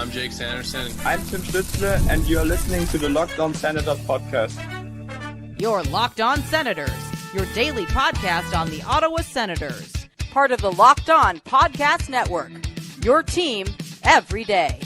I'm Jake Sanderson. I'm Tim Stützle, and you're listening to the Locked On Senators podcast. Your Locked On Senators, your daily podcast on the Ottawa Senators. Part of the Locked On Podcast Network, your team every day.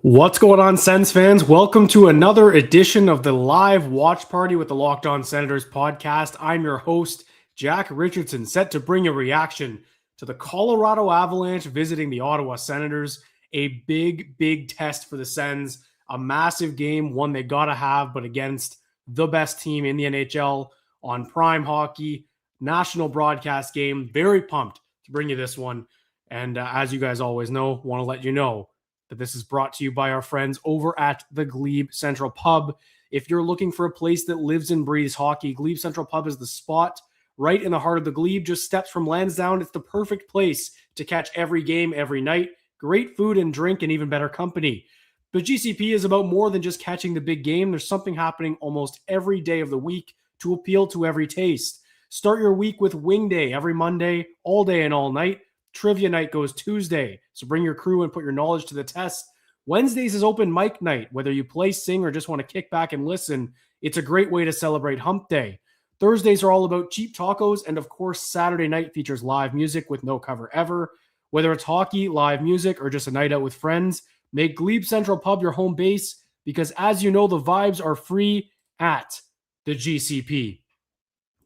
What's going on, Sens fans? Welcome to another edition of the live watch party with the Locked On Senators podcast. I'm your host, Jack Richardson, set to bring a reaction to the Colorado Avalanche visiting the Ottawa Senators. A big test for the Sens. A massive game, one they got to have, but against the best team in the NHL on Prime Hockey, national broadcast game. Very pumped to bring you this one. And as you guys always know, want to let you know that this is brought to you by our friends over at the Glebe Central Pub. If you're looking for a place that lives and breathes hockey, Glebe Central Pub is the spot. Right in the heart of the Glebe, just steps from Lansdowne. It's the perfect place to catch every game, every night. Great food and drink and even better company. But GCP is about more than just catching the big game. There's something happening almost every day of the week to appeal to every taste. Start your week with Wing Day every Monday, all day and all night. Trivia night goes Tuesday, so bring your crew and put your knowledge to the test. Wednesdays is open mic night. Whether you play, sing, or just want to kick back and listen, it's a great way to celebrate Hump Day. Thursdays are all about cheap tacos, and of course, Saturday night features live music with no cover ever. Whether it's hockey, live music, or just a night out with friends, make Glebe Central Pub your home base because, as you know, the vibes are free at the GCP.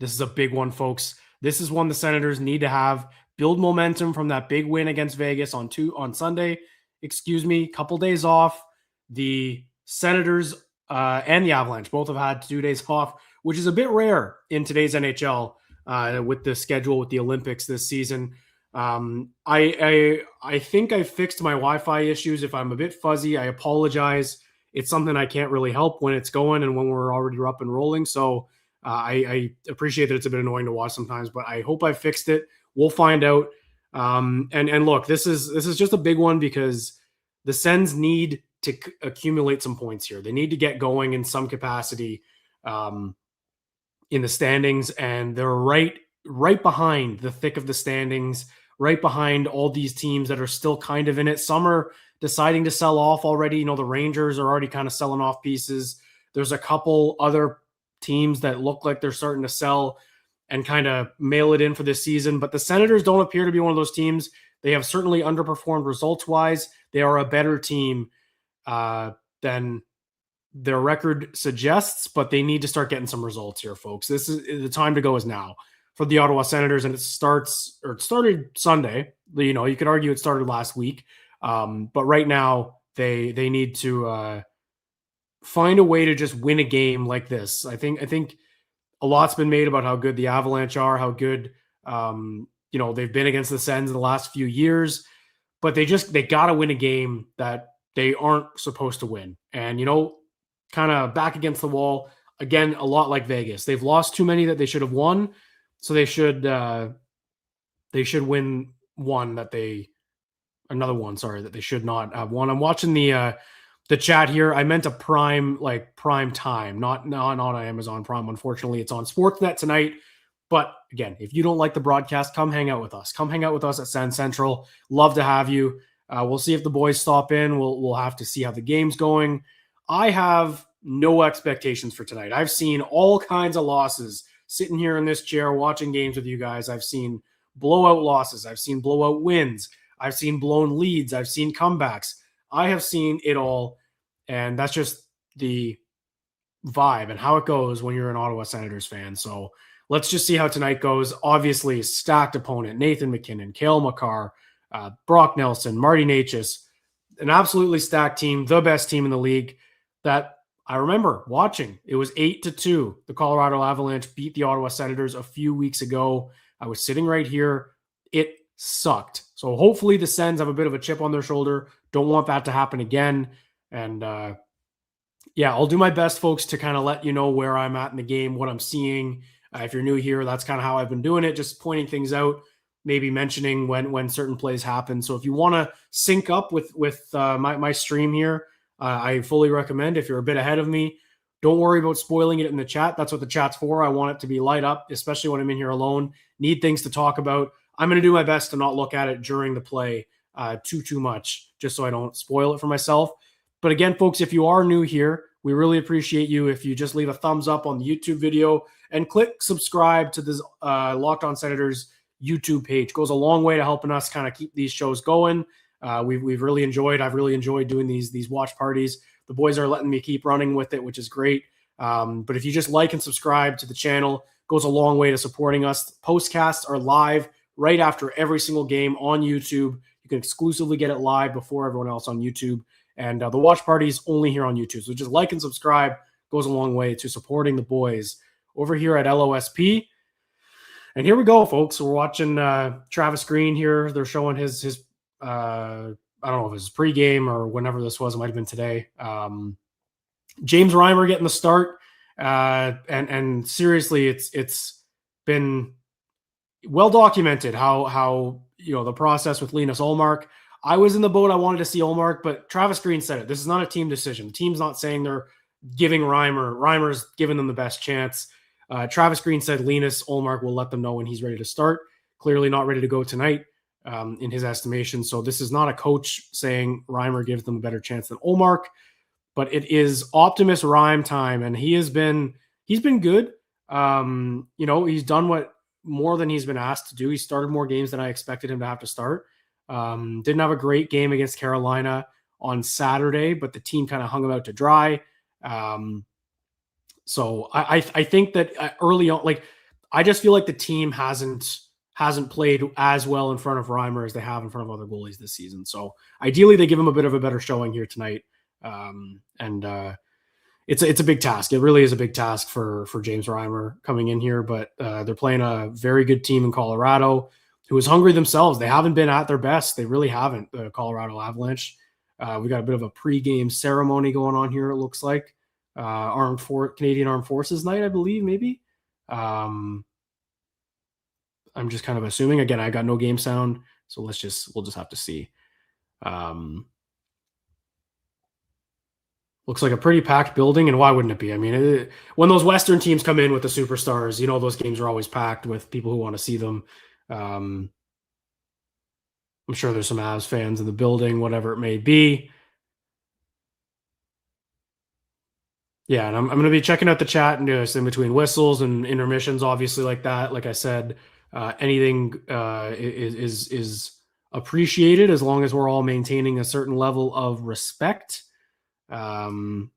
This is a big one, folks. This is one the Senators need to have. Build momentum from that big win against Vegas on Sunday. Couple days off. The Senators and the Avalanche both have had 2 days off, which is a bit rare in today's NHL with the schedule with the Olympics this season. I think I fixed my Wi-Fi issues. If I'm a bit fuzzy, I apologize. It's something I can't really help when it's going and when we're already up and rolling. So I appreciate that it's a bit annoying to watch sometimes, but I hope I fixed it. We'll find out. And look, this is just a big one because the Sens need to accumulate some points here. They need to get going in some capacity in the standings, and they're right behind the thick of the standings, right behind all these teams that are still kind of in it. Some are deciding to sell off already. You know, the Rangers are already kind of selling off pieces. There's a couple other teams that look like they're starting to sell and kind of mail it in for this season. But the Senators don't appear to be one of those teams. They have certainly underperformed results-wise. They are a better team than their record suggests, but they need to start getting some results here, folks. This is the time to go is now for the Ottawa Senators, and it started Sunday. You know, you could argue it started last week, but right now they need to find a way to just win a game like this. I think a lot's been made about how good the Avalanche are, how good they've been against the Sens in the last few years, but they got to win a game that they aren't supposed to win. And kind of back against the wall again, a lot like Vegas. They've lost too many that they should have won, so they should win another one that they should not have won. I'm watching the chat here. I meant a prime time, not on Amazon Prime. Unfortunately, it's on Sportsnet tonight. But again, if you don't like the broadcast, come hang out with us. Come hang out with us at Sens Central. Love to have you. We'll see if the boys stop in. We'll have to see how the game's going. I have no expectations for tonight. I've seen all kinds of losses sitting here in this chair watching games with you guys. I've seen blowout losses. I've seen blowout wins. I've seen blown leads. I've seen comebacks. I have seen it all, and that's just the vibe and how it goes when you're an Ottawa Senators fan. So let's just see how tonight goes. Obviously, stacked opponent, Nathan McKinnon, Cale Makar, Brock Nelson, Marty Necas, an absolutely stacked team, the best team in the league that I remember watching. It was 8-2. The Colorado Avalanche beat the Ottawa Senators a few weeks ago. I was sitting right here. It sucked. So hopefully the Sens have a bit of a chip on their shoulder. Don't want that to happen again. And I'll do my best, folks, to kind of let you know where I'm at in the game, what I'm seeing. If you're new here, that's kind of how I've been doing it, just pointing things out, maybe mentioning when certain plays happen. So if you want to sync up with my stream here, I fully recommend. If you're a bit ahead of me, don't worry about spoiling it in the chat. That's what the chat's for. I want it to be light up, especially when I'm in here alone. Need things to talk about. I'm going to do my best to not look at it during the play too much, just so I don't spoil it for myself. But again, folks, if you are new here, we really appreciate you if you just leave a thumbs up on the YouTube video and click subscribe to this Locked On Senators YouTube page. It goes a long way to helping us kind of keep these shows going. I've really enjoyed doing these watch parties. The boys are letting me keep running with it, which is great. But if you just like and subscribe to the channel, it goes a long way to supporting us. Postcasts are live right after every single game on YouTube. You can exclusively get it live before everyone else on YouTube. And the watch party is only here on YouTube. So just like and subscribe goes a long way to supporting the boys over here at LOSP. And here we go, folks. We're watching Travis Green here. They're showing his I don't know if it was pregame or whenever this was. It might have been today. James Reimer getting the start. And seriously, it's been well documented how the process with Linus Ullmark. I was in the boat. I wanted to see Ullmark, but Travis Green said it. This is not a team decision. The team's not saying they're giving Reimer. Reimer's giving them the best chance. Travis Green said Linus Ullmark will let them know when he's ready to start. Clearly not ready to go tonight in his estimation. So this is not a coach saying Reimer gives them a better chance than Ullmark, but it is Optimus Rhyme time, and he's been good. He's done more than he's been asked to do. He started more games than I expected him to have to start. Didn't have a great game against Carolina on Saturday, but the team kind of hung him out to dry. So I think that early on, I just feel like the team hasn't played as well in front of Reimer as they have in front of other goalies this season. So ideally they give him a bit of a better showing here tonight. It's a big task. It really is a big task for James Reimer coming in here, but they're playing a very good team in Colorado who is hungry themselves. They haven't been at their best. They really haven't, the Colorado Avalanche. We got a bit of a pregame ceremony going on here, it looks like. Canadian Armed Forces night, I believe, maybe. I'm just kind of assuming. Again, I got no game sound, so we'll just have to see. Looks like a pretty packed building, and why wouldn't it be? I mean, when those Western teams come in with the superstars, those games are always packed with people who want to see them. I'm sure there's some Avs fans in the building, whatever it may be. Yeah, and I'm going to be checking out the chat and in between whistles and intermissions, obviously, like that. Like I said, anything is appreciated as long as we're all maintaining a certain level of respect. And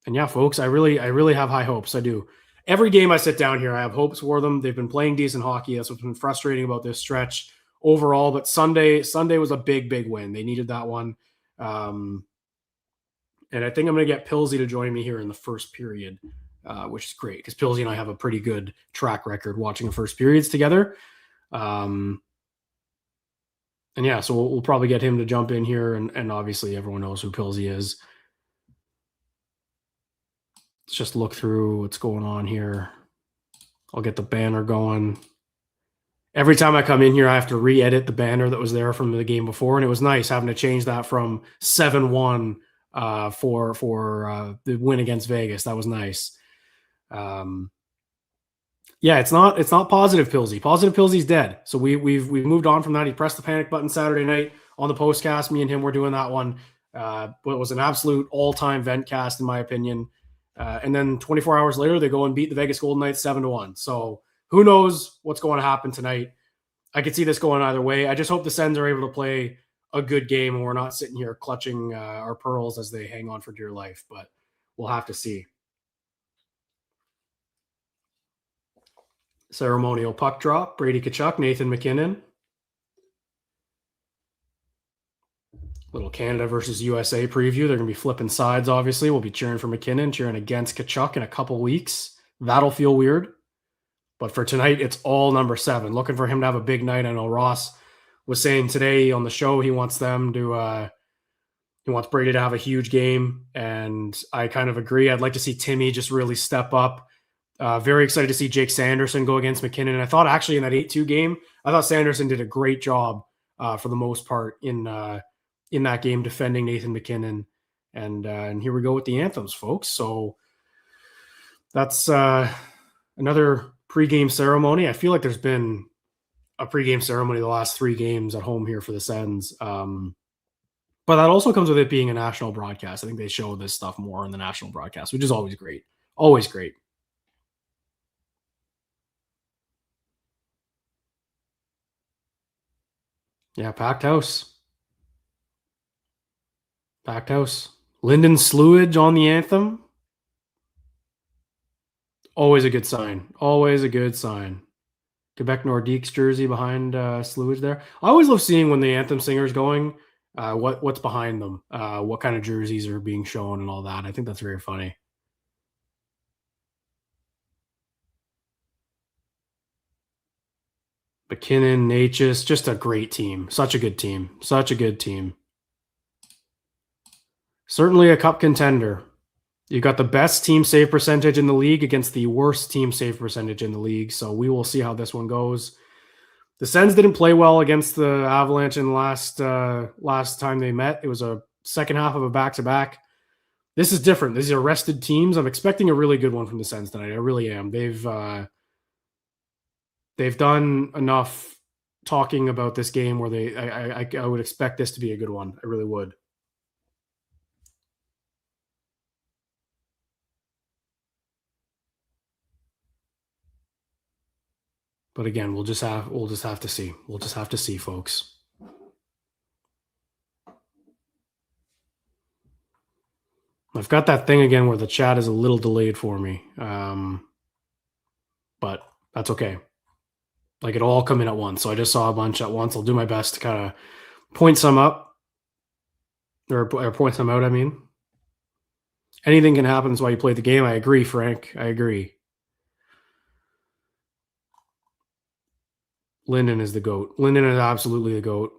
yeah, folks, I really have high hopes. I do. Every game I sit down here, I have hopes for them. They've been playing decent hockey. That's what's been frustrating about this stretch overall. But Sunday was a big win. They needed that one. And I think I'm going to get Pilsy to join me here in the first period, which is great because Pilsy and I have a pretty good track record watching the first periods together. And yeah, so we'll probably get him to jump in here. And obviously everyone knows who Pilsy is. Let's just look through what's going on here. I'll get the banner going. Every time I come in here, I have to re-edit the banner that was there from the game before, and it was nice having to change that from 7-1 for the win against Vegas. That was nice. Yeah, it's not positive Pilsy. Positive Pilsy's dead. So we've moved on from that. He pressed the panic button Saturday night on the postcast. Me and him were doing that one. But it was an absolute all-time vent cast, in my opinion. And then 24 hours later, they go and beat the Vegas Golden Knights 7-1. So who knows what's going to happen tonight? I could see this going either way. I just hope the Sens are able to play a good game and we're not sitting here clutching our pearls as they hang on for dear life. But we'll have to see. Ceremonial puck drop. Brady Tkachuk, Nathan MacKinnon. Little Canada versus USA preview. They're going to be flipping sides, obviously. We'll be cheering for MacKinnon, cheering against Tkachuk in a couple weeks. That'll feel weird. But for tonight, it's all number 7. Looking for him to have a big night. I know Ross was saying today on the show he wants them to he wants Brady to have a huge game, and I kind of agree. I'd like to see Timmy just really step up. Very excited to see Jake Sanderson go against MacKinnon. And I thought actually in that 8-2 game, I thought Sanderson did a great job for the most part in that game defending Nathan MacKinnon. And here we go with the anthems, folks. So that's another pregame ceremony. I feel like there's been a pregame ceremony the last 3 games at home here for the Sens. But that also comes with it being a national broadcast. I think they show this stuff more in the national broadcast, which is always great. Always great. Yeah, packed house. Packed house. Lyndon Slewage on the anthem. Always a good sign. Always a good sign. Quebec Nordique's jersey behind Slewage there. I always love seeing when the anthem singer's going, what's behind them, what kind of jerseys are being shown and all that. I think that's very funny. McKinnon, Natchez, just a great team. Such a good team. Such a good team. Certainly a cup contender. You got the best team save percentage in the league against the worst team save percentage in the league. So we will see how this one goes. The Sens didn't play well against the Avalanche in last time they met. It was a second half of a back-to-back. This is different. These are rested teams. I'm expecting a really good one from the Sens tonight. I really am. They've done enough talking about this game where I would expect this to be a good one. I really would. But again, we'll just have to see. We'll just have to see, folks. I've got that thing again where the chat is a little delayed for me. But that's okay. Like, it all come in at once. So I just saw a bunch at once. I'll do my best to kind of point some up. Or point some out, I mean. Anything can happen. That's why you play the game. I agree, Frank. I agree. Lyndon is the GOAT. Lyndon is absolutely the GOAT.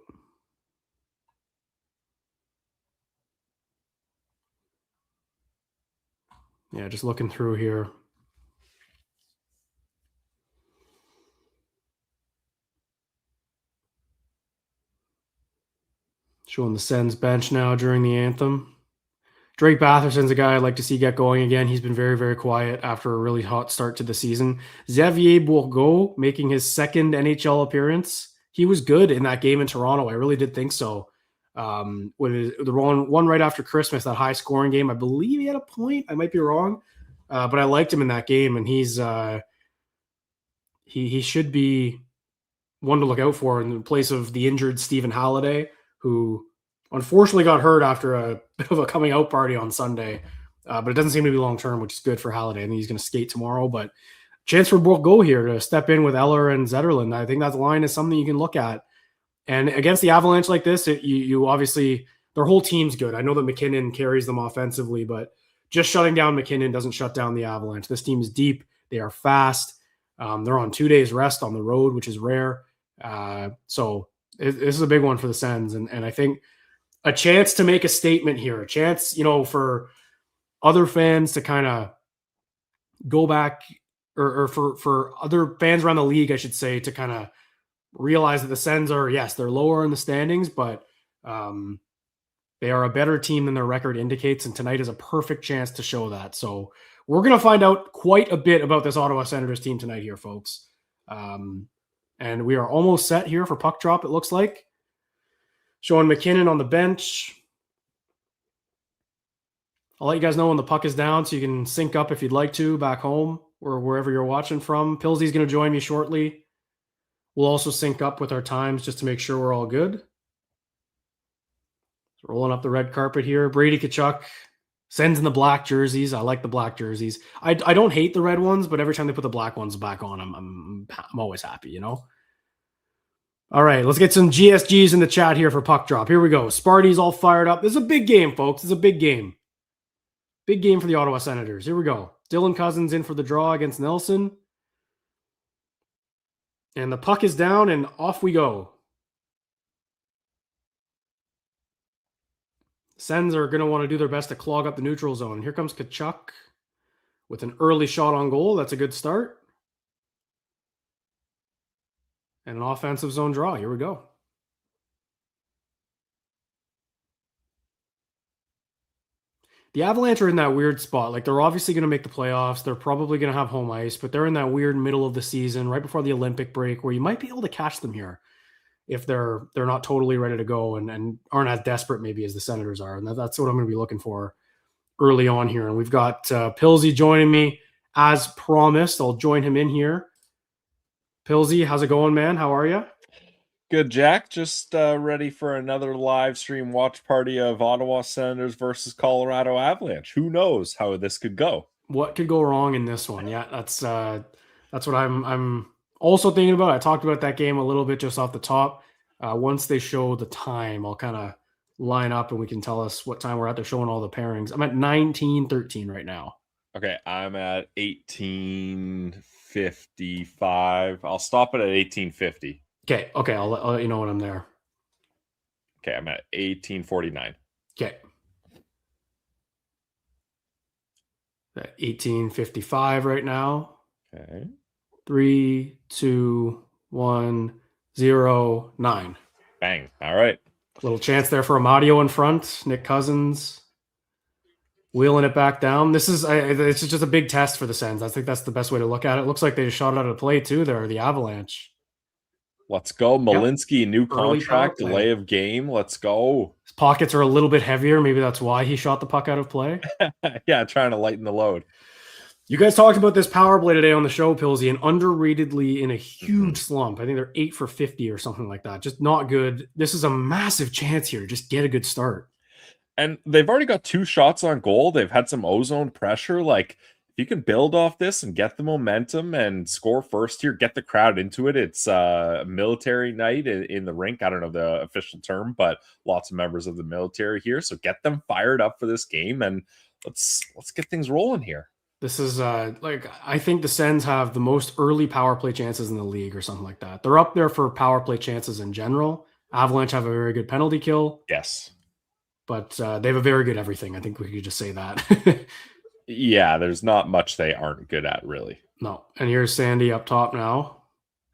Yeah, just looking through here. Showing the Sens bench now during the anthem. Drake Batherson's a guy I'd like to see get going again. He's been very, very quiet after a really hot start to the season. Xavier Bourgault making his second NHL appearance. He was good in that game in Toronto. I really did think so. With the one right after Christmas, that high-scoring game, I believe he had a point. I might be wrong. But I liked him in that game, and he should be one to look out for in place of the injured Stephen Halliday, who unfortunately got hurt after a bit of a coming out party on Sunday. But it doesn't seem to be long-term, which is good for Halliday. I think he's going to skate tomorrow. But chance for Bourgault here to step in with Eller and Zetterlund. I think that line is something you can look at. And against the Avalanche like this, you obviously, their whole team's good. I know that McKinnon carries them offensively, but just shutting down McKinnon doesn't shut down the Avalanche. This team is deep. They are fast. They're on 2 days rest on the road, which is rare. So this is a big one for the Sens. And I think a chance to make a statement here, a chance, for other fans to kind of go back or for other fans around the league, I should say, to kind of realize that the Sens are, yes, they're lower in the standings, but they are a better team than their record indicates. And tonight is a perfect chance to show that. So we're going to find out quite a bit about this Ottawa Senators team tonight here, folks. And we are almost set here for puck drop, it looks like. Showing McKinnon on the bench. I'll let you guys know when the puck is down so you can sync up if you'd like to back home or wherever you're watching from. Pilsey's going to join me shortly. We'll also sync up with our times just to make sure we're all good. Rolling up the red carpet here. Brady Tkachuk sends in the black jerseys. I like the black jerseys. I don't hate the red ones, but every time they put the black ones back on, I'm always happy, All right, let's get some GSGs in the chat here for puck drop. Here we go. Sparty's all fired up. This is a big game, folks. This is a big game. Big game for the Ottawa Senators. Here we go. Dylan Cousins in for the draw against Nelson. And the puck is down, and off we go. Sens are going to want to do their best to clog up the neutral zone. Here comes Tkachuk with an early shot on goal. That's a good start. And an offensive zone draw. Here we go. The Avalanche are in that weird spot. Like, they're obviously going to make the playoffs. They're probably going to have home ice, but they're in that weird middle of the season, right before the Olympic break, where you might be able to catch them here if they're not totally ready to go and aren't as desperate maybe as the Senators are. And that's what I'm going to be looking for early on here. And we've got Pilsy joining me as promised. I'll join him in here. Pilsy, how's it going, man? How are you? Good, Jack. Just ready for another live stream watch party of Ottawa Senators versus Colorado Avalanche. Who knows how this could go? What could go wrong in this one? Yeah, that's what I'm also thinking about. I talked about that game a little bit just off the top. Once they show the time, I'll kind of line up and we can tell us what time we're at. They're showing all the pairings. I'm at 19:13 right now. Okay, I'm at 18:55. I'll stop it at 18:50. Okay, I'll let you know when I'm there. Okay, I'm at 18:49. Okay. At 18:55 right now. Okay. 3, 2, 1, 0, 9. Bang. All right. Little chance there for Amadio in front. Nick Cousins wheeling it back down. This is it's just a big test for the Sens. I think that's the best way to look at it. It looks like they just shot it out of play too there, the Avalanche. Let's go. Malinsky, Yep. new contract, delay of game. Let's go. His pockets are a little bit heavier. Maybe that's why he shot the puck out of play. Yeah, trying to lighten the load. You guys talked about this power play today on the show, Pilsy, and underratedly in a huge slump. I think they're 8 for 50 or something like that. Just not good. This is a massive chance here. Just get a good start. And they've already got 2 shots on goal. They've had some ozone pressure. Like, if you can build off this and get the momentum and score first here, get the crowd into it. It's a military night in the rink. I don't know the official term, but lots of members of the military here. So get them fired up for this game and let's get things rolling here. This is I think the Sens have the most early power play chances in the league or something like that. They're up there for power play chances in general. Avalanche have a very good penalty kill. Yes. But they have a very good everything. I think we could just say that. Yeah, there's not much they aren't good at, really. No. And here's Sandy up top now.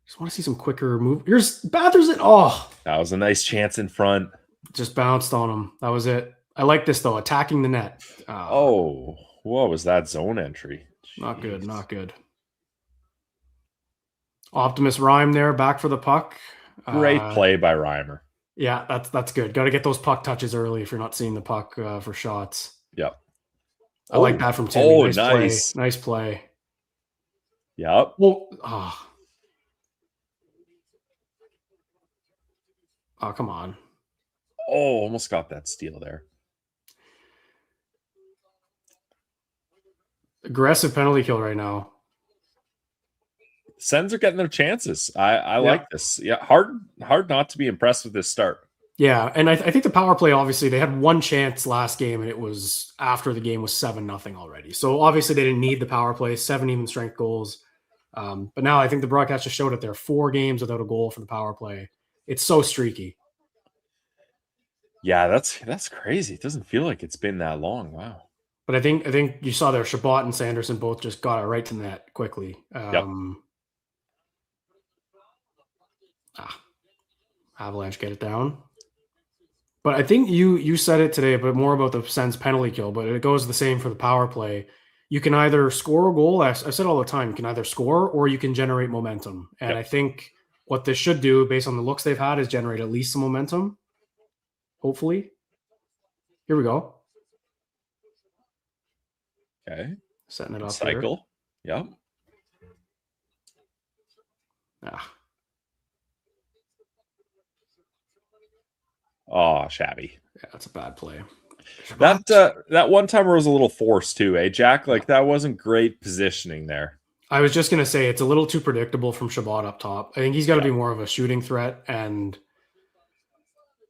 Just want to see some quicker move. Here's Bathurst. Oh, that was a nice chance in front. Just bounced on him. That was it. I like this, though. Attacking the net. Oh, what was that zone entry? Jeez. Not good. Not good. Optimus Rhyme there, back for the puck. Great play by Reimer. Yeah, that's good. Got to get those puck touches early if you're not seeing the puck for shots. Yep. I like that from Timmy. Oh, nice. Nice play. Yep. Well, oh, come on. Oh, almost got that steal there. Aggressive penalty kill right now. Sens are getting their chances. I like this. Yeah, hard not to be impressed with this start. Yeah, and I think the power play, obviously, they had one chance last game, and it was after the game was 7-0 already. So obviously they didn't need the power play, 7 even strength goals. But now I think the broadcast just showed it there. 4 games without a goal for the power play. It's so streaky. Yeah, that's crazy. It doesn't feel like it's been that long. Wow. But I think you saw there, Shabbat and Sanderson both just got it right to the net quickly. Yep. Avalanche get it down. But I think you said it today, but more about the Sens penalty kill, but it goes the same for the power play. You can either score a goal. I've said all the time, you can either score or you can generate momentum. And I think what this should do, based on the looks they've had, is generate at least some momentum. Hopefully. Here we go. Okay. Setting it up Cycle. Here. Yep. Oh, shabby. Yeah, that's a bad play. That one timer was a little forced too, eh, Jack? Like, that wasn't great positioning there. I was just going to say it's a little too predictable from Shabbat up top. I think he's got to be more of a shooting threat. And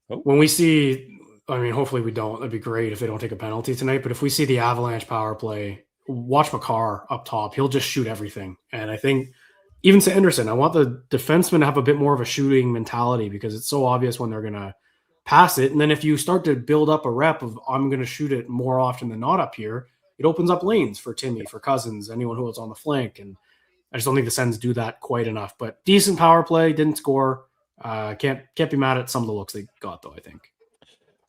when we see, I mean, hopefully we don't. That'd be great if they don't take a penalty tonight. But if we see the Avalanche power play, watch Makar up top. He'll just shoot everything. And I think even Sanderson, I want the defenseman to have a bit more of a shooting mentality because it's so obvious when they're going to pass it. And then if you start to build up a rep of I'm going to shoot it more often than not up here, it opens up lanes for Timmy, for Cousins, anyone who is on the flank. And I just don't think the Sens do that quite enough. But decent power play, didn't score. Can't be mad at some of the looks they got, though, I think.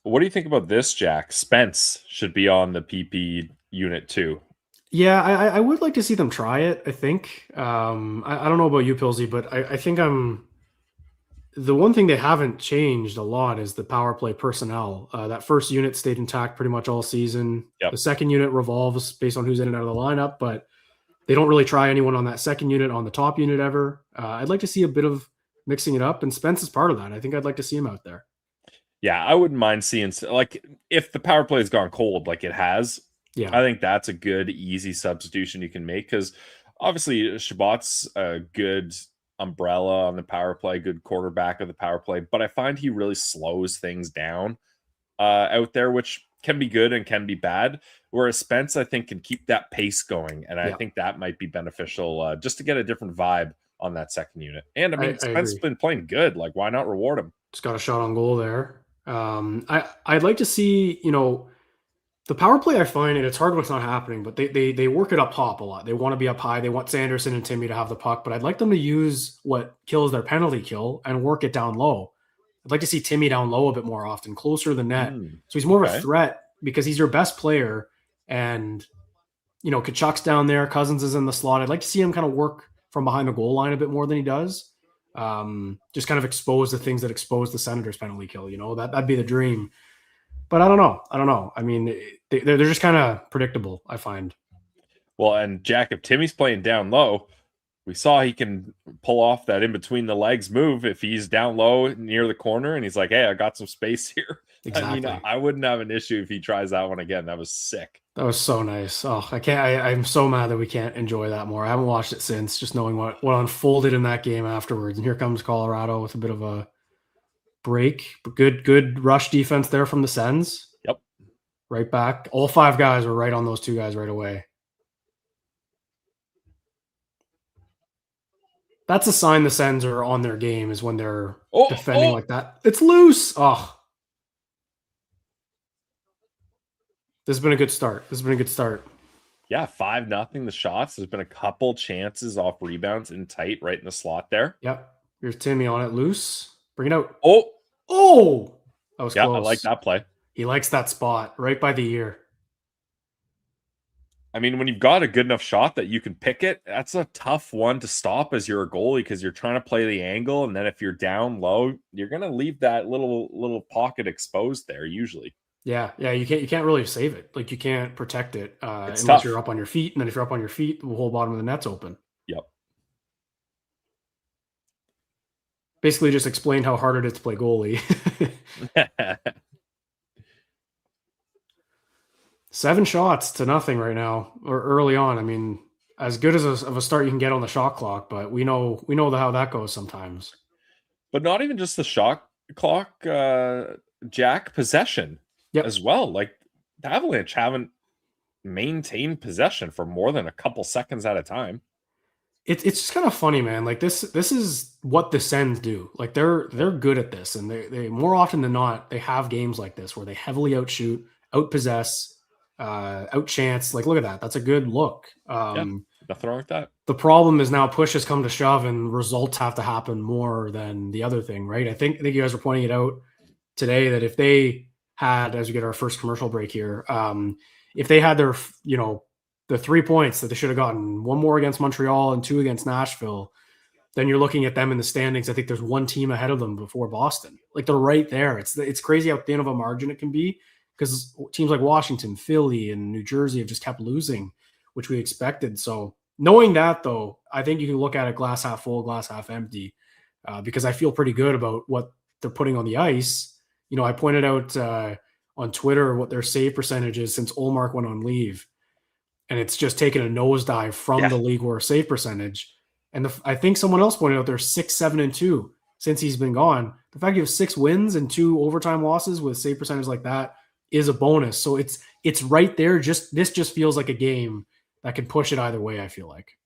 What do you think about this, Jack? Spence should be on the PP unit too. Yeah, I would like to see them try it, I think. I don't know about you, Pilsy, but I think the one thing they haven't changed a lot is the power play personnel. That first unit stayed intact pretty much all season. Yep. The second unit revolves based on who's in and out of the lineup, but they don't really try anyone on that second unit on the top unit ever. I'd like to see a bit of mixing it up, and Spence is part of that. I think I'd like to see him out there. Yeah, I wouldn't mind seeing, like, if the power play has gone cold like it has, Yeah, I think that's a good, easy substitution you can make, because obviously Shabbat's a good umbrella on the power play, good quarterback of the power play, but I find he really slows things down out there, which can be good and can be bad. Whereas Spence, I think, can keep that pace going, and I think that might be beneficial just to get a different vibe on that second unit. And I mean, Spence has been playing good. Like, why not reward him? Just got a shot on goal there. I'd like to see, the power play. I find, and it's hard when it's not happening, but they work it up top a lot. They want to be up high. They want Sanderson and Timmy to have the puck, but I'd like them to use what kills their penalty kill and work it down low. I'd like to see Timmy down low a bit more often, closer to the net. So he's more of a threat because he's your best player. And, Tkachuk's down there. Cousins is in the slot. I'd like to see him kind of work from behind the goal line a bit more than he does. Just kind of expose the things that expose the Senators' penalty kill. That'd be the dream. But I don't know. I mean, they're just kind of predictable, I find. Well, and Jack, if Timmy's playing down low, we saw he can pull off that in between the legs move if he's down low near the corner and he's like, hey, I got some space here. Exactly. I mean, I wouldn't have an issue if he tries that one again. That was sick. That was so nice. Oh, I'm so mad that we can't enjoy that more. I haven't watched it since, just knowing what unfolded in that game afterwards. And here comes Colorado with a bit of a break. But good rush defense there from the Sens. Yep. Right back. All five guys were right on those two guys right away. That's a sign the Sens are on their game, is when they're defending like that. It's loose. Oh. This has been a good start. Yeah, 5-0 the shots. There's been a couple chances off rebounds in tight right in the slot there. Yep. Here's Timmy on it loose. Bring it out. Oh! That was close. I like that play. He likes that spot right by the ear. I mean, when you've got a good enough shot that you can pick it, that's a tough one to stop as you're a goalie, because you're trying to play the angle, and then if you're down low, you're going to leave that little pocket exposed there usually. Yeah, you can't really save it. Like, you can't protect it unless tough. You're up on your feet, and then if you're up on your feet, the whole bottom of the net's open. Yep. Basically just explained how hard it is to play goalie. 7 shots to nothing right now, or early on. I mean, as good as of a start you can get on the shot clock, but we know how that goes sometimes. But not even just the shot clock, Jack, possession as well. Like, the Avalanche haven't maintained possession for more than a couple seconds at a time. It's just kind of funny, man. Like, this is what the Sens do. Like, they're good at this, and they more often than not, they have games like this where they heavily outshoot, outpossess, outchance. Like, look at that. That's a good look. Nothing wrong with that. The problem is now push has come to shove, and results have to happen more than the other thing, right? I think you guys were pointing it out today that if they had, as we get our first commercial break here, if they had their, the 3 points that they should have gotten, 1 more against Montreal and 2 against Nashville, then you're looking at them in the standings. I think there's 1 team ahead of them before Boston. Like, they're right there. It's crazy how thin of a margin it can be, because teams like Washington, Philly, and New Jersey have just kept losing, which we expected. So knowing that, though, I think you can look at it glass half full, glass half empty, because I feel pretty good about what they're putting on the ice. I pointed out on Twitter what their save percentage is since Ullmark went on leave, and it's just taken a nosedive from the league worst save percentage. And I think someone else pointed out they're 6-7-2 since he's been gone. The fact you have 6 wins and 2 overtime losses with save percentage like that is a bonus. So it's right there. This just feels like a game that can push it either way, I feel like.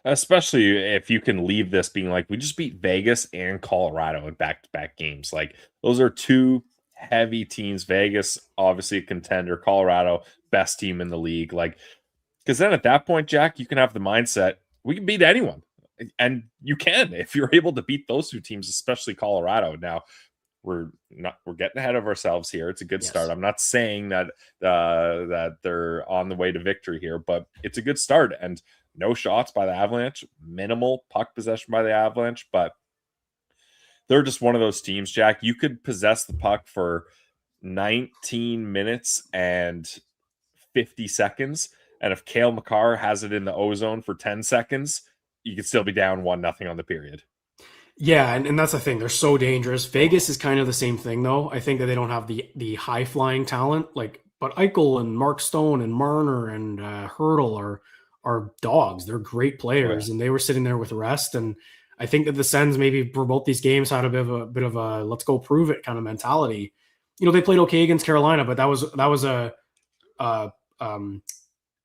Especially if you can leave this being like, we just beat Vegas and Colorado in back-to-back games. Like, those are 2 heavy teams. Vegas, obviously a contender. Colorado, best team in the league. Like, because then at that point, Jack, you can have the mindset, we can beat anyone. And you can, if you're able to beat those 2 teams, especially Colorado. Now, we're getting ahead of ourselves here. It's a good start. I'm not saying that that they're on the way to victory here, but it's a good start. And no shots by the Avalanche, minimal puck possession by the Avalanche, but they're just one of those teams, Jack. You could possess the puck for 19 minutes and 50 seconds, and if Cale Makar has it in the ozone for 10 seconds, you could still be down 1-0 on the period. Yeah, and that's the thing. They're so dangerous. Vegas is kind of the same thing, though. I think that they don't have the high-flying talent, but Eichel and Mark Stone and Marner and Hurdle are dogs. They're great players, and they were sitting there with rest. And I think that the Sens maybe for both these games had a bit of a let's go prove it kind of mentality. They played okay against Carolina, but that was a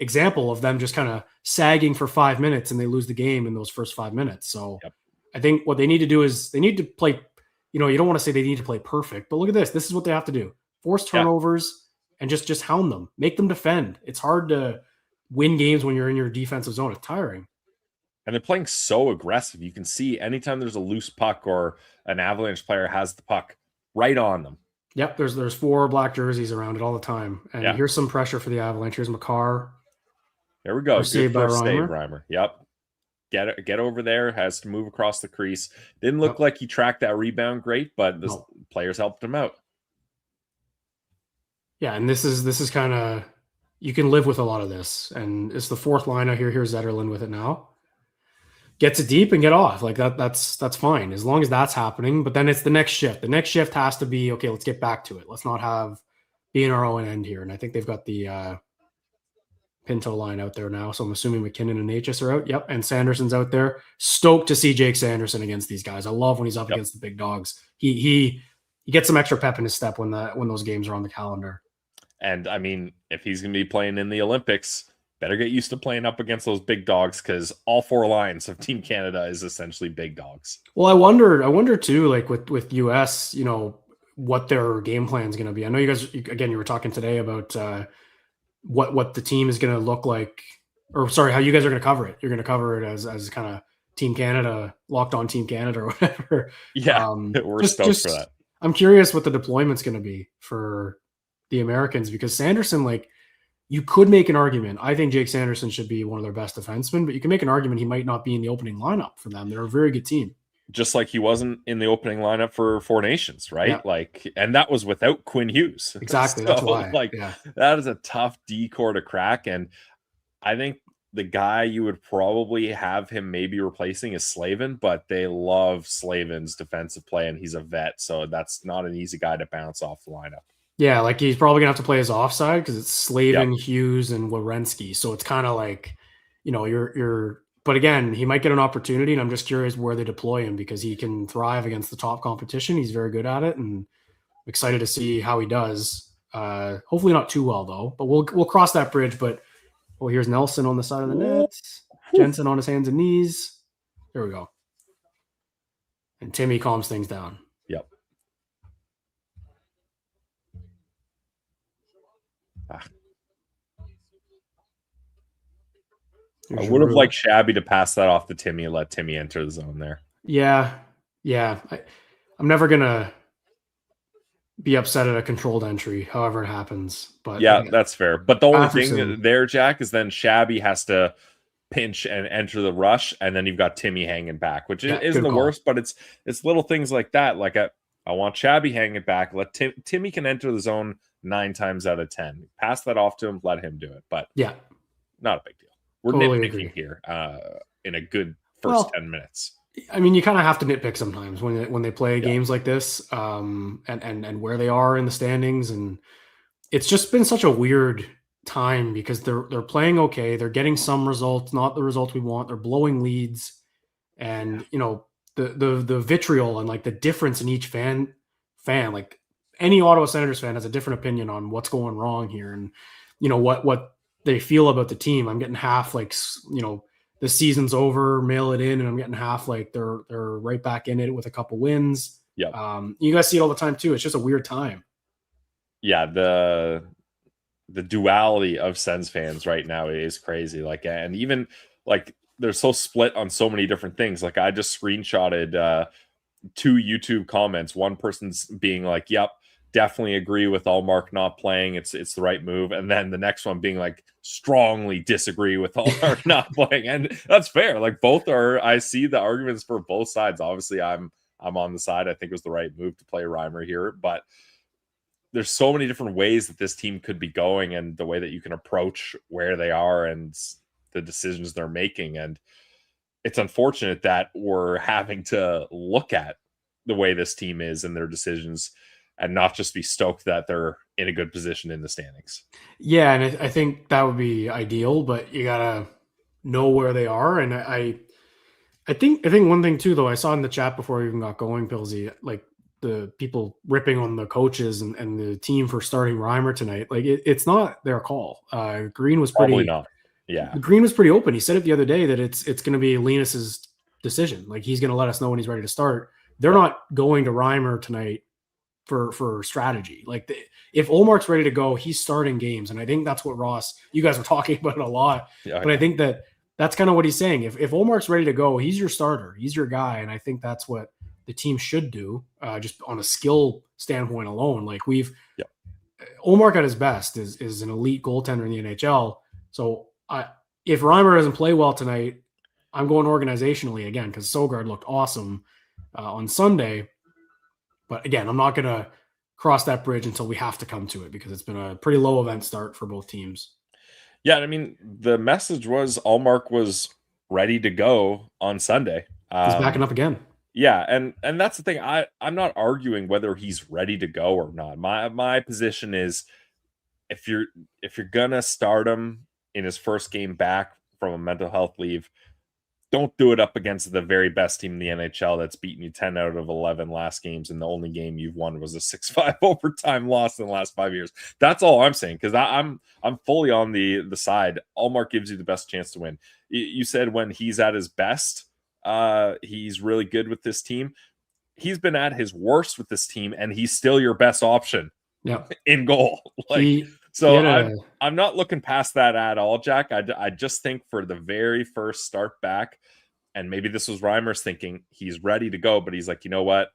example of them just kind of sagging for 5 minutes, and they lose the game in those first 5 minutes. So I think what they need to do is they need to play. You don't want to say they need to play perfect, but look at this. This is what they have to do: force turnovers and just hound them, make them defend. It's hard to win games when you're in your defensive zone. It's tiring. And they're playing so aggressive. You can see anytime there's a loose puck or an Avalanche player has the puck right on them. Yep, there's 4 black jerseys around it all the time. And here's some pressure for the Avalanche. Here's Makar. There we go. Good save by first save, Reimer. Yep. Get over there. Has to move across the crease. Didn't look like he tracked that rebound great, but the players helped him out. Yeah, and this is kind of, you can live with a lot of this. And it's the 4th line out here. Here's Zetterlund with it now. Gets it deep and get off. Like that's fine as long as that's happening. But then it's the next shift. The next shift has to be, okay, let's get back to it. Let's not be in our own end here. And I think they've got the Pinto line out there now. So I'm assuming McKinnon and Natchez are out. Yep. And Sanderson's out there. Stoked to see Jake Sanderson against these guys. I love when he's up against the big dogs. He gets some extra pep in his step when those games are on the calendar. And I mean, if he's going to be playing in the Olympics, better get used to playing up against those big dogs, because all 4 lines of Team Canada is essentially big dogs. Well, I wonder too, like with US, what their game plan is going to be. I know you guys, again, you were talking today about what the team is going to look like, or sorry, how you guys are going to cover it. You're going to cover it as kind of Team Canada, Locked On Team Canada, or whatever. Yeah, we're stoked for that. I'm curious what the deployment's going to be for the Americans, because Sanderson, you could make an argument. I think Jake Sanderson should be one of their best defensemen, but you can make an argument he might not be in the opening lineup for them. They're a very good team. Just like he wasn't in the opening lineup for 4 Nations, right? Yeah. And that was without Quinn Hughes. Exactly. So, that's why. That is a tough D-core to crack. And I think the guy you would probably have him maybe replacing is Slavin, but they love Slavin's defensive play, and he's a vet. So that's not an easy guy to bounce off the lineup. Yeah, he's probably gonna have to play his offside because it's Slavin, Hughes, and Werenski. So it's kind of like, you're. But again, he might get an opportunity, and I'm just curious where they deploy him, because he can thrive against the top competition. He's very good at it, and I'm excited to see how he does. Hopefully not too well though, but we'll cross that bridge. But here's Nelson on the side of the net, Jensen on his hands and knees. There we go, and Timmy calms things down. Yep. I would have liked Shabby to pass that off to Timmy and let Timmy enter the zone there. Yeah. I'm never going to be upset at a controlled entry, however it happens. But yeah, that's fair. But the only thing there, Jack, is then Shabby has to pinch and enter the rush, and then you've got Timmy hanging back, which isn't the worst, but it's little things like that. I want Shabby hanging back. Let Timmy can enter the zone 9 times out of 10. Pass that off to him, let him do it. But not a big deal. We're totally nitpicking here in a good first 10 minutes. I mean, you kind of have to nitpick sometimes when they play games like this, and where they are in the standings, and it's just been such a weird time because they're playing okay, they're getting some results, not the results we want, they're blowing leads, and the vitriol and the difference in each fan, any Ottawa Senators fan has a different opinion on what's going wrong here, and what they feel about the team. I'm getting half the season's over, mail it in, and I'm getting half they're right back in it with a couple wins. Yeah. You guys see it all the time too. It's just a weird time. Yeah, the duality of Sens fans right now is crazy. And even they're so split on so many different things. I just screenshotted two YouTube comments. One person's being like, "Yep, definitely agree with Allmark not playing. It's the right move," and then the next one being like, "Strongly disagree with Allmark not playing." And that's fair. Like both are. I see the arguments for both sides. Obviously, I'm on the side. I think it was the right move to play Reimer here, but there's so many different ways that this team could be going, and the way that you can approach where they are and the decisions they're making. And it's unfortunate that we're having to look at the way this team is and their decisions and not just be stoked that they're in a good position in the standings. Yeah, and I think that would be ideal, but you gotta know where they are. And I think one thing too, though, I saw in the chat before we even got going, Pilsy, like the people ripping on the coaches and the team for starting Reimer tonight. Like it's not their call. Green was Probably not. Yeah, Green was pretty open. He said it the other day that it's going to be Linus's decision. Like he's going to let us know when he's ready to start. They're not going to Reimer tonight for strategy. Like if Olmark's ready to go, he's starting games, and I think that's what Ross. You guys were talking about it a lot, but I think that's kind of what he's saying. If Olmark's ready to go, he's your starter. He's your guy, and I think that's what the team should do, just on a skill standpoint alone. Like Olmark at his best is an elite goaltender in the NHL. So if Reimer doesn't play well tonight, I'm going organizationally again, because Sogard looked awesome on Sunday. But again, I'm not going to cross that bridge until we have to come to it, because it's been a pretty low event start for both teams. Yeah, I mean, the message was Allmark was ready to go on Sunday. He's backing up again. Yeah, and that's the thing. I'm not arguing whether he's ready to go or not. My position is if you're gonna start him in his first game back from a mental health leave, don't do it up against the very best team in the NHL that's beaten you 10 out of 11 last games, and the only game you've won was a 6-5 overtime loss in the last 5 years. That's all I'm saying, because I'm fully on the side. Allmark gives you the best chance to win. You said when he's at his best, he's really good with this team. He's been at his worst with this team, and he's still your best option in goal. I'm not looking past that at all, Jack. I just think for the very first start back, and maybe this was Reimer's thinking, he's ready to go, but he's like, you know what?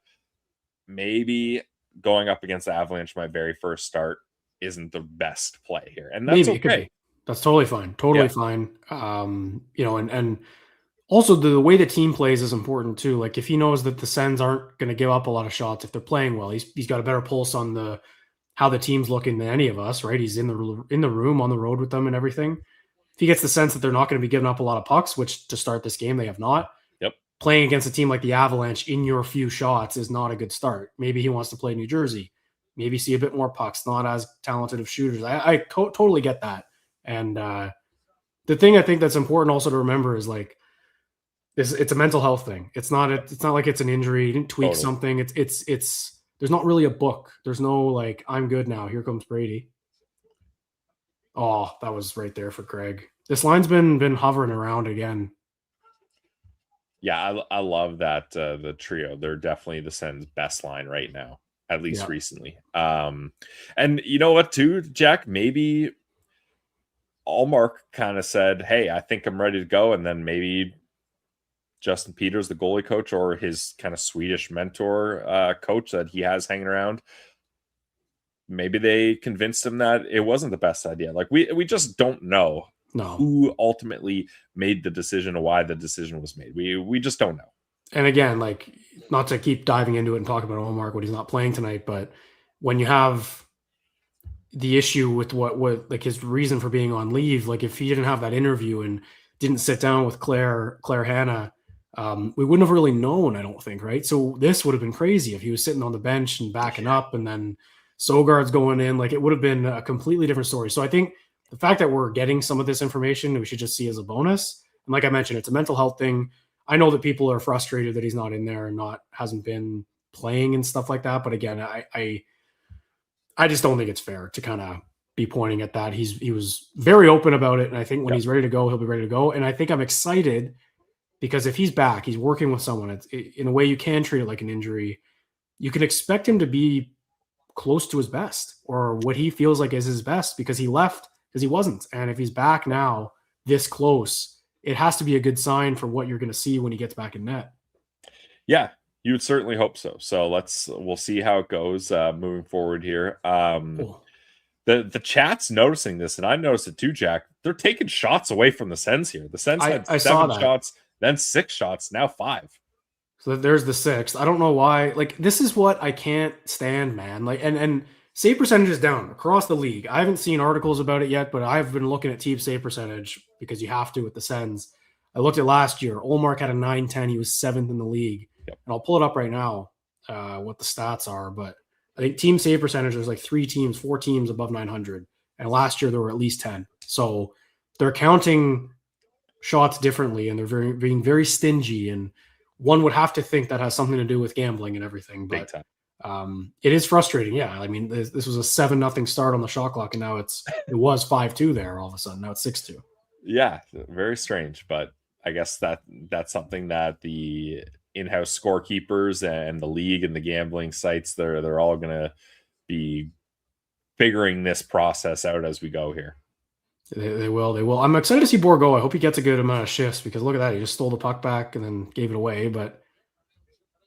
Maybe going up against the Avalanche, my very first start, isn't the best play here. And that's okay. That's totally fine. Totally fine. And also the way the team plays is important too. Like if he knows that the Sens aren't going to give up a lot of shots if they're playing well, he's got a better pulse on how the team's looking than any of us, right? He's in the room on the road with them and everything. If he gets the sense that they're not going to be giving up a lot of pucks, which to start this game they have not. Yep. Playing against a team like the Avalanche in your few shots is not a good start. Maybe he wants to play New Jersey. Maybe see a bit more pucks, not as talented of shooters. I totally get that. And the thing I think that's important also to remember is like it's a mental health thing. It's not like it's an injury. You didn't tweak something. It's there's not really a book. There's no like, I'm good now. Here comes Brady. Oh, that was right there for Craig. This line's been hovering around again. Yeah, I love that the trio. They're definitely the Sens' best line right now, at least recently. And you know what, too, Jack? Maybe Allmark kind of said, "Hey, I think I'm ready to go," and then maybe Justin Peters, the goalie coach, or his kind of Swedish mentor coach that he has hanging around, maybe they convinced him that it wasn't the best idea. Like we just don't know who ultimately made the decision or why the decision was made. We just don't know. And again, like, not to keep diving into it and talk about Allmark when he's not playing tonight, but when you have the issue with what like his reason for being on leave, like if he didn't have that interview and didn't sit down with Claire Hanna, we wouldn't have really known, I don't think, right? So this would have been crazy if he was sitting on the bench and backing up and then Sogard's going in. Like, it would have been a completely different story. So I think the fact that we're getting some of this information, we should just see as a bonus. And like I mentioned, it's a mental health thing. I know that people are frustrated that he's not in there and hasn't been playing and stuff like that. But again, I just don't think it's fair to kind of be pointing at that. He was very open about it. And I think when he's ready to go, he'll be ready to go. And I think I'm excited because if he's back, he's working with someone. In a way, you can treat it like an injury. You can expect him to be close to his best or what he feels like is his best, because he left because he wasn't. And if he's back now this close, it has to be a good sign for what you're going to see when he gets back in net. Yeah. You would certainly hope so. So we'll see how it goes moving forward here. Cool. The chat's noticing this, and I noticed it too, Jack. They're taking shots away from the Sens here. The Sens had I saw 7 that. shots, then 6 shots, now 5. So there's the 6th. I don't know why. Like, this is what I can't stand, man. Like, and save percentage is down across the league. I haven't seen articles about it yet, but I've been looking at team save percentage because you have to with the Sens. I looked at last year. Olmark had a 910. He was 7th in the league. Yep. And I'll pull it up right now, what the stats are. But I think team save percentage, there's like 4 teams above 900. And last year there were at least 10. So they're counting shots differently, and they're being very stingy. And one would have to think that has something to do with gambling and everything. But it is frustrating. Yeah. I mean, this was a 7-0 start on the shot clock, and now it was 5-2 there all of a sudden. Now it's 6-2. Yeah, very strange. But I guess that's something that the in-house scorekeepers and the league and the gambling sites, they're all going to be figuring this process out as we go here. They will. I'm excited to see Bourgault. I hope he gets a good amount of shifts, because look at that. He just stole the puck back and then gave it away. But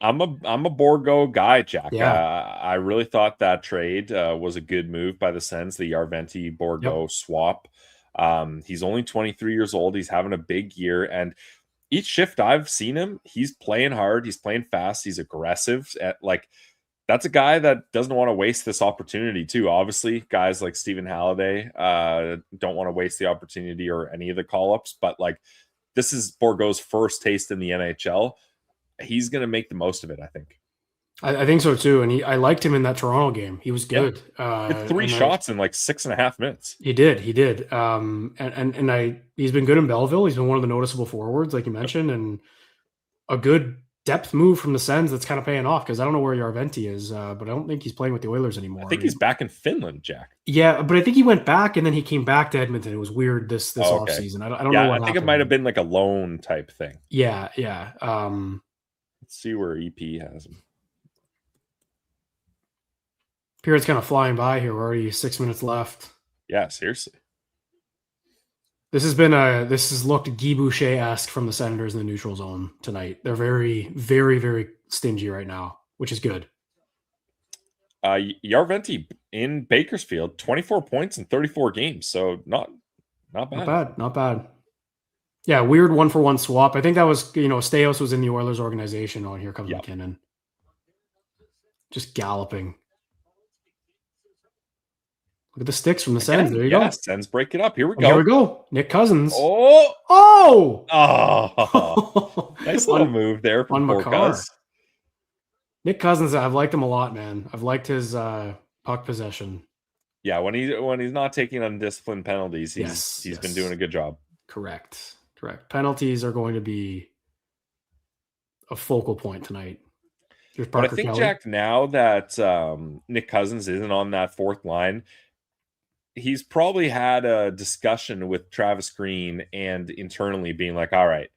I'm a Bourgault guy, Jack. Yeah. I really thought that trade was a good move by the Sens, the Järventie Bourgault swap. He's only 23 years old. He's having a big year, and each shift I've seen him, he's playing hard. He's playing fast. He's aggressive. That's a guy that doesn't want to waste this opportunity too. Obviously, guys like Stephen Halliday don't want to waste the opportunity or any of the call-ups, but this is Bourgault's first taste in the NHL. He's going to make the most of it, I think. I think so too. And I liked him in that Toronto game. He was good. He had 3 shots in 6.5 minutes. He did. He's been good in Belleville. He's been one of the noticeable forwards, like you mentioned, and a good depth move from the Sens that's kind of paying off, because I don't know where Järventie is, but I don't think he's playing with the Oilers anymore. I think he's back in Finland, Jack. Yeah, but I think he went back and then he came back to Edmonton. It was weird this offseason. I don't know what I think it might have been like a loan type thing. Yeah. Let's see where EP has him. Period's kind of flying by here. We're already 6 minutes left. Yeah, seriously. This has looked Guy Boucher-esque from the Senators in the neutral zone tonight. They're very, very, very stingy right now, which is good. Järventie in Bakersfield, 24 points in 34 games. So not bad. Not bad. Yeah, weird 1-for-1 swap. I think that was, Staios was in the Oilers organization. Oh, here comes McKinnon. Just galloping. Look at the sticks from the Sens. There you go. Sens break it up. Here we go. Here we go. Nick Cousins. Oh! Nice little move there from Makar. Nick Cousins, I've liked him a lot, man. I've liked his puck possession. Yeah, when he's not taking undisciplined penalties, he's been doing a good job. Correct. Penalties are going to be a focal point tonight. But I think, Jack, now that Nick Cousins isn't on that fourth line, he's probably had a discussion with Travis Green and internally being like, all right,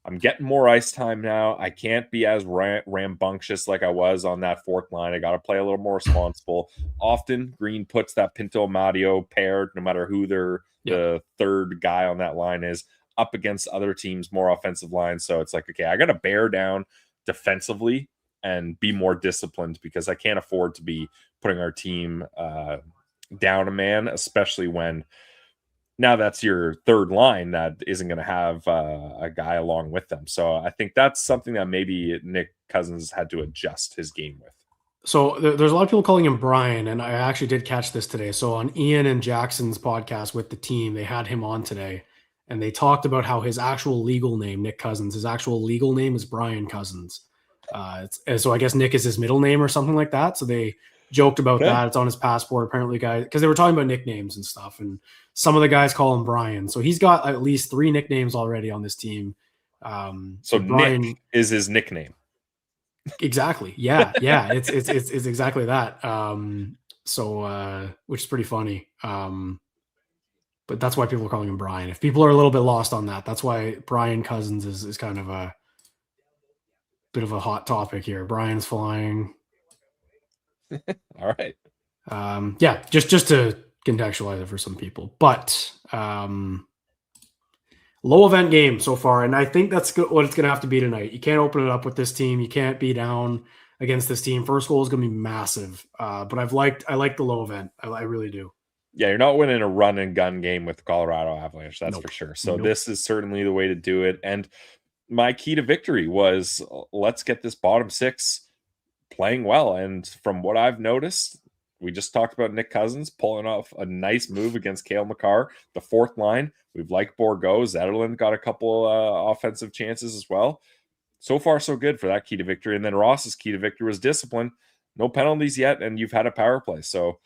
I'm getting more ice time now. I can't be as rambunctious like I was on that fourth line. I got to play a little more responsible. Often Green puts that Pinto-Mario pair, no matter who the third guy on that line is, up against other teams' more offensive lines. So it's like, okay, I got to bear down defensively and be more disciplined, because I can't afford to be putting our team down a man, especially when now that's your third line that isn't going to have a guy along with them. So I think that's something that maybe Nick Cousins had to adjust his game with. So there's a lot of people calling him Brian, and I actually did catch this today. So on Ian and Jackson's podcast with the team, they had him on today, and they talked about how his actual legal name, Nick Cousins, his actual legal name is Brian Cousins. So I guess Nick is his middle name or something like that. So they joked about that. It's on his passport, apparently, guys, because they were talking about nicknames and stuff. And some of the guys call him Brian. So he's got at least 3 nicknames already on this team. So Brian, Nick is his nickname. Exactly. Yeah. It's exactly that. Which is pretty funny. But that's why people are calling him Brian. If people are a little bit lost on that, that's why Brian Cousins is kind of a bit of a hot topic here. Brian's flying. All right. Just to contextualize it for some people. But I Low event game so far, and I think that's what it's going to have to be tonight. You can't open it up with this team. You can't be down against this team. First goal is going to be massive, but I like the low event. I really do. Yeah, you're not winning a run and gun game with the Colorado Avalanche, that's for sure. So this is certainly the way to do it. And my key to victory was let's get this bottom six playing well. And from what I've noticed, we just talked about Nick Cousins pulling off a nice move against Cale Makar. The fourth line, we've liked Bourgault. Zetterlund got a couple offensive chances as well. So far, so good for that key to victory. And then Ross's key to victory was discipline. No penalties yet, and you've had a power play. So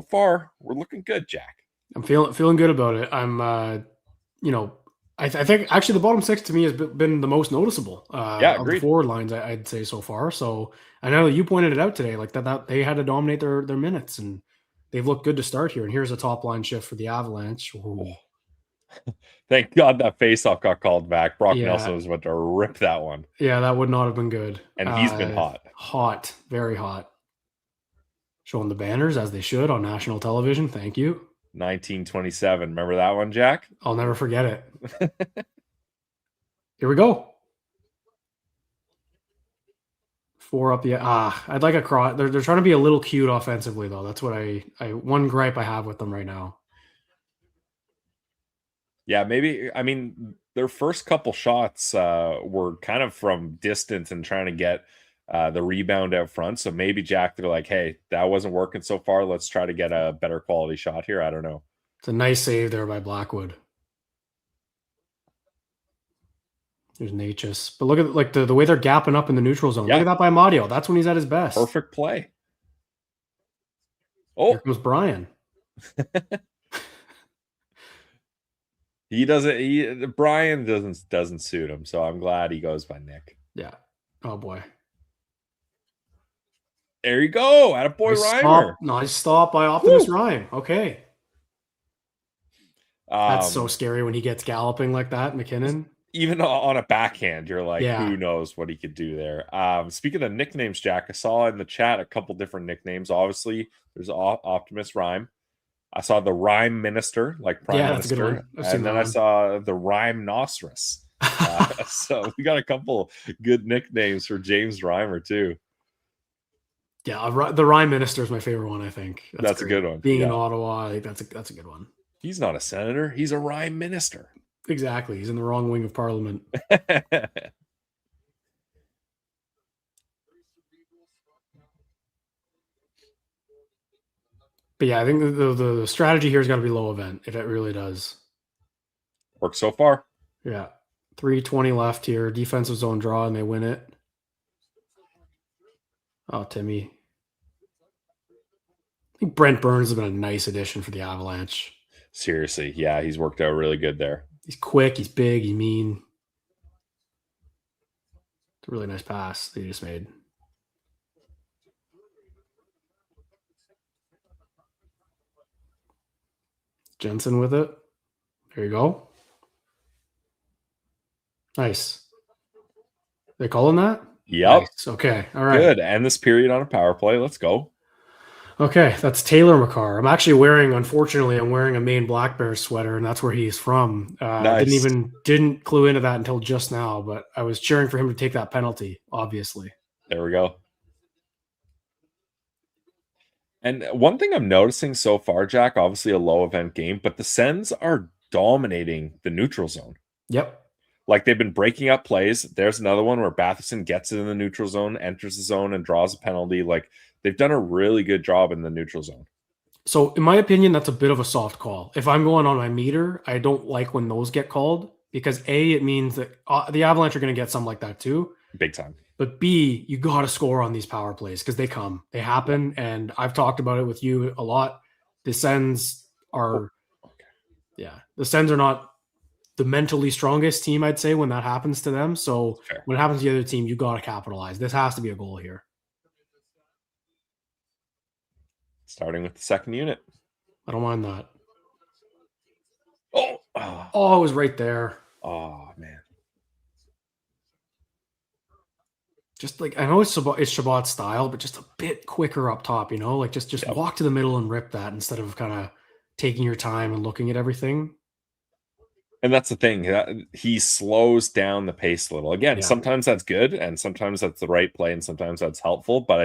far, we're looking good, Jack. I'm feeling good about it. I'm, I think actually the bottom six to me has been the most noticeable. Of the forward lines, I'd say so far. So I know that you pointed it out today, like that they had to dominate their minutes, and they've looked good to start here. And here's a top line shift for the Avalanche. Thank God that faceoff got called back. Brock Nelson was about to rip that one. Yeah, that would not have been good. And he's been hot. Hot, very hot. Showing the banners as they should on national television. Thank you. 1927. Remember that one, Jack? I'll never forget it. Here we go. 4 up the I'd like a cross. They're trying to be a little cute offensively though. That's what I one gripe I have with them right now. Yeah, maybe. I mean, their first couple shots were kind of from distance and trying to get the rebound out front. So maybe, Jack, they're like, hey, that wasn't working so far. Let's try to get a better quality shot here. I don't know. It's a nice save there by Blackwood. There's Natchez. But look at the way they're gapping up in the neutral zone. Yeah. Look at that by Amadio. That's when he's at his best. Perfect play. Oh, here comes Brian. Brian doesn't suit him, so I'm glad he goes by Nick. Yeah. Oh boy. There you go. Attaboy Reimer. Nice stop by Optimus Rhyme. Okay. That's so scary when he gets galloping like that, McKinnon. Even on a backhand, you're like, who knows what he could do there. Speaking of nicknames, Jack, I saw in the chat a couple different nicknames. Obviously, there's Optimus Rhyme. I saw the Rhyme Minister, like Prime Minister. And then I saw the Rhyme-nostrous. So we got a couple good nicknames for James Reimer, too. Yeah, the Rhyme Minister is my favorite one, I think. That's a good one. Being in Ottawa, I think that's a good one. He's not a senator. He's a Rhyme Minister. Exactly. He's in the wrong wing of Parliament. But yeah, I think the strategy here has got to be low event, if it really does. Works so far. Yeah. 3:20 left here. Defensive zone draw, and they win it. Oh, Timmy. I think Brent Burns has been a nice addition for the Avalanche. Seriously. Yeah, he's worked out really good there. He's quick. He's big. He's mean. It's a really nice pass that he just made. Jensen with it. There you go. Nice. They calling that? Yep. Nice. Okay. All right. Good. End this period on a power play. Let's go. Okay. That's Taylor Makar. Unfortunately, I'm wearing a Maine Black Bears sweater, and that's where he's from. Nice. Didn't clue into that until just now, but I was cheering for him to take that penalty, obviously. There we go. And one thing I'm noticing so far, Jack, obviously a low event game, but the Sens are dominating the neutral zone. Yep. Like they've been breaking up plays. There's another one where Batherson gets it in the neutral zone, enters the zone, and draws a penalty. Like they've done a really good job in the neutral zone. So in my opinion, that's a bit of a soft call. If I'm going on my meter, I don't like when those get called because A, it means that the Avalanche are going to get some like that too. Big time. But B, you got to score on these power plays because they happen. And I've talked about it with you a lot. The Sens are, the Sens are not the mentally strongest team, I'd say, when that happens to them. So when it happens to the other team, you got to capitalize. This has to be a goal here. Starting with the second unit. I don't mind that. Oh, it was right there. Oh, man. Just like, I know it's Shabbat's style, but just a bit quicker up top, like just walk to the middle and rip that instead of kind of taking your time and looking at everything. And that's the thing. He slows down the pace a little. Again, Yeah. sometimes that's good, and sometimes that's the right play, and sometimes that's helpful. But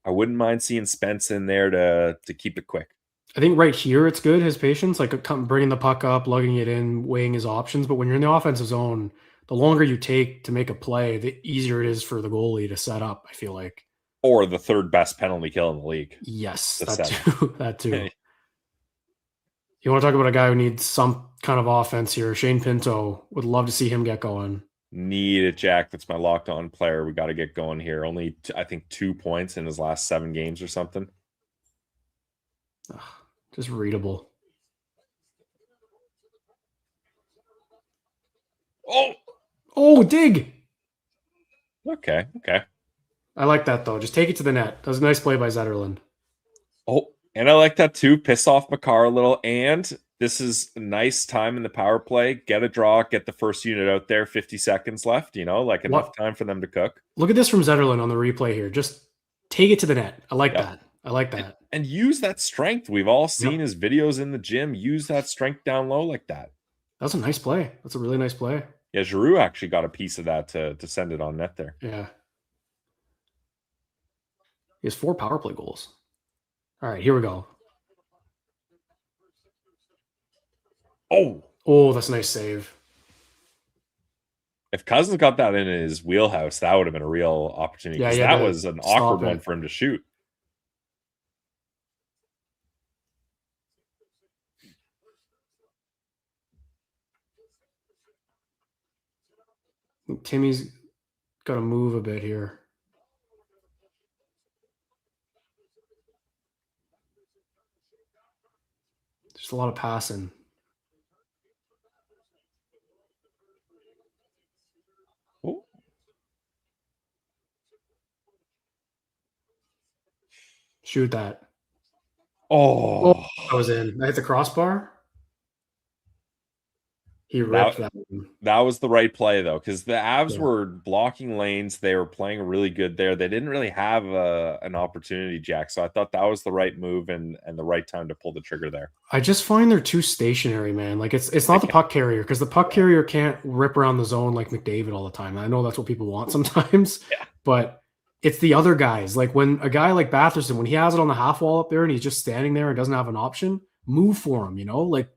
I wouldn't mind seeing Spence in there to keep it quick. I think right here it's good, his patience, like bringing the puck up, lugging it in, weighing his options. But when you're in the offensive zone, the longer you take to make a play, the easier it is for the goalie to set up, I feel like. Or the third best penalty kill in the league. Yes, that too. You want to talk about a guy who needs some kind of offense here? Shane Pinto, would love to see him get going. Need it, Jack. That's my locked on player. We got to get going here. Only, I think, 2 points in his last 7 games or something. Just readable. Oh, dig. Okay. I like that, though. Just take it to the net. That was a nice play by Zetterlund. Oh, and I like that too. Piss off Makar a little. And this is a nice time in the power play. Get a draw, get the first unit out there. 50 seconds left, like enough time for them to cook. Look at this from Zetterlund on the replay here. Just take it to the net. I like that. I like that. And use that strength. We've all seen his videos in the gym. Use that strength down low like that. That's a nice play. That's a really nice play. Yeah, Giroux actually got a piece of that to send it on net there. Yeah. He has 4 power play goals. All right, here we go. Oh, that's a nice save. If Cousins got that in his wheelhouse, that would have been a real opportunity. Yeah, that was an awkward one for him to shoot. Timmy's got to move a bit here. Just a lot of passing. Oh. Shoot that. Oh, that was in. I hit the crossbar. He ripped that one. That was the right play, though, because the Avs were blocking lanes. They were playing really good there. They didn't really have an opportunity, Jack. So I thought that was the right move and the right time to pull the trigger there. I just find they're too stationary, man. Like it's not the puck carrier, because the puck carrier can't rip around the zone like McDavid all the time. I know that's what people want sometimes, but it's the other guys. Like when a guy like Batherson, when he has it on the half wall up there and he's just standing there and doesn't have an option, move for him. Like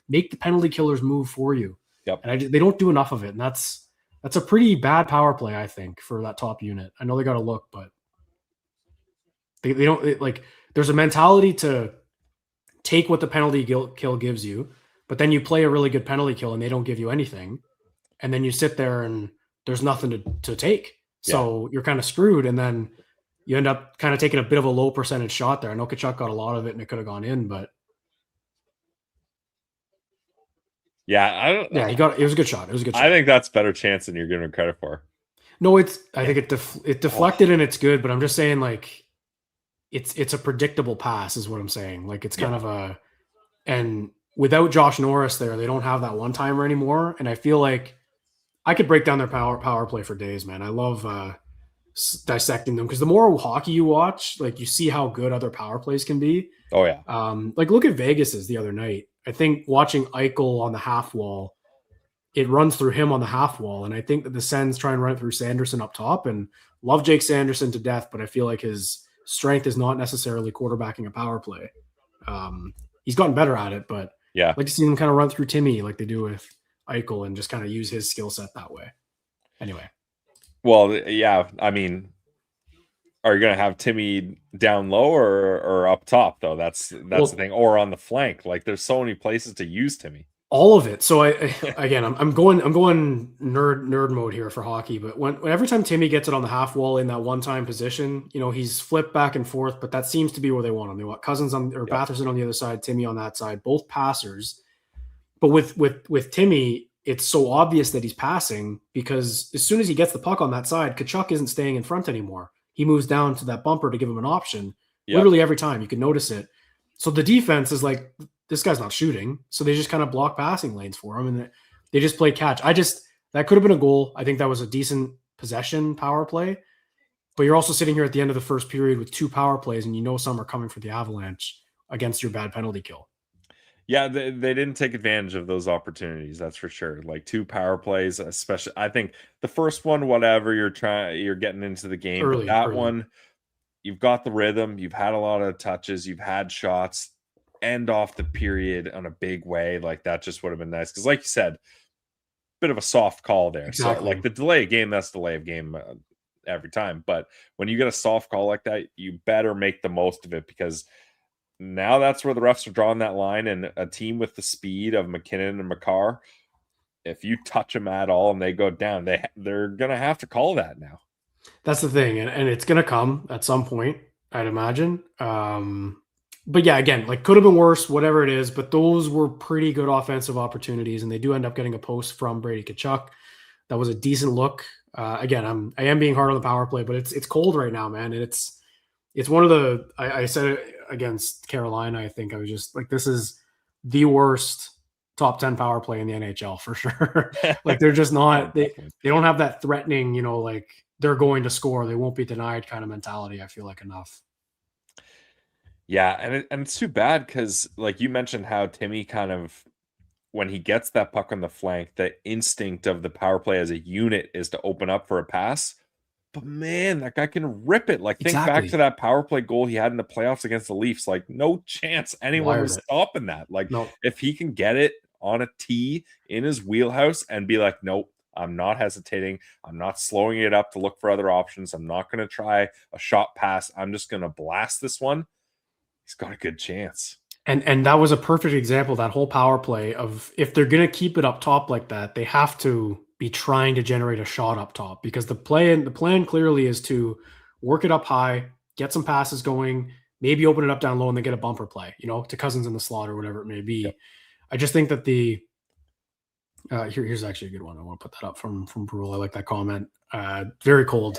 make the penalty killers move for you. Yep. And they don't do enough of it. And that's a pretty bad power play, I think, for that top unit. I know they got to look, but they don't there's a mentality to take what the penalty kill gives you, but then you play a really good penalty kill and they don't give you anything. And then you sit there and there's nothing to take. So you're kind of screwed. And then you end up kind of taking a bit of a low percentage shot there. I know Tkachuk got a lot of it and it could have gone in, but yeah, it was a good shot. It was a good shot. I think that's better chance than you're giving credit for. No, I think it deflected and it's good, but I'm just saying it's a predictable pass is what I'm saying. Like it's kind of and without Josh Norris there, they don't have that one timer anymore. And I feel like I could break down their power play for days, man. I love dissecting them because the more hockey you watch, you see how good other power plays can be. Oh yeah. Look at Vegas's the other night. I think watching Eichel on the half wall, it runs through him on the half wall. And I think that the Sens try and run it through Sanderson up top, and love Jake Sanderson to death, but I feel like his strength is not necessarily quarterbacking a power play. He's gotten better at it, but I'd like to see them kind of run through Timmy like they do with Eichel and just kind of use his skill set that way. Anyway. Well, yeah. I mean, are you going to have Timmy down low or up top, though? That's the thing. Or on the flank. There's so many places to use Timmy. All of it. So I'm going nerd mode here for hockey. But every time Timmy gets it on the half wall in that one-time position, he's flipped back and forth. But that seems to be where they want him. They want Cousins Batherson on the other side, Timmy on that side, both passers. But with Timmy, it's so obvious that he's passing because as soon as he gets the puck on that side, Tkachuk isn't staying in front anymore. He moves down to that bumper to give him an option. Literally every time you can notice it. So the defense is like, this guy's not shooting. So they just kind of block passing lanes for him and they just play catch. That could have been a goal. I think that was a decent possession power play, but you're also sitting here at the end of the first period with 2 power plays and some are coming for the Avalanche against your bad penalty kill. Yeah, they didn't take advantage of those opportunities. That's for sure. Like 2 power plays, especially. I think the first one, whatever, you're getting into the game, but Early. that one, you've got the rhythm. You've had a lot of touches. You've had shots. End off the period on a big way. Like that just would have been nice. Because, like you said, bit of a soft call there. Exactly. So, like the delay of game, that's delay of game every time. But when you get a soft call like that, you better make the most of it, because now that's where the refs are drawing that line. And a team with the speed of McKinnon and Makar, if you touch them at all and they go down, they're gonna have to call that now. That's the thing, and it's gonna come at some point, I'd imagine. But yeah, again, like could have been worse, whatever it is. But those were pretty good offensive opportunities, and they do end up getting a post from Brady Tkachuk. That was a decent look. Again, I am being hard on the power play, but it's cold right now, man, and it's one of the. I said it against Carolina. I think I was just like, this is the worst top 10 power play in the NHL for sure. Like they're just not. They don't have that threatening, like they're going to score, they won't be denied kind of mentality. I feel like enough. Yeah, and it's too bad because, like you mentioned, how Timmy kind of, when he gets that puck on the flank, the instinct of the power play as a unit is to open up for a pass. But man, that guy can rip it. Like, think back to that power play goal he had in the playoffs against the Leafs. Like, no chance anyone was stopping that. Like, if he can get it on a tee in his wheelhouse and be like, nope, I'm not hesitating. I'm not slowing it up to look for other options. I'm not going to try a shot pass. I'm just going to blast this one. He's got a good chance. And that was a perfect example, that whole power play of, if they're going to keep it up top like that, they have to be trying to generate a shot up top, because the plan clearly is to work it up high, get some passes going, maybe open it up down low, and then get a bumper play, to Cousins in the slot or whatever it may be. Yep. I just think that here's actually a good one. I want to put that up from Brule. I like that comment. Very cold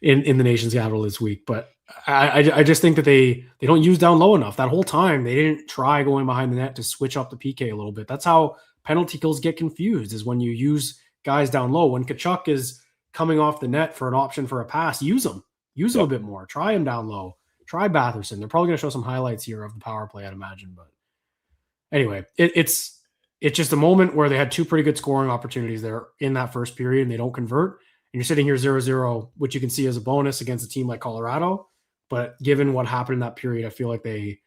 in the nation's capital this week, but I just think that they don't use down low enough. That whole time they didn't try going behind the net to switch up the PK a little bit. That's how penalty kills get confused, is when you use guys down low. When Tkachuk is coming off the net for an option for a pass, use him a bit more. Try him down low. Try Batherson. They're probably going to show some highlights here of the power play, I'd imagine. But anyway, it's just a moment where they had 2 pretty good scoring opportunities there in that first period, and they don't convert. And you're sitting here 0-0, which you can see as a bonus against a team like Colorado. But given what happened in that period, I feel like they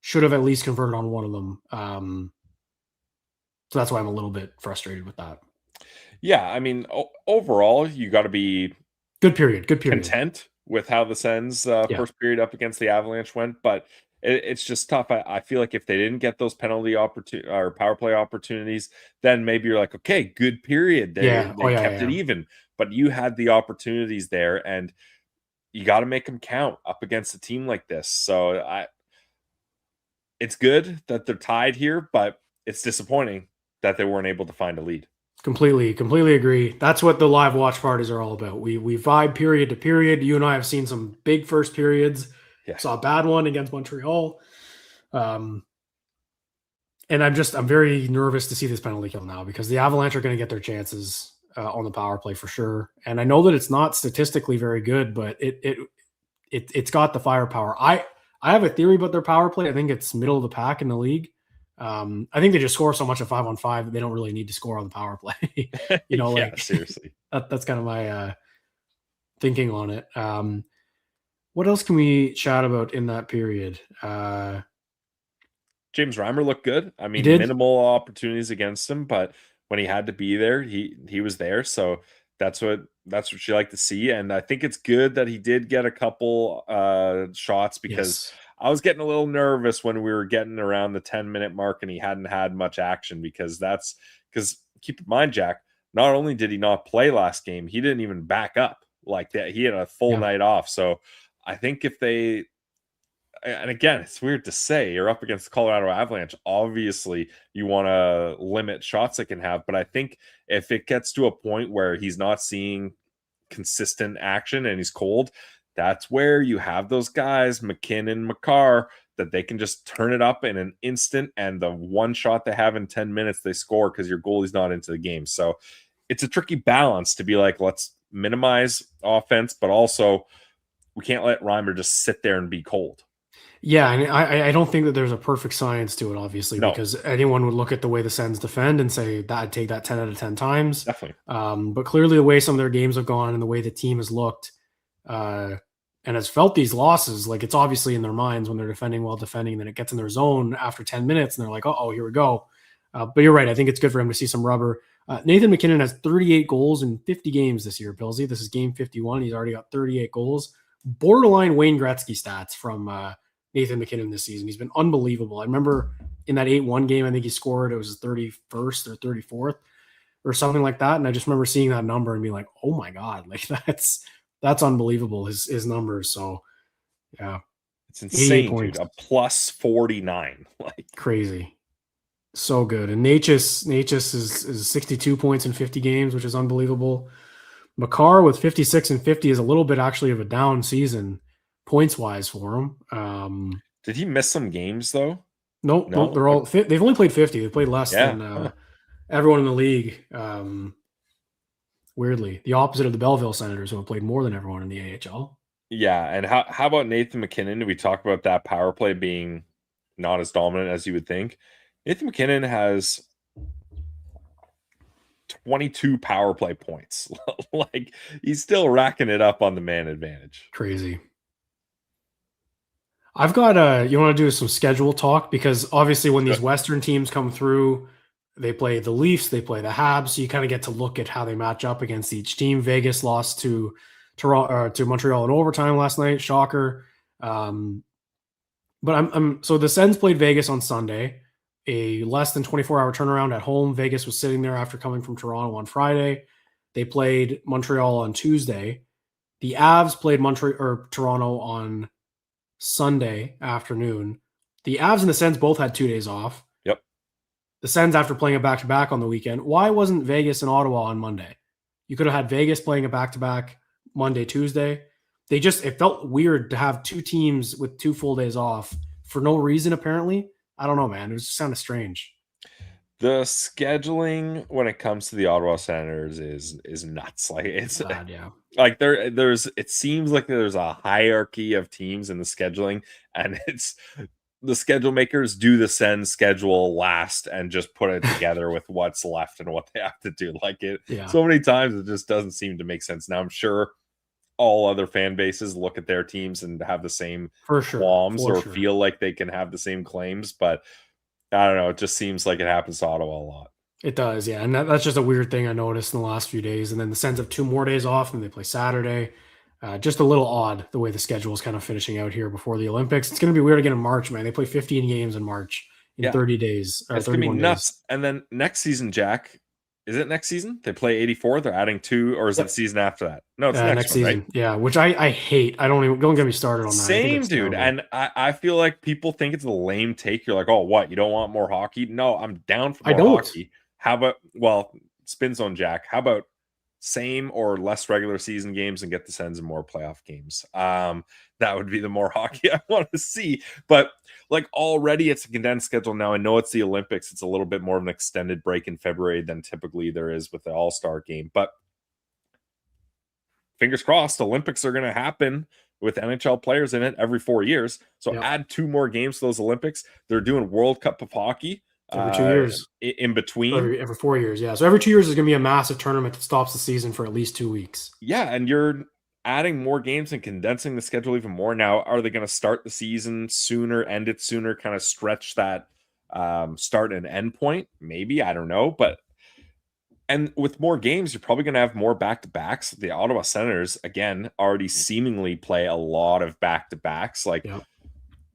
should have at least converted on one of them. So that's why I'm a little bit frustrated with that. Yeah, I mean, overall, you got to be good period. Content with how the Sens first period up against the Avalanche went, but it's just tough. I feel like if they didn't get those penalty or power play opportunities, then maybe you're like, okay, good period. They kept it even, but you had the opportunities there, and you got to make them count up against a team like this. So it's good that they're tied here, but it's disappointing that they weren't able to find a lead. Completely agree. That's what the live watch parties are all about. We vibe period to period. You and I have seen some big first periods. Yeah. Saw a bad one against Montreal. And I'm very nervous to see this penalty kill now, because the Avalanche are going to get their chances on the power play for sure. And I know that it's not statistically very good, but it's got the firepower. I have a theory about their power play. I think it's middle of the pack in the league. I think they just score so much at 5-on-5 that they don't really need to score on the power play. Seriously. That's kind of my thinking on it. What else can we chat about in that period? James Reimer looked good. I mean, minimal opportunities against him, but when he had to be there, he was there. So that's what you like to see. And I think it's good that he did get a couple shots, because I was getting a little nervous when we were getting around the 10-minute mark and he hadn't had much action, because keep in mind, Jack, not only did he not play last game, he didn't even back up like that. He had a full night off. So I think and again, it's weird to say, you're up against the Colorado Avalanche. Obviously, you want to limit shots they can have. But I think if it gets to a point where he's not seeing consistent action and he's cold, that's where you have those guys, McKinnon, Makar, that they can just turn it up in an instant. And the one shot they have in 10 minutes, they score because your goalie's not into the game. So it's a tricky balance to be like, let's minimize offense, but also we can't let Reimer just sit there and be cold. Yeah, and I don't think that there's a perfect science to it, obviously, No. because anyone would look at the way the Sens defend and say that I'd take that 10 out of 10 times. Definitely. But clearly the way some of their games have gone and the way the team has looked and has felt these losses, like it's obviously in their minds when they're defending well, then it gets in their zone after 10 minutes and they're like, oh, here we go. But you're right. I think it's good for him to see some rubber. Nathan MacKinnon has 38 goals in 50 games this year, Pilsy. This is game 51. He's already got 38 goals. Borderline Wayne Gretzky stats from Nathan MacKinnon this season. He's been unbelievable. I remember in that 8-1 game, I think he scored, it was his 31st or 34th or something like that. And I just remember seeing that number and being like, oh my God, like that's unbelievable, his numbers. So yeah. It's insane, dude. A plus 49. Like crazy. So good. And Natchez is 62 points in 50 games, which is unbelievable. Makar with 56 and 50 is a little bit actually of a down season points wise for him. Did he miss some games though? Nope. They're all they've only played 50. They played less than everyone in the league. Weirdly, the opposite of the Belleville Senators, who have played more than everyone in the AHL. Yeah, and how about Nathan MacKinnon? Did we talk about that power play being not as dominant as you would think? Nathan MacKinnon has 22 power play points. Like he's still racking it up on the man advantage. Crazy. I've got you want to do some schedule talk, because obviously when these Western teams come through, they play the Leafs, they play the Habs, so you kind of get to look at how they match up against each team. Vegas lost to Toronto, to Montreal in overtime last night. Shocker. But so the Sens played Vegas on Sunday, a less than 24-hour turnaround at home. Vegas was sitting there after coming from Toronto on Friday. They played Montreal on Tuesday. The Avs played Toronto on Sunday afternoon. The Avs and the Sens both had 2 days off. Yep. The Sens after playing a back-to-back on the weekend. Why wasn't Vegas and Ottawa on Monday? You could have had Vegas playing a back-to-back Monday, Tuesday. It felt weird to have two teams with 2 full days off for no reason, apparently. I don't know, man. It was just kind of strange. The scheduling when it comes to the Ottawa Senators is nuts. Like it's bad, yeah. Like there's it seems like there's a hierarchy of teams in the scheduling, and it's the schedule makers do the Sens schedule last and just put it together with what's left and what they have to do. Like it so many times it just doesn't seem to make sense. Now I'm sure all other fan bases look at their teams and have the same qualms feel like they can have the same claims, but I don't know. It just seems like it happens to Ottawa a lot. It does, yeah. And that's just a weird thing I noticed in the last few days. And then the Sens have 2 more days off and they play Saturday. Just a little odd the way the schedule is kind of finishing out here before the Olympics. It's going to be weird again in March, man. They play 15 games in March in 30 days. It's going to be nuts. Days. And then next season, Jack, is it next season? They play 84. They're adding 2, or is it the season after that? No, it's next season. Right? Yeah, which I hate. Don't get me started on that. Same, dude. Terrible. And I feel like people think it's a lame take. You're like, oh, what? You don't want more hockey? No, I'm down for more hockey. How about, spin zone, Jack. How about same or less regular season games and get the Sens in more playoff games? That would be the more hockey I want to see. But like already it's a condensed schedule now. I know it's the Olympics. It's a little bit more of an extended break in February than typically there is with the All-Star game. But fingers crossed, Olympics are going to happen with NHL players in it every 4 years. So add 2 more games to those Olympics. They're doing World Cup of hockey. Every 2 years. In between. Every 4 years, yeah. So every 2 years is going to be a massive tournament that stops the season for at least 2 weeks. Yeah, and you're adding more games and condensing the schedule even more. Now, are they going to start the season sooner, end it sooner, kind of stretch that start and end point? Maybe, I don't know. And with more games, you're probably going to have more back-to-backs. The Ottawa Senators, again, already seemingly play a lot of back-to-backs. Like,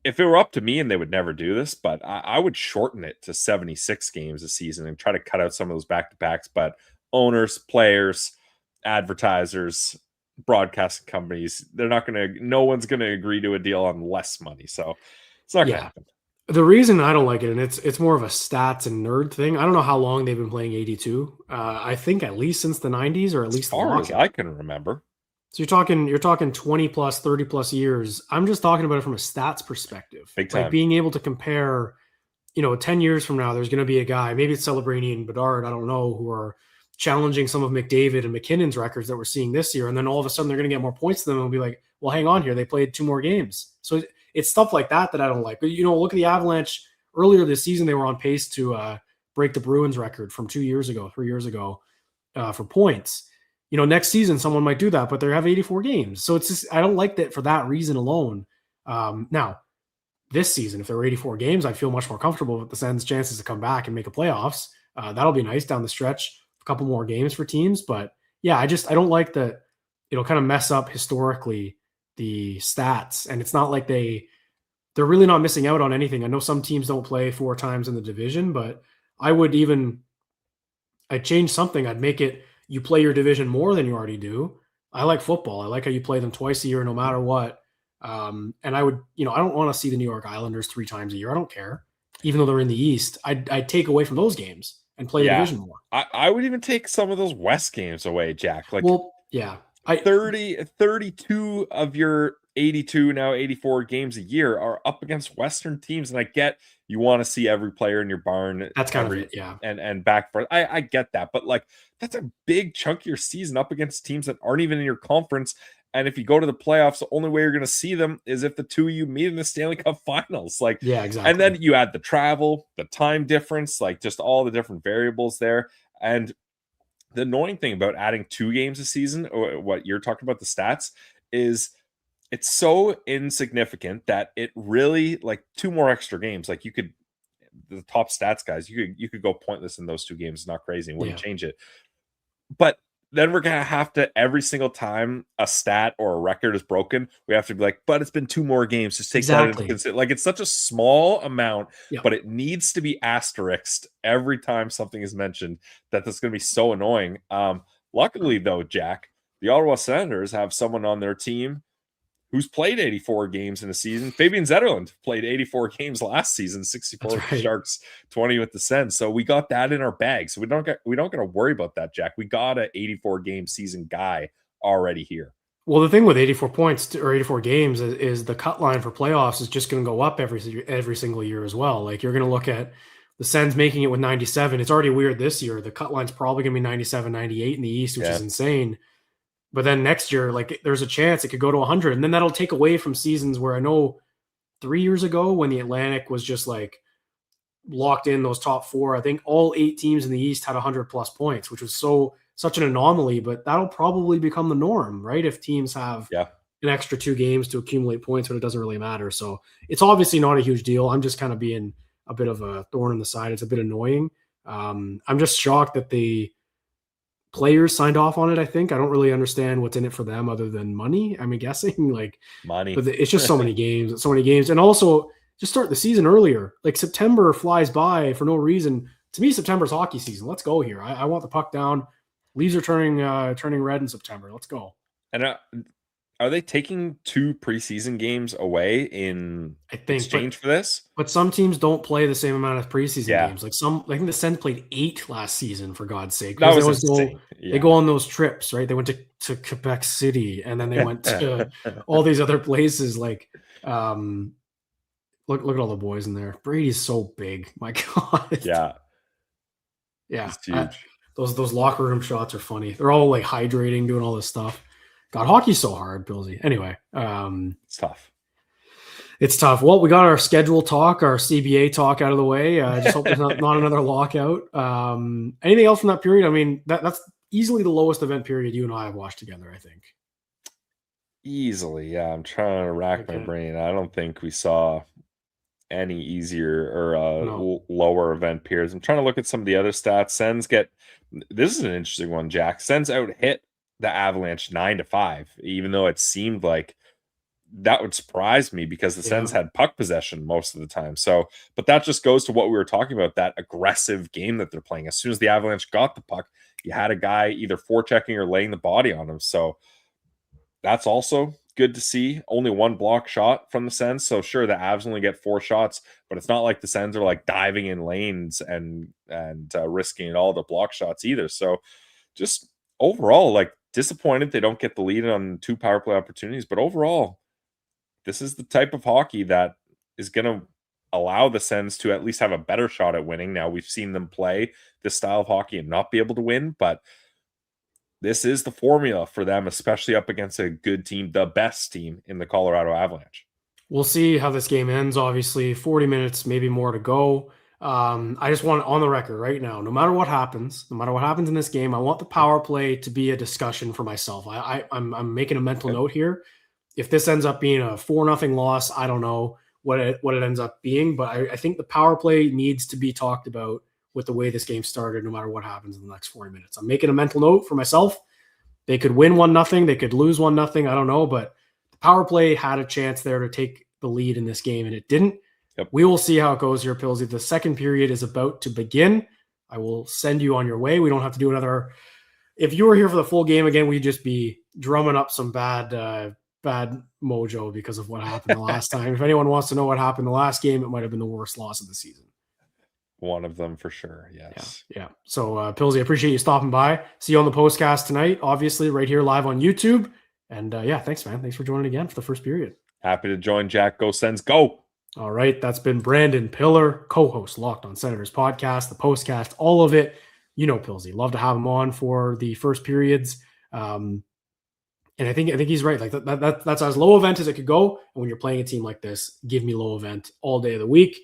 if it were up to me, and they would never do this, but I would shorten it to 76 games a season and try to cut out some of those back-to-backs. But owners, players, advertisers, broadcasting companies, no one's going to agree to a deal on less money. So it's not going to happen. The reason I don't like it, and it's more of a stats and nerd thing. I don't know how long they've been playing 82. I think at least since the 90s, or at least as far as I can remember. So you're talking 20 plus, 30 plus years. I'm just talking about it from a stats perspective. Big time. Like being able to compare, 10 years from now, there's going to be a guy, maybe it's Celebrini and Bedard, I don't know, who are challenging some of McDavid and McKinnon's records that we're seeing this year. And then all of a sudden they're going to get more points than them and be like, well, hang on here. They played 2 more games. So it's stuff like that I don't like. But, look at the Avalanche earlier this season. They were on pace to break the Bruins record from 3 years ago for points. Next season someone might do that, but they have 84 games. So it's just, I don't like that for that reason alone. Now, this season, if there were 84 games, I'd feel much more comfortable with the Sens' chances to come back and make a playoffs. That'll be nice down the stretch, a couple more games for teams. But yeah, I don't like that it'll kind of mess up historically the stats. And it's not like they're really not missing out on anything. I know some teams don't play 4 times in the division, but I'd change something. I'd make it you play your division more than you already do. I like football. I like how you play them twice a year, no matter what. And I would, I don't want to see the New York Islanders 3 times a year. I don't care. Even though they're in the East, I'd take away from those games and play the division more. I would even take some of those West games away, Jack. 32 of your 82, now 84 games a year are up against Western teams. And I get you want to see every player in your barn. That's kind of it, yeah. And back for I get that. But that's a big chunk of your season up against teams that aren't even in your conference. And if you go to the playoffs, the only way you're going to see them is if the two of you meet in the Stanley Cup Finals. Yeah, exactly. And then you add the travel, the time difference, just all the different variables there. And the annoying thing about adding 2 games a season, or what you're talking about, the stats, is it's so insignificant that it really 2 more extra games. The top stats guys, you could go pointless in those 2 games. It's not crazy. It wouldn't change it. But then we're going to have to, every single time a stat or a record is broken, we have to be but it's been 2 more games. Just take that into consideration. It's such a small amount, but it needs to be asterisked every time something is mentioned. That's going to be so annoying. Luckily, though, Jack, the Ottawa Senators have someone on their team who's played 84 games in a season. Fabian Zetterlund played 84 games last season, 64 with the Sharks, 20 with the Sens. So we got that in our bag. So we don't got to worry about that, Jack. We got an 84 game season guy already here. Well, the thing with 84 points or 84 games is the cut line for playoffs is just going to go up every single year as well. You're going to look at the Sens making it with 97. It's already weird this year. The cut line's probably going to be 97, 98 in the East, which is insane. But then next year, there's a chance it could go to 100. And then that'll take away from seasons where I know 3 years ago when the Atlantic was just locked in those top 4, I think all 8 teams in the East had 100+ points, which was such an anomaly. But that'll probably become the norm, right? If teams have an extra 2 games to accumulate points, but it doesn't really matter. So it's obviously not a huge deal. I'm just kind of being a bit of a thorn in the side. It's a bit annoying. I'm just shocked that the players signed off on it. I think I don't really understand what's in it for them other than money. I'm guessing money, but it's just so many games, and also just start the season earlier. September flies by for no reason. To me, September's hockey season. Let's go here. I want the puck down. Leaves are turning red in September. Let's go. And are they taking 2 preseason games away in exchange for this? But some teams don't play the same amount of preseason games. I think the Sens played 8 last season, for God's sake. That was insane. They go on those trips, right? They went to Quebec City, and then they went to all these other places. Look at all the boys in there. Brady's so big. My God. Yeah. It's huge. Those locker room shots are funny. They're all hydrating, doing all this stuff. God, hockey's so hard, Billsy. Anyway, it's tough. It's tough. Well, we got our schedule talk, our CBA talk out of the way. I just hope there's not another lockout. Anything else from that period? I mean, that's easily the lowest event period you and I have watched together, I think. Easily, yeah. I'm trying to rack my brain. I don't think we saw any easier or lower event periods. I'm trying to look at some of the other stats. Sens this is an interesting one, Jack. Sens out hit the Avalanche 9-5, even though it seemed like that would surprise me because the Sens had puck possession most of the time. So, but that just goes to what we were talking about, that aggressive game that they're playing. As soon as the Avalanche got the puck, you had a guy either forechecking or laying the body on him. So that's also good to see. Only 1 block shot from the Sens. So sure, the Avs only get 4 shots, but it's not like the Sens are diving in lanes and risking all the block shots either. So just overall, disappointed they don't get the lead on 2 power play opportunities, but overall, this is the type of hockey that is going to allow the Sens to at least have a better shot at winning. Now, we've seen them play this style of hockey and not be able to win, but this is the formula for them, especially up against a good team, the best team in the Colorado Avalanche. We'll see how this game ends. Obviously, 40 minutes, maybe more to go. I just want on the record right now, no matter what happens in this game, I want the power play to be a discussion for myself. I'm making a mental note here. If this ends up being a 4-0 loss, I don't know what it ends up being, but I think the power play needs to be talked about with the way this game started, no matter what happens in the next 40 minutes. I'm making a mental note for myself. They could win 1-0, they could lose 1-0, I don't know, but the power play had a chance there to take the lead in this game, and it didn't. Yep. We will see how it goes here, Pillsy. The second period is about to begin. I will send you on your way. We don't have to do another. If you were here for the full game again, we'd just be drumming up some bad mojo because of what happened the last time. If anyone wants to know what happened the last game, it might have been the worst loss of the season. One of them for sure. Yes. Yeah. So, Pillsy, I appreciate you stopping by. See you on the postcast tonight, obviously, right here live on YouTube. And thanks, man. Thanks for joining again for the first period. Happy to join, Jack. Go Sens, go. All right. That's been Brandon Pillar, co-host Locked On Senators podcast, the postcast, all of it. You know, Pillsy, love to have him on for the first periods. And I think he's right. Like that's as low event as it could go. And when you're playing a team like this, give me low event all day of the week.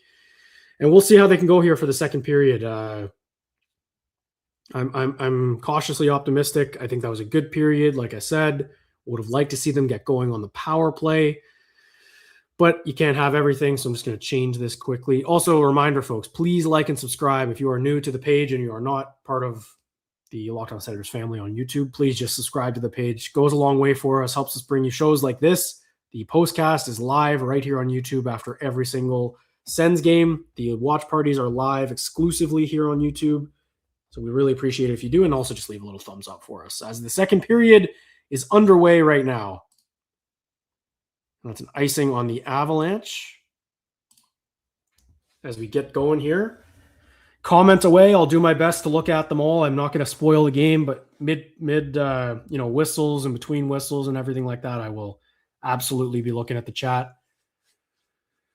And we'll see how they can go here for the second period. I'm cautiously optimistic. I think that was a good period. Like I said, would have liked to see them get going on the power play, but you can't have everything. So I'm just going to change this quickly. Also, a reminder, folks, please like and subscribe. If you are new to the page and you are not part of the Locked On Senators family on YouTube, please just subscribe to the page. Goes a long way for us, helps us bring you shows like this. The postcast is live right here on YouTube after every single Sens game. The watch parties are live exclusively here on YouTube. So we really appreciate it if you do, and also just leave a little thumbs up for us as the second period is underway right now. And that's an icing on the Avalanche. As we get going here, comment away. I'll do my best to look at them all. I'm not going to spoil the game, but mid whistles and between whistles and everything like that, I will absolutely be looking at the chat.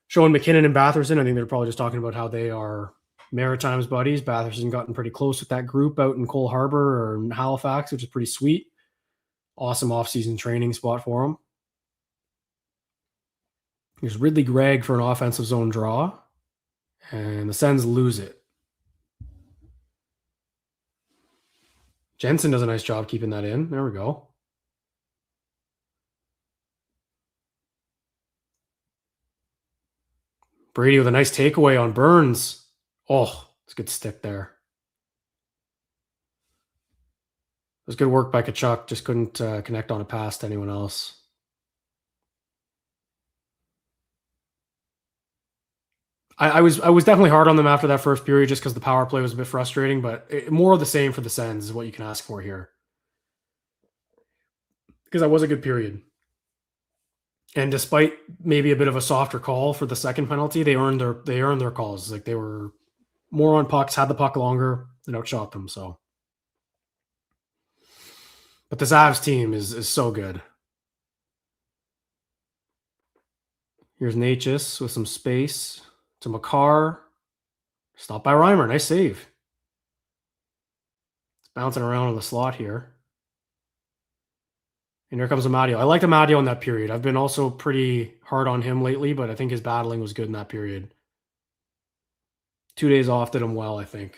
Showing McKinnon and Batherson, I think they're probably just talking about how they are Maritimes buddies. Batherson gotten pretty close with that group out in Cole Harbor or in Halifax, which is pretty sweet. Awesome off-season training spot for him. Here's Ridley Gregg for an offensive zone draw. And the Sens lose it. Jensen does a nice job keeping that in. There we go. Brady with a nice takeaway on Burns. Oh, it's a good stick there. It was good work by Tkachuk. Just couldn't connect on a pass to anyone else. I was definitely hard on them after that first period just because the power play was a bit frustrating, but more of the same for the Sens is what you can ask for here. Because that was a good period. And despite maybe a bit of a softer call for the second penalty, they earned their calls. Like they were more on pucks, had the puck longer, and outshot them. So, but this Avs team is so good. Here's Natchez with some space to Makar. Stopped by Reimer. Nice save. It's bouncing around in the slot here. And here comes Amadio. I liked Amadio in that period. I've been also pretty hard on him lately, but I think his battling was good in that period. 2 days off did him well, I think.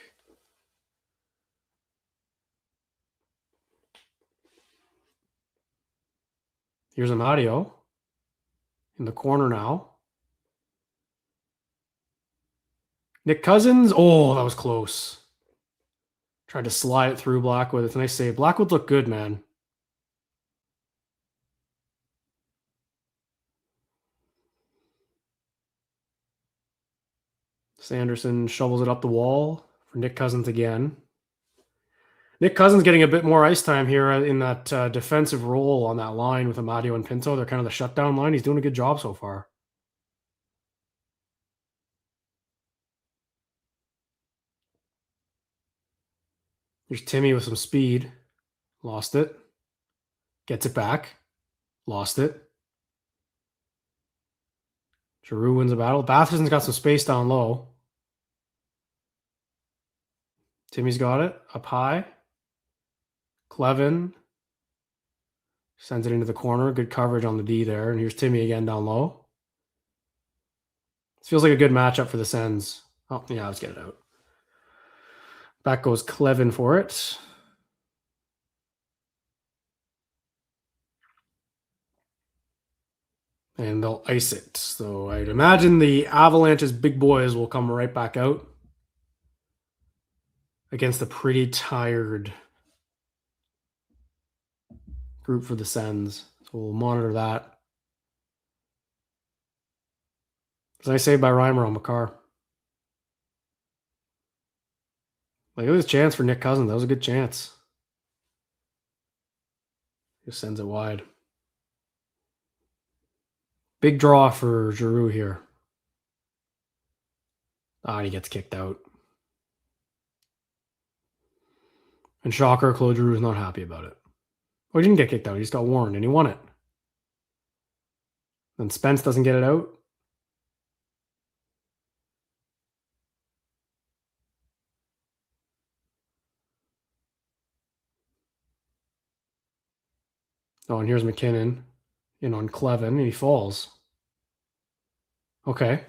Here's Amadio in the corner now. Nick Cousins. Oh, that was close. Tried to slide it through Blackwood. It's a nice save. Blackwood looked good, man. Sanderson shovels it up the wall for Nick Cousins again. Nick Cousins getting a bit more ice time here in that defensive role on that line with Amadio and Pinto. They're kind of the shutdown line. He's doing a good job so far. Here's Timmy with some speed. Lost it. Gets it back. Lost it. Giroux wins a battle. Batherson's got some space down low. Timmy's got it. Up high. Clevin sends it into the corner. Good coverage on the D there. And here's Timmy again down low. feels like a good matchup for the Sens. Oh, yeah, let's get it out. Back goes Clevin for it. And they'll ice it. So I'd imagine the Avalanche's big boys will come right back out against a pretty tired group for the Sens. So we'll monitor that. As I say by Reimer on McCarr. Like, it was a chance for Nick Cousins. That was a good chance. Just sends it wide. Big draw for Giroux here. And he gets kicked out. And shocker, Claude Giroux is not happy about it. Well, he didn't get kicked out. He just got warned, and he won it. Then Spence doesn't get it out. Oh, and here's McKinnon in on Clevin, and he falls. Okay. And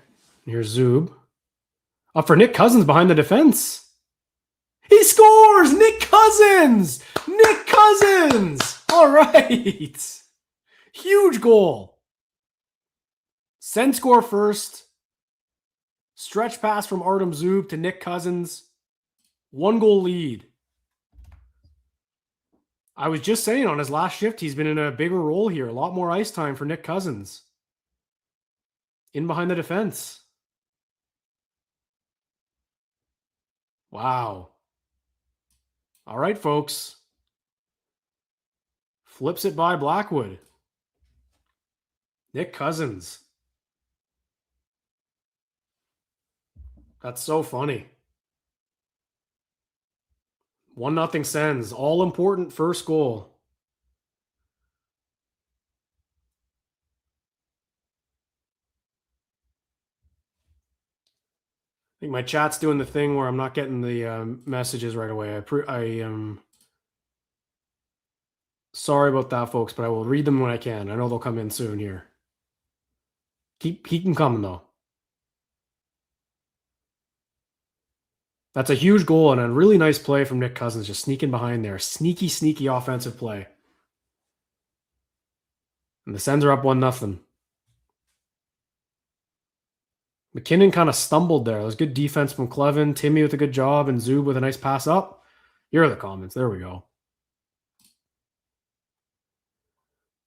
here's Zub. Up for Nick Cousins behind the defense. He scores! Nick Cousins! Nick Cousins! All right. Huge goal. Send score first. Stretch pass from Artem Zub to Nick Cousins. 1-goal lead. I was just saying on his last shift, he's been in a bigger role here. A lot more ice time for Nick Cousins. In behind the defense. Wow. All right, folks. Flips it by Blackwood. Nick Cousins. That's so funny. 1-0 Sens. All important first goal. I think my chat's doing the thing where I'm not getting the messages right away. I am sorry about that, folks, but I will read them when I can. I know they'll come in soon here. Keep them coming, though. That's a huge goal and a really nice play from Nick Cousins, just sneaking behind there. Sneaky, sneaky offensive play. And the Sens are up 1-0. McKinnon kind of stumbled there. It was good defense from Clevin. Timmy with a good job, and Zub with a nice pass up. Here are the comments. There we go.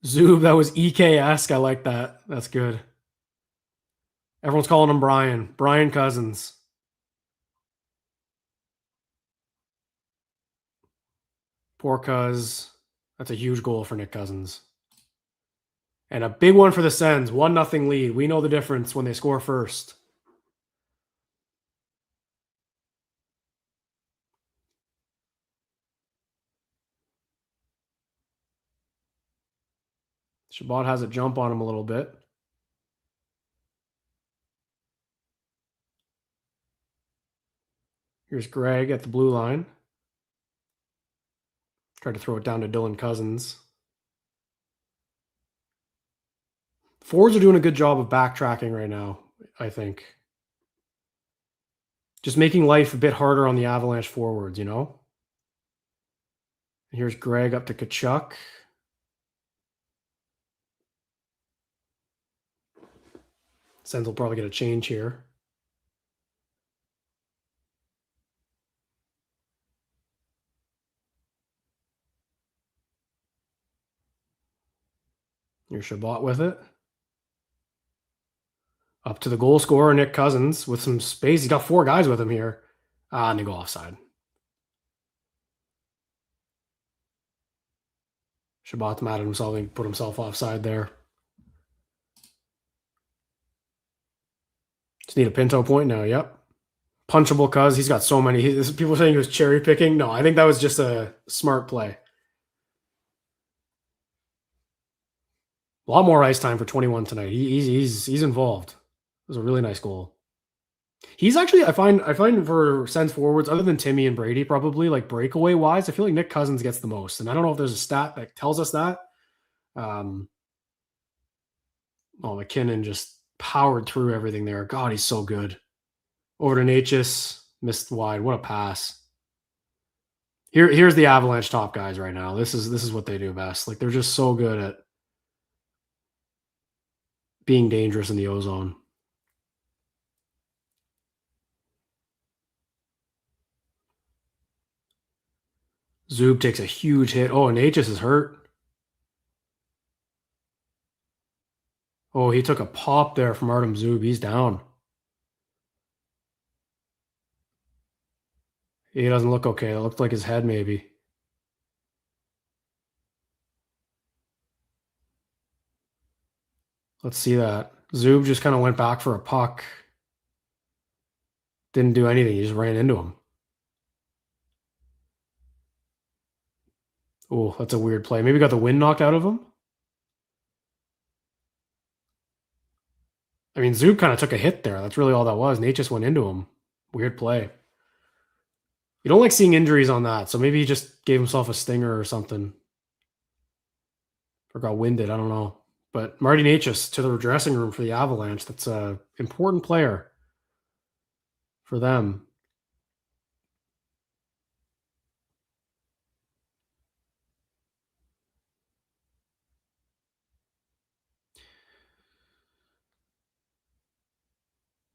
Zub, that was EK-esque. I like that. That's good. Everyone's calling him Brian. Brian Cousins. Poor Cuz. That's a huge goal for Nick Cousins. And a big one for the Sens. 1-0 lead. We know the difference when they score first. Shabbat has a jump on him a little bit. Here's Greg at the blue line. Tried to throw it down to Dylan Cousins. Forwards are doing a good job of backtracking right now, I think. Just making life a bit harder on the Avalanche forwards, you know? And here's Greg up to Tkachuk. Sens will probably get a change here. Here's Shabbat with it. Up to the goal scorer, Nick Cousins, with some space. He's got 4 guys with him here. And they go offside. Shabbat's mad at himself. He put himself offside there. Just need a Pinto point now. Yep. Punchable Cuz. He's got so many. People saying he was cherry picking. No, I think that was just a smart play. A lot more ice time for 21 tonight. He's involved. It was a really nice goal. He's actually, I find for Sens forwards, other than Timmy and Brady, probably like breakaway wise, I feel like Nick Cousins gets the most. And I don't know if there's a stat that tells us that. McKinnon just powered through everything there. God, he's so good. Over to Natchez, missed wide. What a pass. Here's the Avalanche top guys right now. This is what they do best. Like, they're just so good at being dangerous in the ozone. Zub takes a huge hit. Oh, Natchez is hurt. Oh, he took a pop there from Artem Zub. He's down. He doesn't look okay. It looked like his head maybe. Let's see that. Zub just kind of went back for a puck. Didn't do anything. He just ran into him. Oh, that's a weird play. Maybe got the wind knocked out of him. I mean, Zub kind of took a hit there. That's really all that was. Nate just went into him. Weird play. You don't like seeing injuries on that, so maybe he just gave himself a stinger or something. Or got winded, I don't know. But Marty Natchez to the dressing room for the Avalanche. That's an important player for them.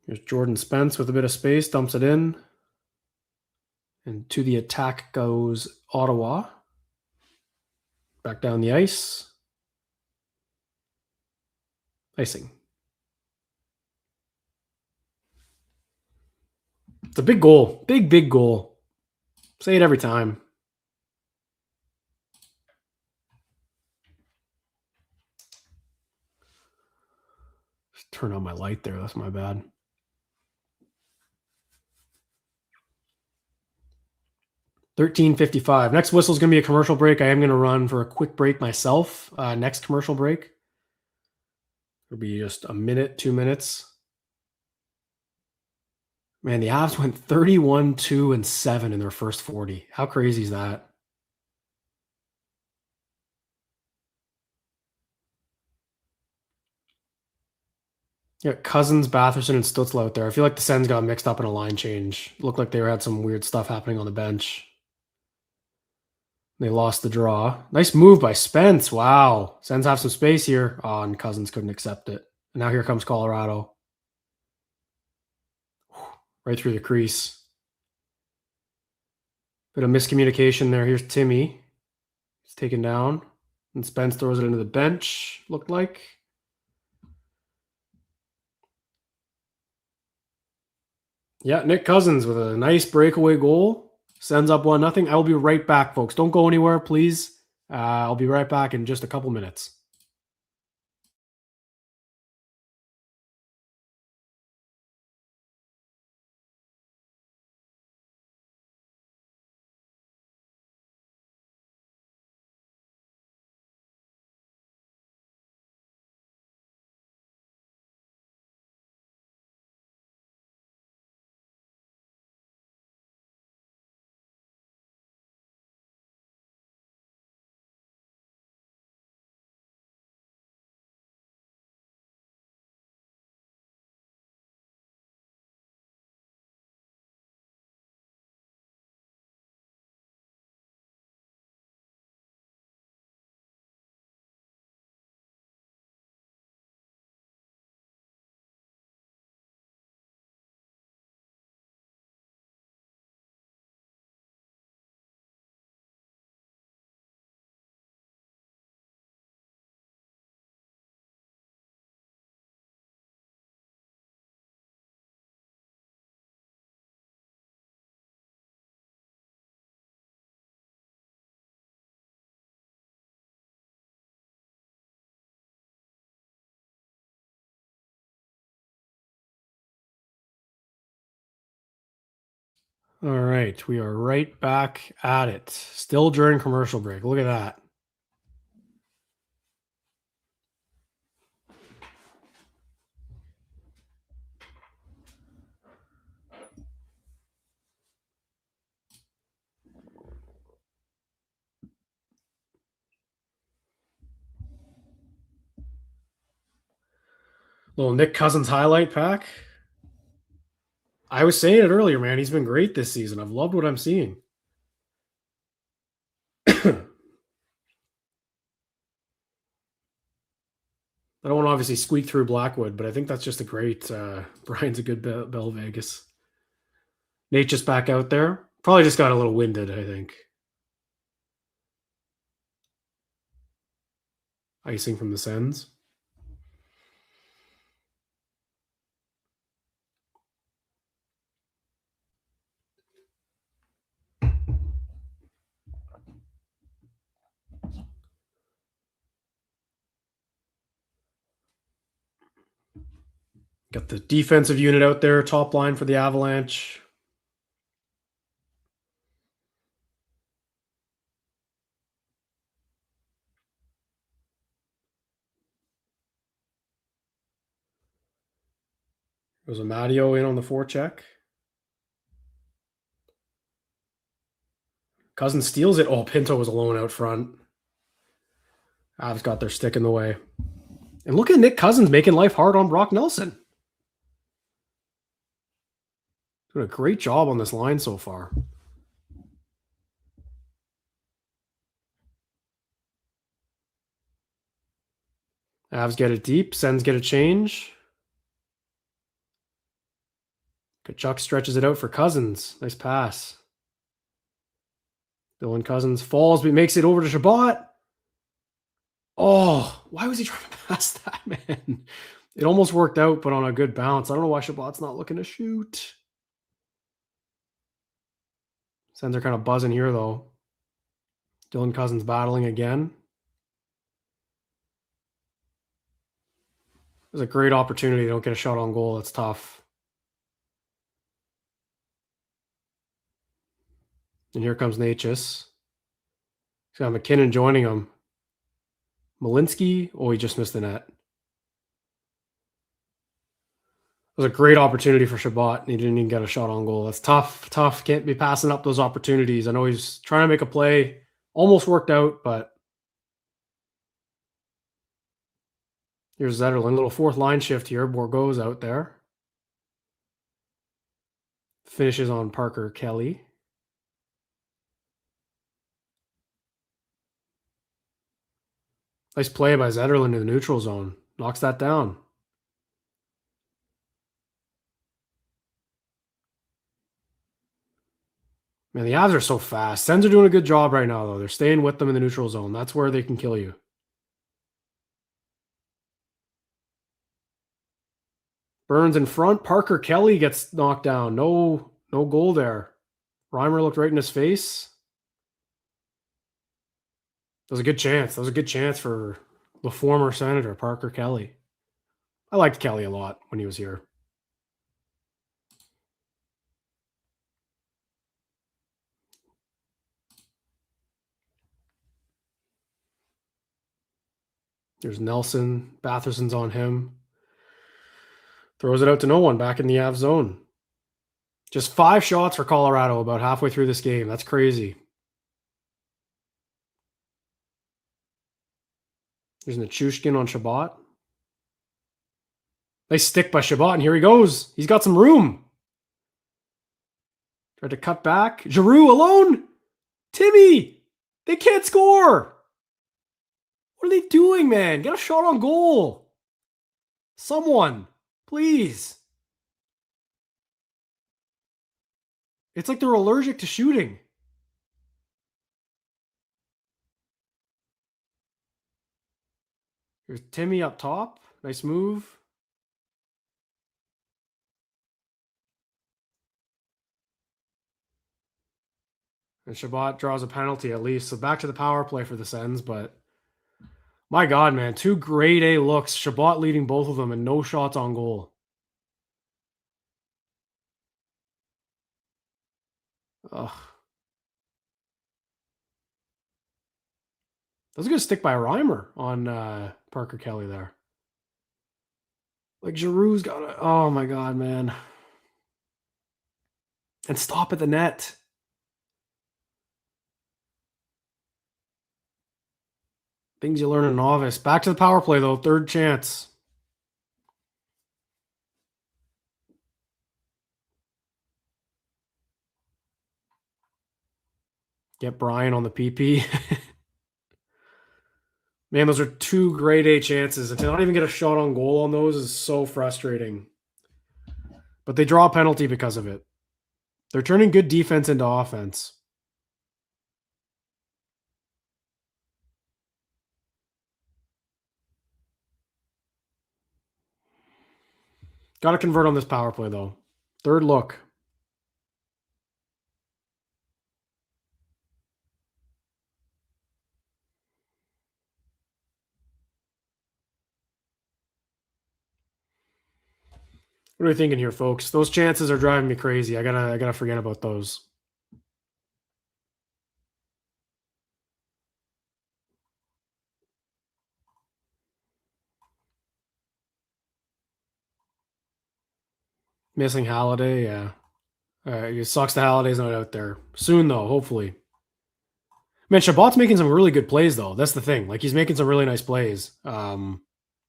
Here's Jordan Spence with a bit of space, dumps it in. And to the attack goes Ottawa. Back down the ice. Icing. It's a big goal. Big goal. Say it every time. Just turn on my light there. That's my bad. $13.55. Next whistle is going to be a commercial break. I am going to run for a quick break myself. Next commercial break. It'll be just a minute, 2 minutes. Man, the Avs went 31-2-7 in their first 40. How crazy is that? Yeah, Cousins, Batherson, and Stützle out there. I feel like the Sens got mixed up in a line change. It looked like they had some weird stuff happening on the bench. They lost the draw. Nice move by Spence. Wow. Sens have some space here. Oh, and Cousins couldn't accept it. And now here comes Colorado. Right through the crease. Bit of miscommunication there. Here's Timmy. He's taken down. And Spence throws it into the bench, looked like. Yeah, Nick Cousins with a nice breakaway goal. Sends up 1-0. I will be right back, folks. Don't go anywhere, please. I'll be right back in just a couple minutes. All right, we are right back at it. Still during commercial break. Look at that. Little Nick Cousins highlight pack. I was saying it earlier, man. He's been great this season. I've loved what I'm seeing. I don't want to obviously squeak through Blackwood, but I think that's just a great. Brian's a good Bell Vegas. Nate just back out there. Probably just got a little winded, I think. Icing from the Sens. Got the defensive unit out there, top line for the Avalanche. Goes a Matteo in on the forecheck. Cousins steals it. Oh, Pinto was alone out front. Avs got their stick in the way. And look at Nick Cousins making life hard on Brock Nelson. Doing a great job on this line so far. Avs get it deep. Sens get a change. Tkachuk stretches it out for Cousins. Nice pass. Dylan Cousins falls, but makes it over to Chabot. Oh, why was he trying to pass that, man? It almost worked out, but on a good bounce. I don't know why Chabot's not looking to shoot. Sens are kind of buzzing here, though. Dylan Cousins battling again. It was a great opportunity. They don't get a shot on goal. That's tough. And here comes Natchez. He's got McKinnon joining him. Malinsky. Oh, he just missed the net. It was a great opportunity for Chabot, and he didn't even get a shot on goal. That's tough. Tough. Can't be passing up those opportunities. I know he's trying to make a play. Almost worked out, but here's Zetterlund. Little fourth line shift here. Bourgault's out there. Finishes on Parker Kelly. Nice play by Zetterlund in the neutral zone. Knocks that down. Man, the Avs are so fast. Sens are doing a good job right now, though. They're staying with them in the neutral zone. That's where they can kill you. Burns in front. Parker Kelly gets knocked down. No goal there. Reimer looked right in his face. That was a good chance. That was a good chance for the former Senator, Parker Kelly. I liked Kelly a lot when he was here. There's Nelson. Batherson's on him. Throws it out to no one back in the Avs zone. Just 5 shots for Colorado about halfway through this game. That's crazy. There's Nichushkin on Chabot. Nice stick by Chabot, and here he goes. He's got some room. Tried to cut back. Giroux alone. Timmy. They can't score. What are they doing, man? Get a shot on goal. Someone, please. It's like they're allergic to shooting. Here's Timmy up top. Nice move. And Chabot draws a penalty at least. So back to the power play for the Sens, but my God, man, 2 grade A looks. Chabot leading both of them and no shots on goal. Ugh. That was a good stick by Reimer on Parker Kelly there. Like Giroux's got it. Oh my God, man. And stop at the net. Things you learn in novice. Back to the power play, though. 3rd chance. Get Brian on the PP. Man, those are two grade A chances. And to not even get a shot on goal on those is so frustrating. But they draw a penalty because of it. They're turning good defense into offense. Got to convert on this power play, though. Third look. What are we thinking here, folks? Those chances are driving me crazy. I gotta forget about those. Missing Halliday, yeah. It sucks the Halliday's not out there. Soon, though, hopefully. Man, Shabbat's making some really good plays, though. That's the thing. Like, he's making some really nice plays.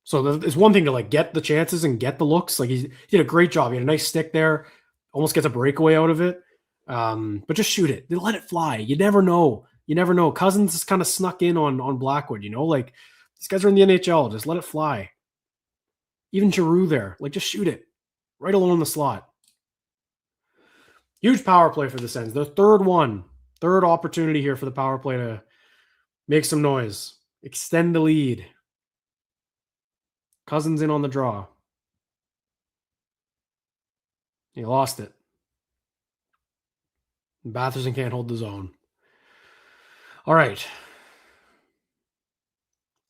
So it's one thing to, like, get the chances and get the looks. Like, he did a great job. He had a nice stick there. Almost gets a breakaway out of it. But just shoot it. Let it fly. You never know. You never know. Cousins is kind of snuck in on Blackwood, you know? Like, these guys are in the NHL. Just let it fly. Even Giroux there. Like, just shoot it. Right along in the slot. Huge power play for the Sens. Their third opportunity here for the power play to make some noise. Extend the lead. Cousins in on the draw. He lost it. Batherson can't hold the zone. All right.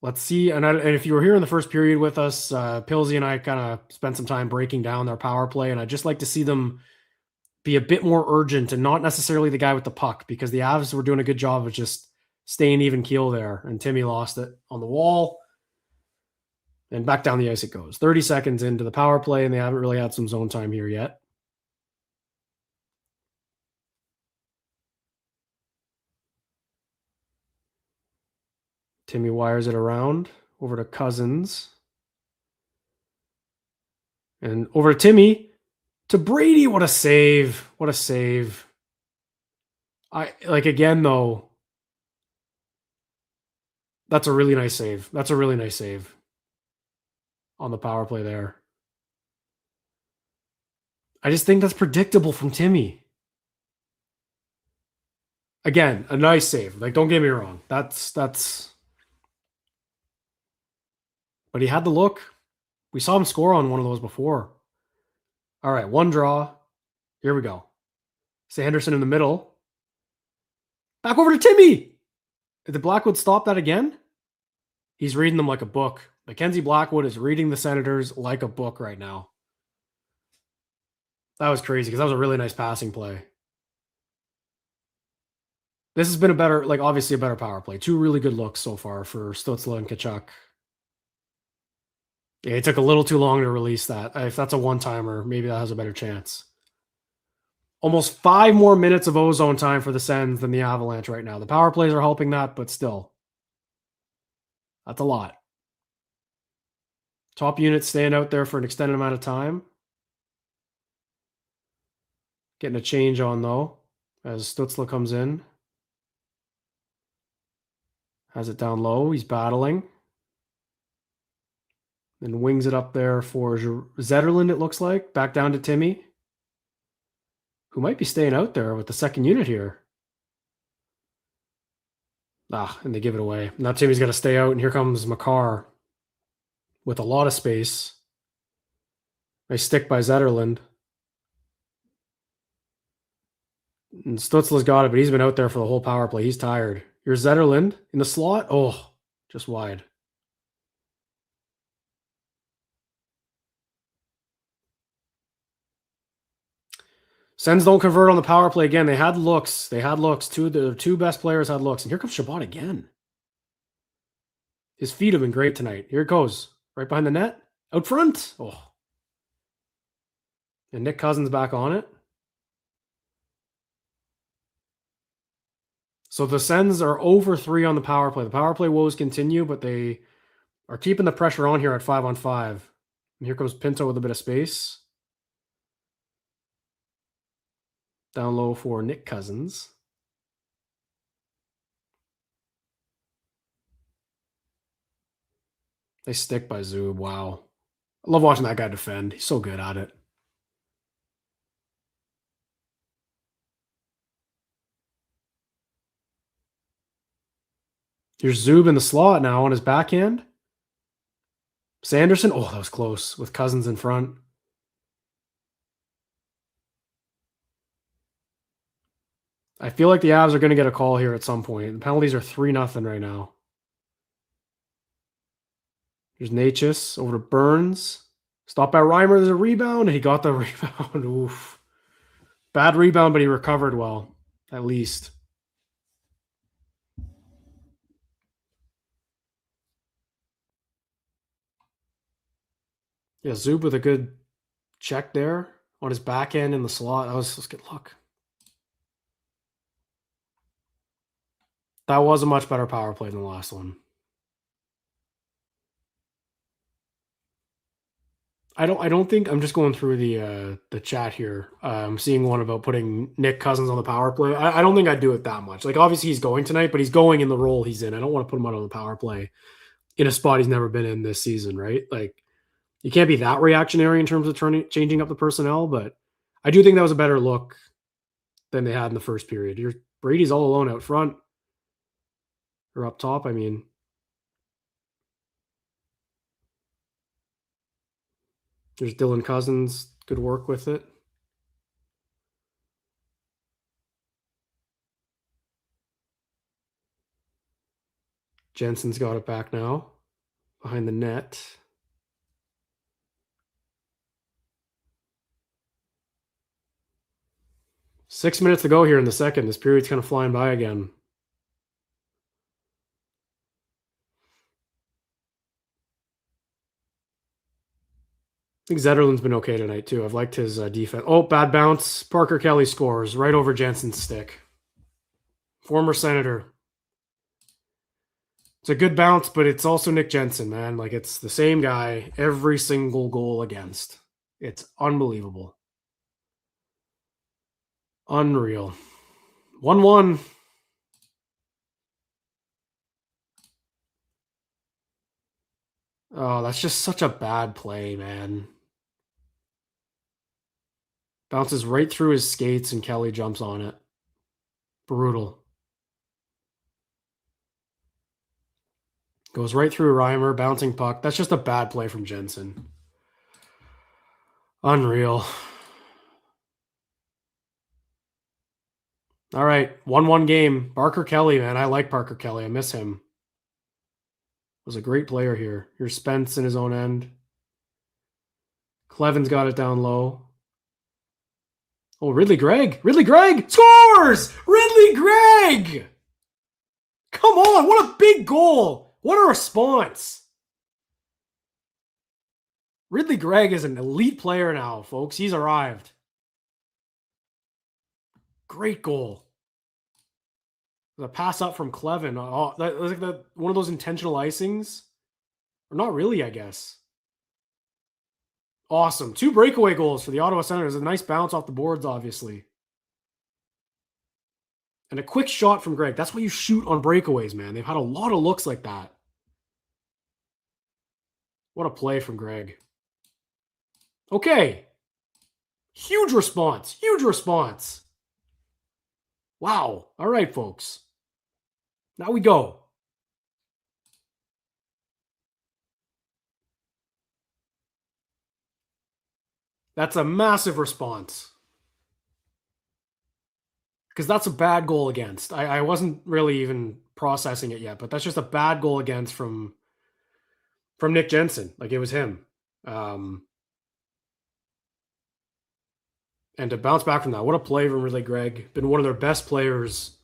Let's see. And if you were here in the first period with us, Pilsy and I kind of spent some time breaking down their power play, and I'd just like to see them be a bit more urgent and not necessarily the guy with the puck, because the Avs were doing a good job of just staying even keel there, and Timmy lost it on the wall. And back down the ice it goes. 30 seconds into the power play, and they haven't really had some zone time here yet. Timmy wires it around over to Cousins. And over to Timmy. To Brady. What a save. What a save. Again, though, that's a really nice save. That's a really nice save on the power play there. I just think that's predictable from Timmy. Again, a nice save. Like, don't get me wrong. That's But he had the look. We saw him score on one of those before. All right, one draw. Here we go. Sanderson in the middle. Back over to Timmy. Did Blackwood stop that again? He's reading them like a book. Mackenzie Blackwood is reading the Senators like a book right now. That was crazy because that was a really nice passing play. This has been obviously a better power play. Two really good looks so far for Stützle and Tkachuk. Yeah, it took a little too long to release that. If that's a one-timer, maybe that has a better chance. Almost 5 more minutes of ozone time for the Sens than the Avalanche right now. The power plays are helping that, but still. That's a lot. Top units staying out there for an extended amount of time. Getting a change on, though, as Stützle comes in. Has it down low. He's battling. And wings it up there for Zetterlund, it looks like. Back down to Timmy, who might be staying out there with the second unit here. And they give it away. Now Timmy's got to stay out, and here comes Makar with a lot of space. Nice stick by Zetterlund. And Stützle's got it, but he's been out there for the whole power play. He's tired. Here's Zetterlund in the slot. Oh, just wide. Sens don't convert on the power play again. They had looks. The two best players had looks. And here comes Chabot again. His feet have been great tonight. Here it goes. Right behind the net. Out front. Oh. And Nick Cousins back on it. So the Sens are over 3 on the power play. The power play woes continue, but they are keeping the pressure on here at 5-on-5. And here comes Pinto with a bit of space. Down low for Nick Cousins. Nice stick by Zub. Wow. I love watching that guy defend. He's so good at it. Here's Zub in the slot now on his backhand. Sanderson. Oh, that was close with Cousins in front. I feel like the Avs are going to get a call here at some point. The penalties are 3-0 right now. Here's Natchez over to Burns. Stopped by Reimer. There's a rebound, and he got the rebound. Oof. Bad rebound, but he recovered well, at least. Yeah, Zub with a good check there on his backhand in the slot. That was good luck. That was a much better power play than the last one. I don't think I'm just going through the chat here. I'm seeing one about putting Nick Cousins on the power play. I don't think I'd do it that much. Like obviously he's going tonight, but he's going in the role he's in. I don't want to put him out on the power play in a spot he's never been in this season, right? Like you can't be that reactionary in terms of changing up the personnel, but I do think that was a better look than they had in the first period. Brady's all alone out front or up top. I mean, there's Dylan Cousins. Good work with it. Jensen's got it back now behind the net. Six minutes to go here in the second. This period's kind of flying by again. I think Zetterlund's been okay tonight, too. I've liked his defense. Oh, bad bounce. Parker Kelly scores right over Jensen's stick. Former Senator. It's a good bounce, but it's also Nick Jensen, man. Like, it's the same guy every single goal against. It's unbelievable. Unreal. 1-1. Oh, that's just such a bad play, man. Bounces right through his skates and Kelly jumps on it. Brutal. Goes right through Reimer, bouncing puck. That's just a bad play from Jensen. Unreal. All right, 1-1 game. Parker Kelly, man. I like Parker Kelly. I miss him. Was a great player here. Here's Spence in his own end. Cleven's got it down low. Oh, Ridley Gregg. Ridley Gregg scores! Ridley Gregg! Come on, what a big goal. What a response. Ridley Gregg is an elite player now, folks. He's arrived. Great goal. The pass up from Cleven. Oh, that was like one of those intentional icings. Or not really, I guess. Awesome. 2 breakaway goals for the Ottawa Senators. A nice bounce off the boards, obviously. And a quick shot from Gregg. That's what you shoot on breakaways, man. They've had a lot of looks like that. What a play from Gregg. Okay. Huge response. Huge response. Wow. All right, folks. Now we go. That's a massive response. Because that's a bad goal against. I wasn't really even processing it yet, but that's just a bad goal against from Nick Jensen. Like, it was him. And to bounce back from that, what a play from Ridley Gregg. Been one of their best players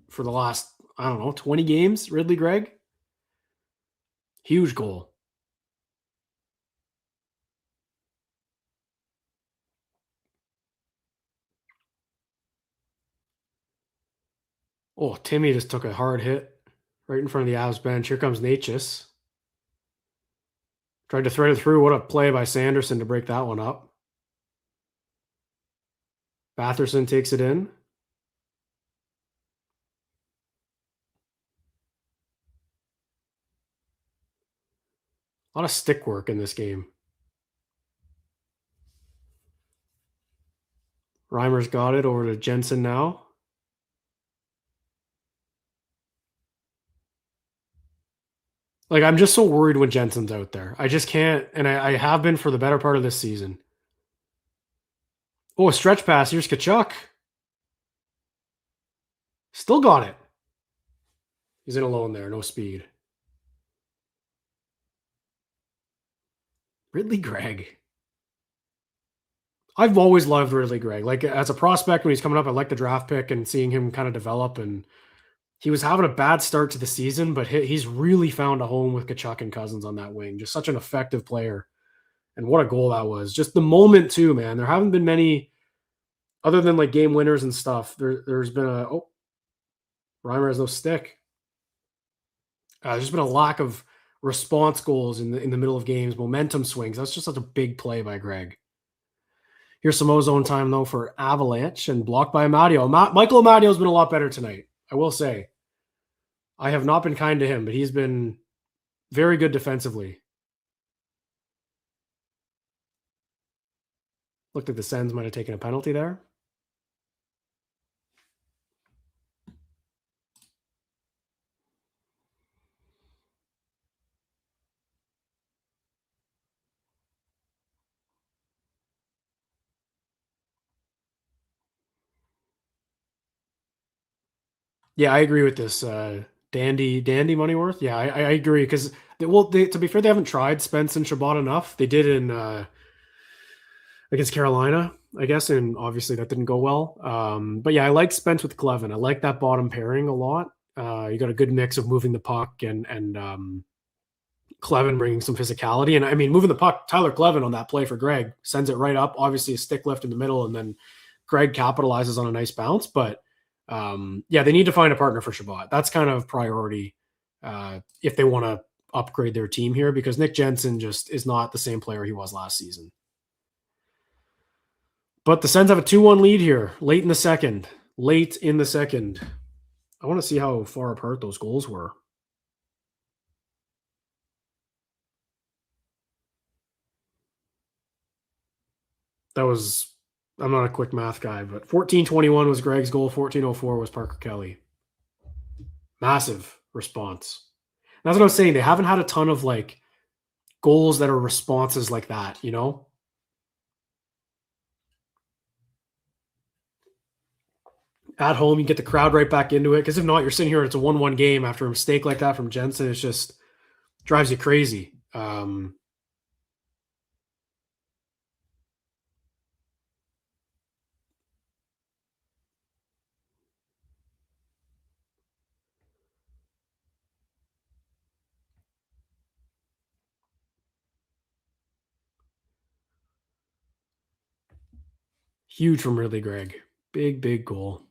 for the last, 20 games, Ridley Gregg. Huge goal. Oh, Timmy just took a hard hit right in front of the Avs bench. Here comes Natchez. Tried to thread it through. What a play by Sanderson to break that one up. Batherson takes it in. A lot of stick work in this game. Reimer's got it over to Jensen now. Like, I'm just so worried when Jensen's out there. I just can't, and I have been for the better part of this season. Oh, a stretch pass. Here's Tkachuk. Still got it. He's in alone there. No speed. Ridley Gregg. I've always loved Ridley Gregg. Like, as a prospect, when he's coming up, I like the draft pick and seeing him kind of develop. And he was having a bad start to the season, but he's really found a home with Tkachuk and Cousins on that wing. Just such an effective player. And what a goal that was. Just the moment, too, man. There haven't been many, other than like game winners and stuff. There's been Reimer has no stick. There's been a lack of response goals in the middle of games, momentum swings. That's just such a big play by Gregg. Here's some ozone time, though, for Avalanche, and blocked by Amadio. Michael Amadio's been a lot better tonight, I will say. I have not been kind to him, but he's been very good defensively. Looked like the Sens might have taken a penalty there. Yeah, I agree with this. Dandy Moneyworth. Yeah, I agree because to be fair, they haven't tried Spence and Shabbat enough. They did in against Carolina, I guess, and obviously that didn't go well. But yeah, I like Spence with Clevin. I like that bottom pairing a lot. You got a good mix of moving the puck and Clevin bringing some physicality. And I mean, moving the puck, Tyler Clevin on that play for Gregg sends it right up. Obviously, a stick lift in the middle, and then Gregg capitalizes on a nice bounce. But yeah, they need to find a partner for Shabbat. That's kind of priority if they want to upgrade their team here, because Nick Jensen just is not the same player he was last season. But the Sens have a 2-1 lead here, late in the second. I want to see how far apart those goals were. That was, I'm not a quick math guy, but 14:21 was Gregg's goal. 14:04 was Parker Kelly. Massive response. That's what I was saying. They haven't had a ton of like goals that are responses like that, you know? At home, you get the crowd right back into it. Because if not, you're sitting here, it's a 1-1 game after a mistake like that from Jensen. It just drives you crazy. Huge from Ridley Gregg. Big goal.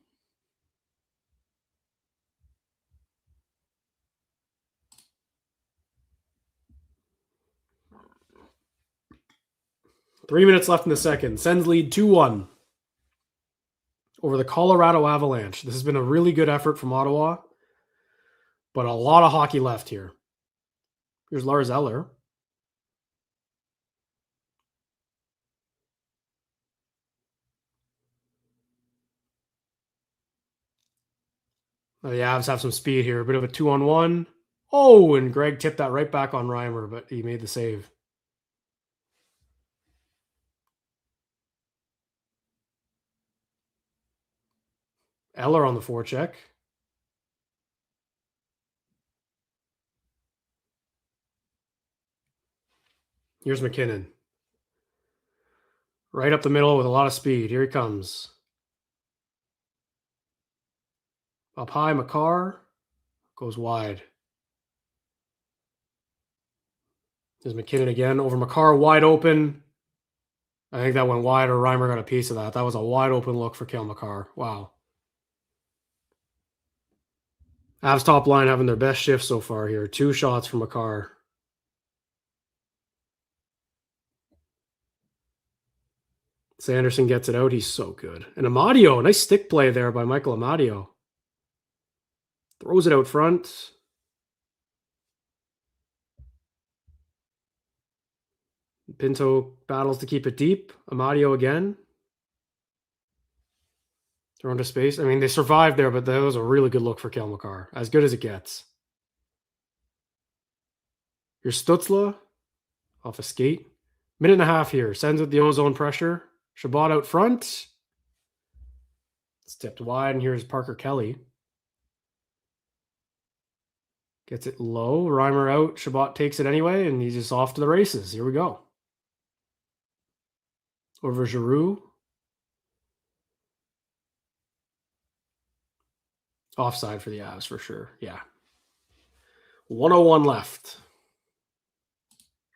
Three minutes left in the second. Sens lead 2-1 over the Colorado Avalanche. This has been a really good effort from Ottawa, but a lot of hockey left here. Here's Lars Eller. The Avs have some speed here. A bit of a 2-on-1. Oh, and Gregg tipped that right back on Reimer, but he made the save. Eller on the forecheck. Here's McKinnon. Right up the middle with a lot of speed. Here he comes. Up high, Makar. Goes wide. There's McKinnon again over Makar, wide open. I think that went wide, or Reimer got a piece of that. That was a wide open look for Cale Makar. Wow. Avs top line having their best shift so far here. 2 shots from Makar. Sanderson gets it out. He's so good. And Amadio, nice stick play there by Michael Amadio. Throws it out front. Pinto battles to keep it deep. Amadio again. Thrown to space. I mean, they survived there, but that was a really good look for Cale Makar. As good as it gets. Here's Stutzla off a skate. Minute and a half here. Sends with the ozone pressure. Chabot out front. It's tipped wide, and here's Parker Kelly. Gets it low. Reimer out. Chabot takes it anyway, and he's just off to the races. Here we go. Over Giroux. Offside for the Avs for sure. Yeah. 101 left.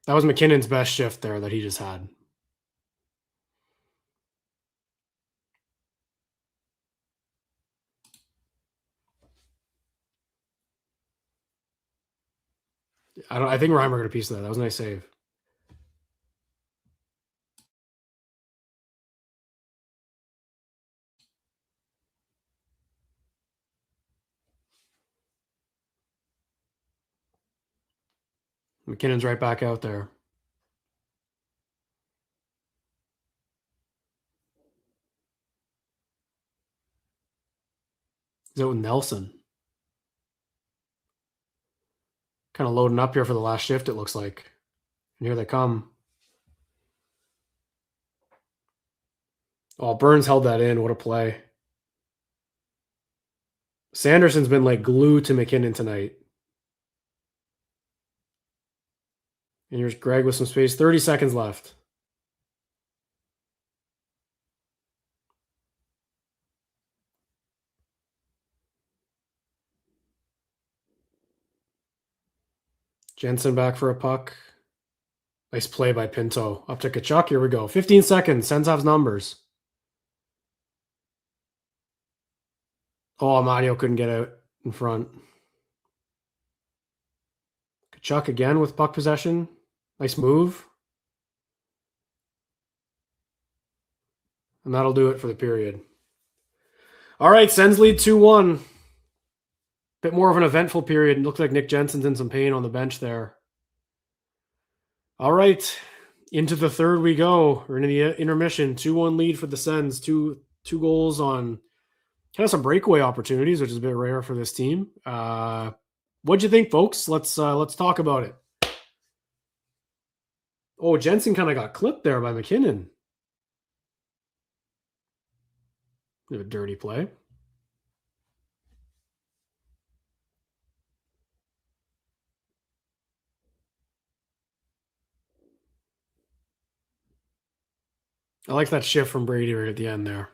That was McKinnon's best shift there that he just had. I think Reimer got a piece of that. That was a nice save. McKinnon's right back out there. He's out with Nelson. Kind of loading up here for the last shift, it looks like. And here they come. Oh, Burns held that in. What a play. Sanderson's been like glued to McKinnon tonight. And here's Greg with some space. 30 seconds left. Jensen back for a puck. Nice play by Pinto. Up to Tkachuk. Here we go. 15 seconds. Sens have numbers. Oh, Amadio couldn't get out in front. Tkachuk again with puck possession. Nice move. And that'll do it for the period. All right, Sens lead 2-1. Bit more of an eventful period. It looks like Nick Jensen's in some pain on the bench there. All right, into the third we go. We're in the intermission. 2-1 lead for the Sens. Two goals on kind of some breakaway opportunities, which is a bit rare for this team. What'd you think, folks? Let's talk about it. Oh, Jensen kind of got clipped there by McKinnon. Bit of a dirty play. I like that shift from Brady right at the end there.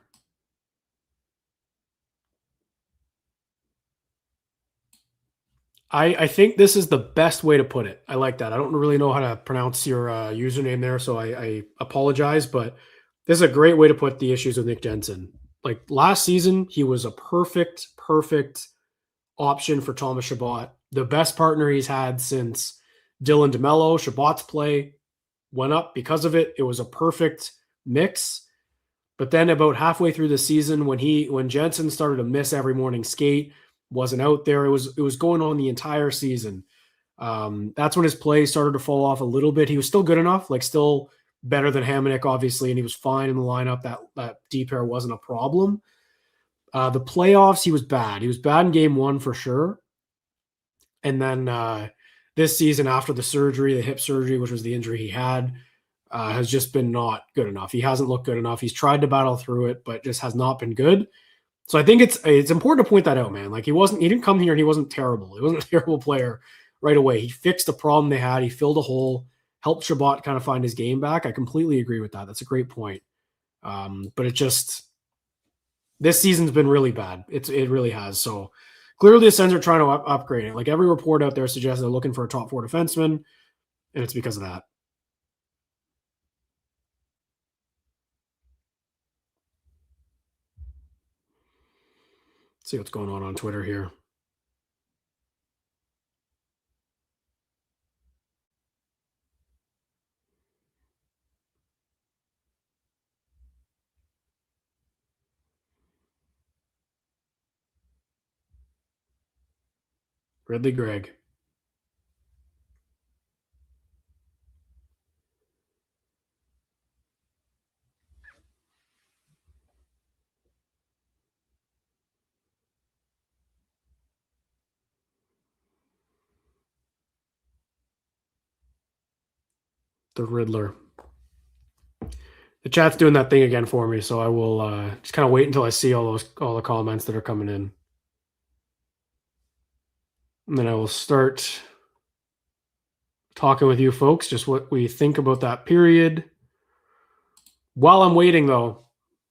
I think this is the best way to put it. I like that. I don't really know how to pronounce your username there, so I apologize, but this is a great way to put the issues with Nick Jensen. Like last season, he was a perfect option for Thomas Chabot. The best partner he's had since Dylan DeMello. Chabot's play went up because of it. It was a perfect mix. But then about halfway through the season, when Jensen started to miss every morning skate, wasn't out there. It was going on the entire season. That's when his play started to fall off a little bit. He was still good enough, like still better than Hamonic, obviously, and he was fine in the lineup. That D pair wasn't a problem. The playoffs, he was bad. He was bad in game one for sure. And then this season after the surgery, the hip surgery, which was the injury he had, has just been not good enough. He hasn't looked good enough. He's tried to battle through it, but just has not been good. So I think it's important to point that out, man. Like he didn't come here and he wasn't terrible. He wasn't a terrible player right away. He fixed the problem they had. He filled a hole, helped Chabot kind of find his game back. I completely agree with that. That's a great point. But this season's been really bad. It really has. So clearly the Sens are trying to upgrade it. Like every report out there suggests they're looking for a top four defenseman, and it's because of that. See what's going on Twitter here. Ridley Gregg. The Riddler. The chat's doing that thing again for me, so I will just kind of wait until I see all the comments that are coming in. And then I will start talking with you folks, just what we think about that period. While I'm waiting, though,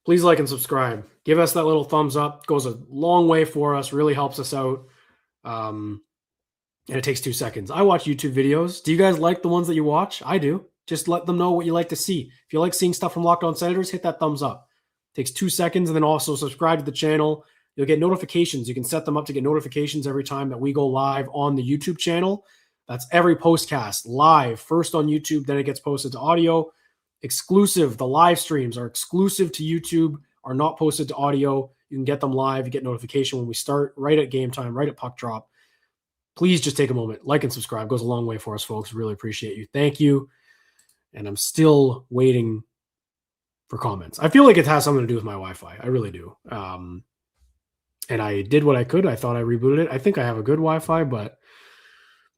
please like and subscribe. Give us that little thumbs up. It goes a long way for us, really helps us out. And it takes 2 seconds. I watch YouTube videos. Do you guys like the ones that you watch? I do. Just let them know what you like to see. If you like seeing stuff from Locked On Senators, hit that thumbs up. It takes 2 seconds, and then also subscribe to the channel. You'll get notifications. You can set them up to get notifications every time that we go live on the YouTube channel. That's every postcast live, first on YouTube, then it gets posted to audio. Exclusive. The live streams are exclusive to YouTube, are not posted to audio. You can get them live. You get notification when we start, right at game time, right at puck drop. Please just take a moment. Like and subscribe. Goes a long way for us, folks. Really appreciate you. Thank you. And I'm still waiting for comments. I feel like it has something to do with my Wi-Fi. I really do. And I did what I could. I thought I rebooted it. I think I have a good Wi-Fi, but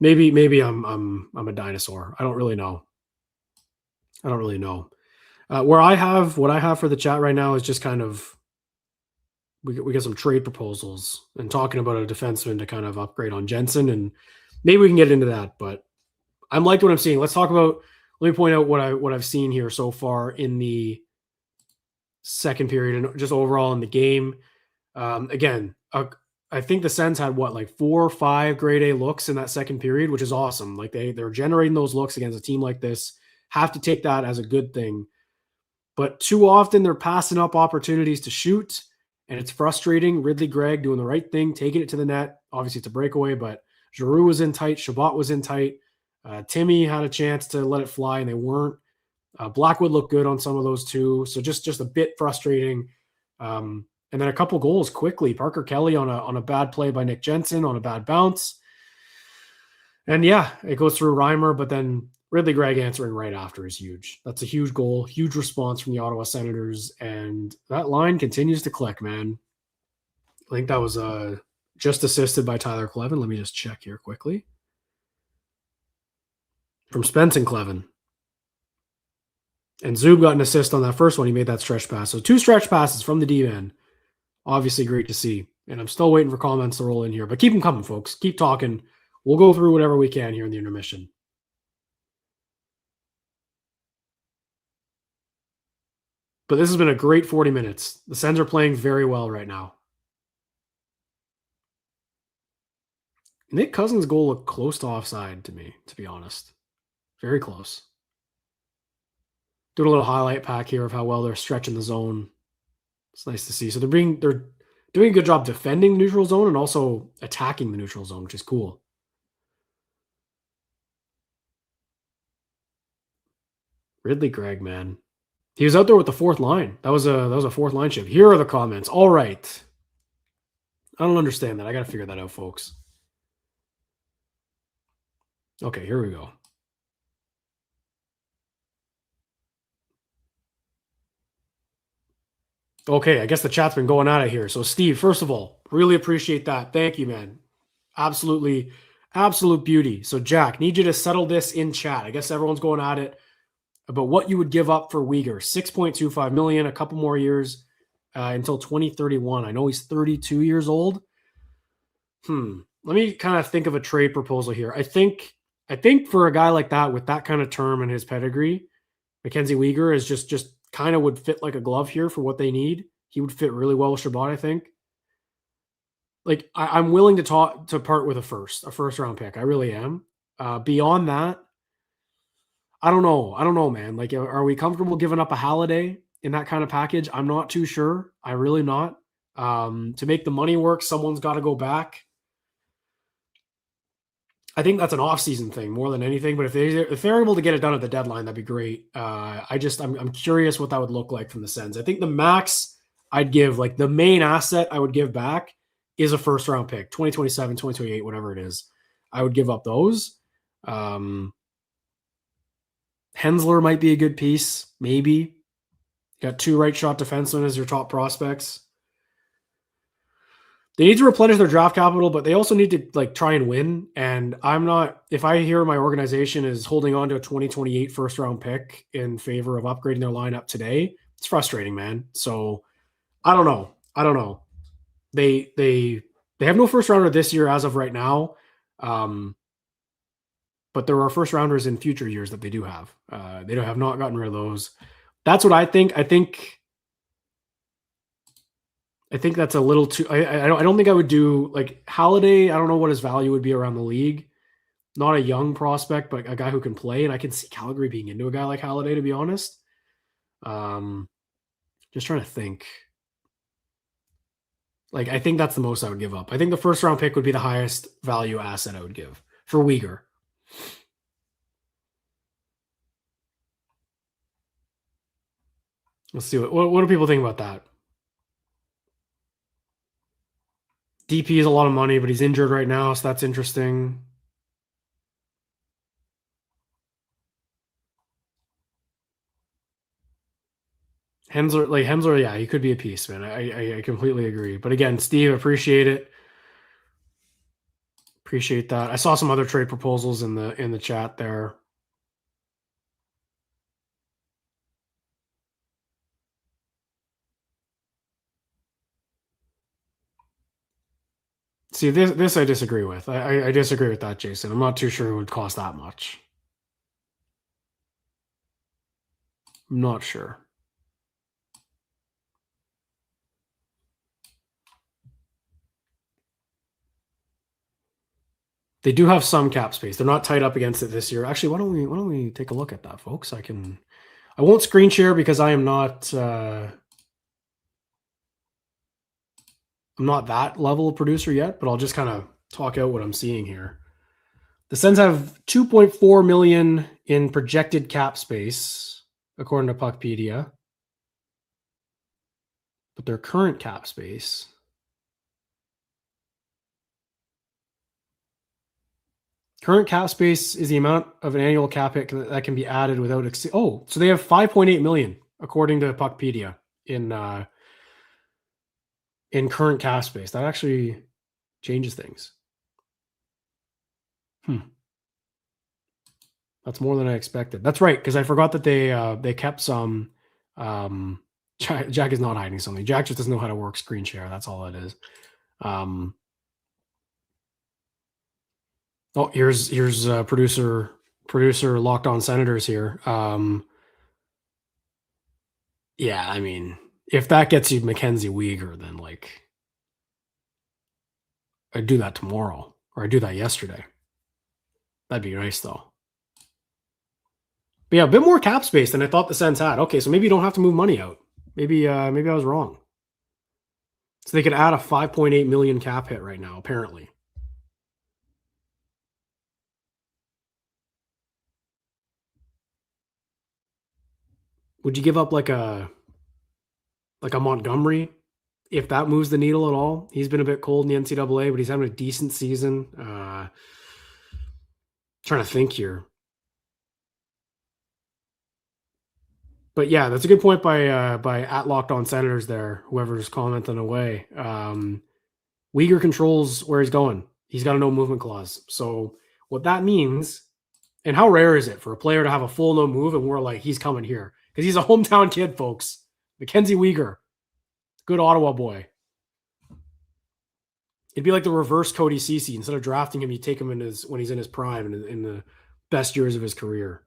maybe I'm a dinosaur. I don't really know. What I have for the chat right now is just kind of we get some trade proposals and talking about a defenseman to kind of upgrade on Jensen, and maybe we can get into that. But I'm liking what I'm seeing. Let's talk about. Let me point out what I've seen here so far in the second period and just overall in the game. Again, I think the Sens had 4 or 5 grade A looks in that second period, which is awesome. Like they're generating those looks against a team like this. Have to take that as a good thing. But too often they're passing up opportunities to shoot, and it's frustrating. Ridley Gregg doing the right thing, taking it to the net. Obviously, it's a breakaway, but Giroux was in tight. Shabbat was in tight. Timmy had a chance to let it fly, and they weren't. Blackwood looked good on some of those too. So just a bit frustrating. And then a couple goals quickly. Parker Kelly on a bad play by Nick Jensen on a bad bounce. And yeah, it goes through Reimer, but then Ridley Gregg answering right after is huge. That's a huge goal, huge response from the Ottawa Senators. And that line continues to click, man. I think that was just assisted by Tyler Clevin. Let me just check here quickly. From Spence and Clevin. And Zub got an assist on that first one. He made that stretch pass. So 2 stretch passes from the D-man. Obviously great to see. And I'm still waiting for comments to roll in here. But keep them coming, folks. Keep talking. We'll go through whatever we can here in the intermission. But this has been a great 40 minutes. The Sens are playing very well right now. Nick Cousins' goal looked close to offside to me, to be honest. Very close. Doing a little highlight pack here of how well they're stretching the zone. It's nice to see. So they're doing a good job defending the neutral zone and also attacking the neutral zone, which is cool. Ridley Gregg, man. He was out there with the 4th line. That was a 4th line shift. Here are the comments. All right. I don't understand that. I got to figure that out, folks. Okay, here we go. Okay, I guess the chat's been going at it here. So, Steve, first of all, really appreciate that. Thank you, man. Absolute beauty. So, Jack, need you to settle this in chat. I guess everyone's going at it about what you would give up for Uyghur. $6.25 million, a couple more years until 2031. I know he's 32 years old. Let me kind of think of a trade proposal here. I think for a guy like that with that kind of term and his pedigree, Mackenzie Weegar is just kind of would fit like a glove here for what they need. He would fit really well with Shabbat, I think. Like I'm willing to part with a first round pick. I really am. Beyond that, I don't know, man. Like, are we comfortable giving up a Halliday in that kind of package? I'm not too sure. I really not. To make the money work, someone's got to go back. I think that's an off-season thing more than anything. But if they're able to get it done at the deadline, that'd be great. I'm curious what that would look like from the Sens. I think the max I'd give, like the main asset I would give back, is a first-round pick, 2027, 2028, whatever it is. I would give up those. Hensler might be a good piece, maybe. You got 2 right shot defensemen as your top prospects. They need to replenish their draft capital, but they also need to like try and win. And I'm not, if I hear my organization is holding on to a 2028 first round pick in favor of upgrading their lineup today, it's frustrating, man. So I don't know. They have no first rounder this year as of right now. But there are first rounders in future years that they do have. They have not gotten rid of those. That's what I think. I think that's a little too. I don't think I would do like Halliday. I don't know what his value would be around the league. Not a young prospect, but a guy who can play. And I can see Calgary being into a guy like Halliday, to be honest. Just trying to think. Like, I think that's the most I would give up. I think the first round pick would be the highest value asset I would give for Uyghur. Let's see what do people think about that? DP is a lot of money, but he's injured right now, so that's interesting. Hensler, yeah, he could be a piece, man. I completely agree. But again, Steve, appreciate it. Appreciate that. I saw some other trade proposals in the chat there. See, this I disagree with. I disagree with that, Jason. I'm not too sure it would cost that much. I'm not sure. They do have some cap space. They're not tied up against it this year. Actually, why don't we take a look at that, folks? I won't screen share because I am not I'm not that level of producer yet, but I'll just kind of talk out what I'm seeing here. The Sens have $2.4 million in projected cap space, according to Puckpedia. But their current cap space is the amount of an annual cap hit that can be added without so they have $5.8 million according to Puckpedia in current cap space. That actually changes things. That's more than I expected. That's right, because I forgot that they kept some. Jack is not hiding something. Jack just doesn't know how to work screen share. That's all it is. Here's producer Locked On Senators here. Yeah, I mean, if that gets you Mackenzie Weegar, then like I'd do that tomorrow, or I'd do that yesterday. That'd be nice though. But yeah, a bit more cap space than I thought the Sens had. Okay, so maybe you don't have to move money out. Maybe I was wrong. So they could add a $5.8 million cap hit right now, apparently. Would you give up like a Montgomery if that moves the needle at all? He's been a bit cold in the NCAA, but he's having a decent season. Trying to think here. But yeah, that's a good point by at Locked On Senators there, whoever's commenting away. Weegar controls where he's going. He's got a no movement clause. So what that means, and how rare is it for a player to have a full no move and we're like, he's coming here? Because he's a hometown kid, folks. Mackenzie Weegar. Good Ottawa boy. It'd be like the reverse Cody Ceci. Instead of drafting him, you take him when he's in his prime and in the best years of his career.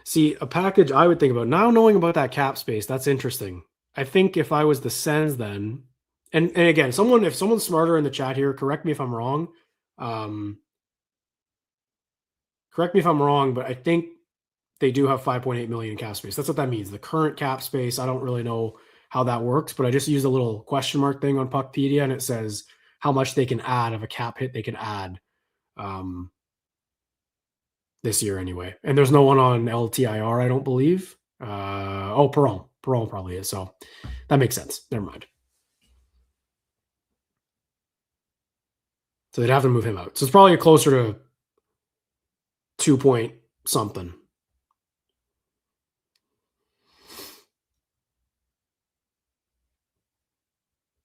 See, a package I would think about, now knowing about that cap space, that's interesting. I think if I was the Sens then, and again, if someone's smarter in the chat here, correct me if I'm wrong. Correct me if I'm wrong, but I think they do have 5.8 million in cap space. That's what that means. The current cap space, I don't really know how that works, but I just used a little question mark thing on Puckpedia, and it says how much they can add of a cap hit they can add this year anyway. And there's no one on LTIR, I don't believe. Perron probably is. So that makes sense. Never mind. So they'd have to move him out. So it's probably closer to 2 point something.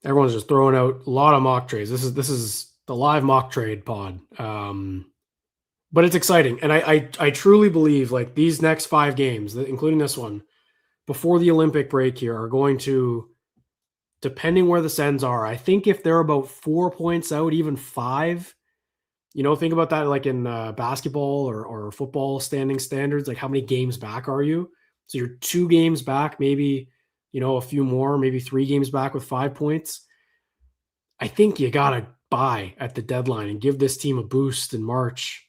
Everyone's just throwing out a lot of mock trades. This is the live mock trade pod. But it's exciting. And I truly believe like these next 5 games, including this one, before the Olympic break here, are going to, depending where the Sens are, I think if they're about 4 points out, even 5, think about that like in basketball or football standards, like how many games back are you? So you're 2 games back, maybe, a few more, maybe 3 games back with 5 points. I think you got to buy at the deadline and give this team a boost in March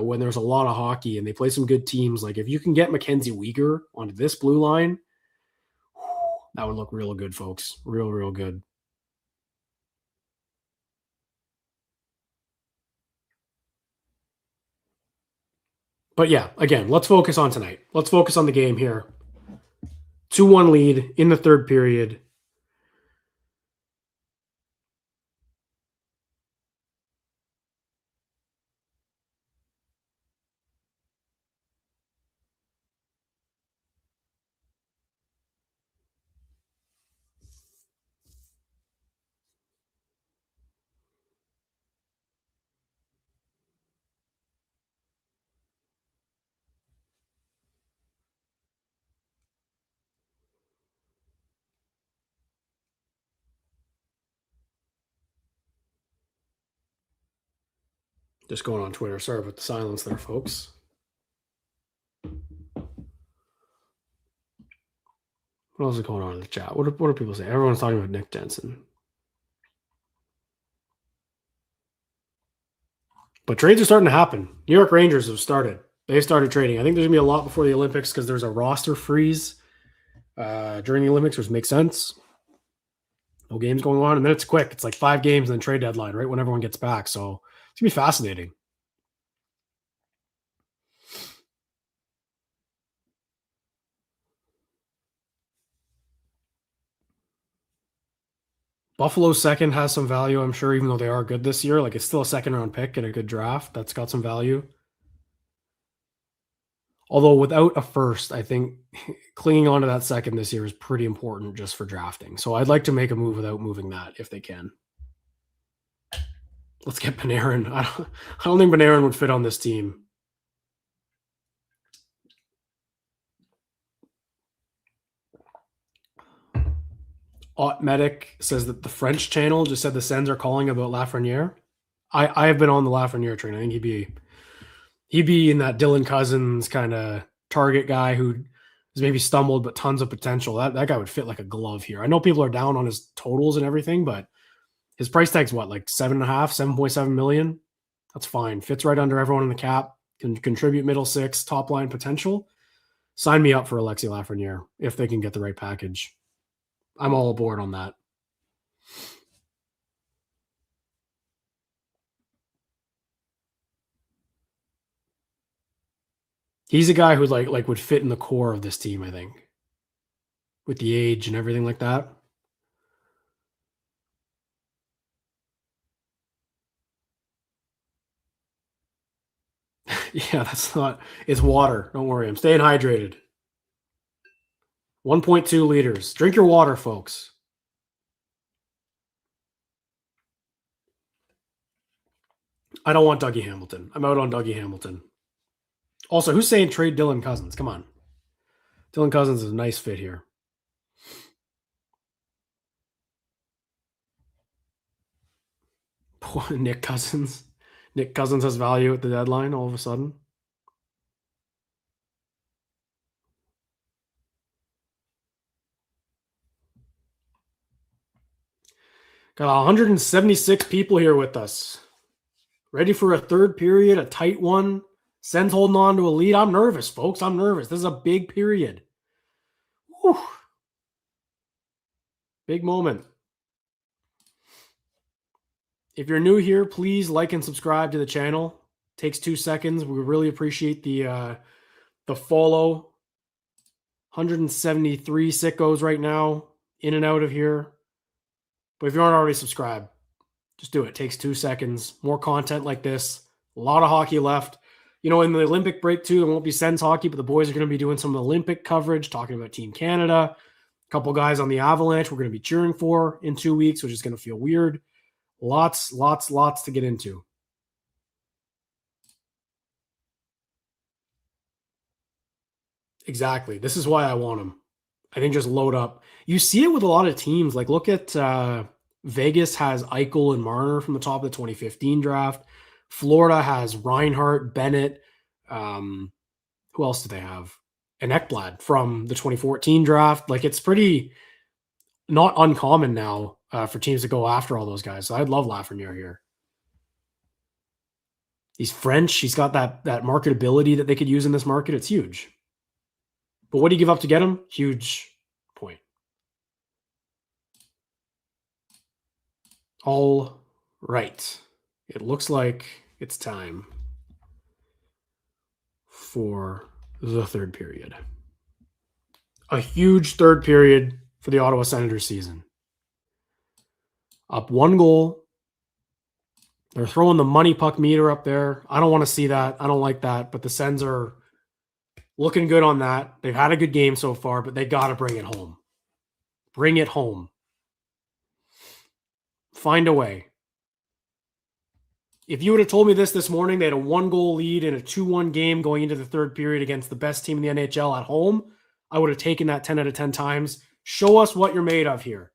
when there's a lot of hockey and they play some good teams. Like if you can get Mackenzie Weegar onto this blue line, that would look real good, folks. Real, real good. But yeah, again, let's focus on tonight. Let's focus on the game here. 2-1 lead in the third period. Just going on Twitter. Sorry about the silence there, folks. What else is going on in the chat? What are people saying? Everyone's talking about Nick Jensen. But trades are starting to happen. New York Rangers have started. They've started trading. I think there's going to be a lot before the Olympics because there's a roster freeze during the Olympics, which makes sense. No games going on, and then it's quick. It's like 5 games and then trade deadline, right, when everyone gets back. So it's going to be fascinating. Buffalo's second has some value, I'm sure, even though they are good this year. Like, it's still a second-round pick and a good draft. That's got some value. Although without a first, I think clinging on to that second this year is pretty important just for drafting. So I'd like to make a move without moving that if they can. Let's get Panarin. I don't think Panarin would fit on this team. Ott Medic says that the French channel just said the Sens are calling about Lafreniere. I have been on the Lafreniere train. I think he'd be in that Dylan Cousins kind of target guy who has maybe stumbled, but tons of potential. That guy would fit like a glove here. I know people are down on his totals and everything, but his price tag's what, like 7.7 million? That's fine. Fits right under everyone in the cap. Can contribute middle 6, top line potential. Sign me up for Alexis Lafreniere if they can get the right package. I'm all aboard on that. He's a guy who like would fit in the core of this team, I think, with the age and everything like that. Yeah, it's water. Don't worry. I'm staying hydrated. 1.2 liters. Drink your water, folks. I don't want Dougie Hamilton. I'm out on Dougie Hamilton. Also, who's saying trade Dylan Cousins? Come on. Dylan Cousins is a nice fit here. Nick Cousins. Nick Cousins has value at the deadline all of a sudden. Got 176 people here with us. Ready for a third period, a tight one. Sens holding on to a lead. I'm nervous, folks. I'm nervous. This is a big period. Whew. Big moment. If you're new here, please like and subscribe to the channel. Takes 2 seconds. We really appreciate the follow. 173 sickos right now, in and out of here. But if you aren't already subscribed, just do it. It takes 2 seconds. More content like this. A lot of hockey left. In the Olympic break too, there won't be Sens hockey, but the boys are going to be doing some Olympic coverage, talking about Team Canada. couple guys on the Avalanche we're going to be cheering for in 2 weeks, which is going to feel weird. Lots to get into. Exactly. This is why I want him. I think just load up. You see it with a lot of teams. Like look at Vegas has Eichel and Marner from the top of the 2015 draft. Florida has Reinhart, Bennett. Who else do they have? And Ekblad from the 2014 draft. Like it's pretty not uncommon now for teams to go after all those guys. So I'd love Lafreniere here. He's French. He's got that marketability that they could use in this market. It's huge. But what do you give up to get him? Huge point. All right. It looks like it's time for the third period. A huge third period for the Ottawa Senators season. Up 1 goal. They're throwing the money puck meter up there. I don't want to see that. I don't like that. But the Sens are looking good on that. They've had a good game so far, but they got to bring it home. Bring it home. Find a way. If you would have told me this morning, they had a 1-goal lead in a 2-1 game going into the third period against the best team in the NHL at home, I would have taken that 10 out of 10 times. Show us what you're made of here.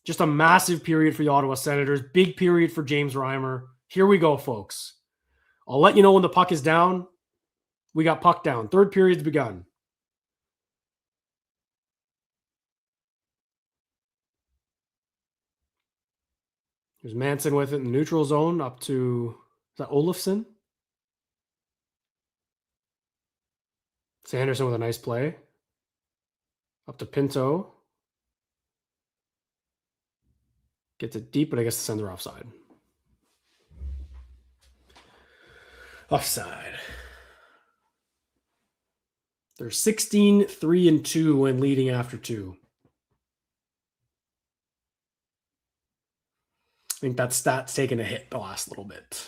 Just a massive period for the Ottawa Senators. Big period for James Reimer. Here we go, folks. I'll let you know when the puck is down. We got puck down. Third period's begun. There's Manson with it in the neutral zone up to, is that Olofsson? Sanderson with a nice play. Up to Pinto. Gets it deep, but I guess the Sens are offside. Offside. They're 16-3-2 when leading after 2. I think that stat's taken a hit the last little bit.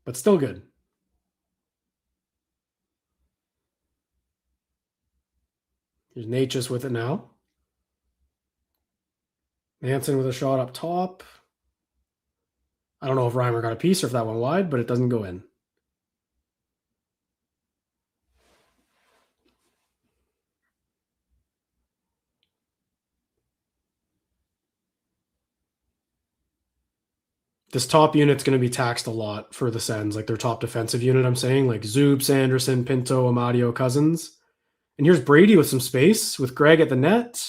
But still good. Here's Natchez with it now. Manson with a shot up top. I don't know if Reimer got a piece or if that went wide, but it doesn't go in. This top unit's going to be taxed a lot for the Sens, like their top defensive unit, I'm saying, like Zub, Sanderson, Pinto, Amadio, Cousins. And here's Brady with some space with Greg at the net.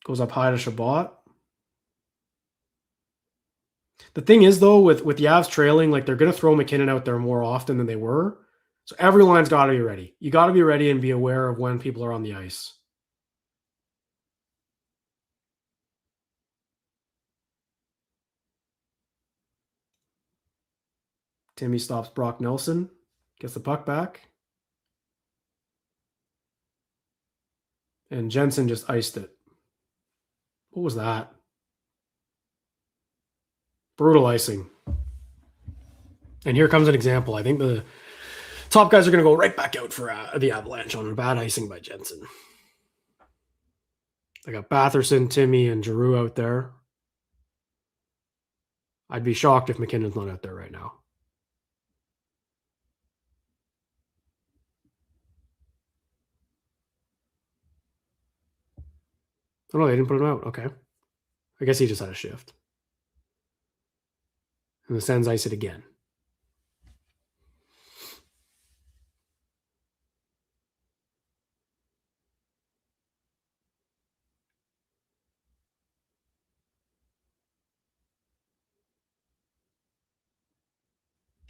Goes up high to Shabbat. The thing is, though, with the Avs trailing, like they're going to throw McKinnon out there more often than they were. So every line's got to be ready. You got to be ready and be aware of when people are on the ice. Timmy stops Brock Nelson. Gets the puck back. And Jensen just iced it. What was that? Brutal icing. And here comes an example. I think the top guys are going to go right back out for the Avalanche on a bad icing by Jensen. I got Batherson, Timmy, and Giroux out there. I'd be shocked if McKinnon's not out there right now. Oh, no, they didn't put him out. Okay. I guess he just had a shift. And the Sens ice it again.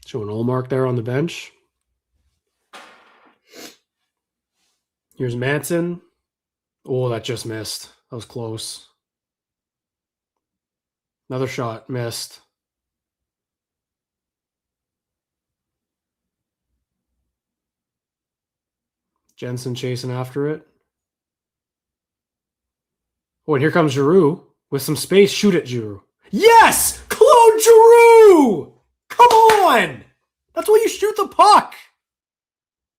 Showing Olmark there on the bench. Here's Manson. Oh, that just missed. That was close. Another shot, missed. Jensen chasing after it. Oh, and here comes Giroux with some space. Shoot it, Giroux. Yes! Claude Giroux! Come on! That's why you shoot the puck.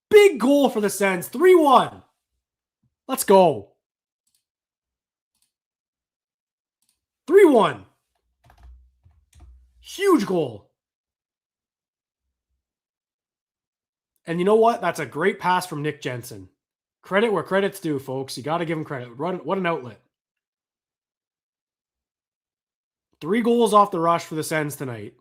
Big goal for the Sens. 3-1. Let's go. 3-1. Huge goal. And you know what? That's a great pass from Nick Jensen. Credit where credit's due, folks. You got to give him credit. What an outlet. 3 goals off the rush for the Sens tonight.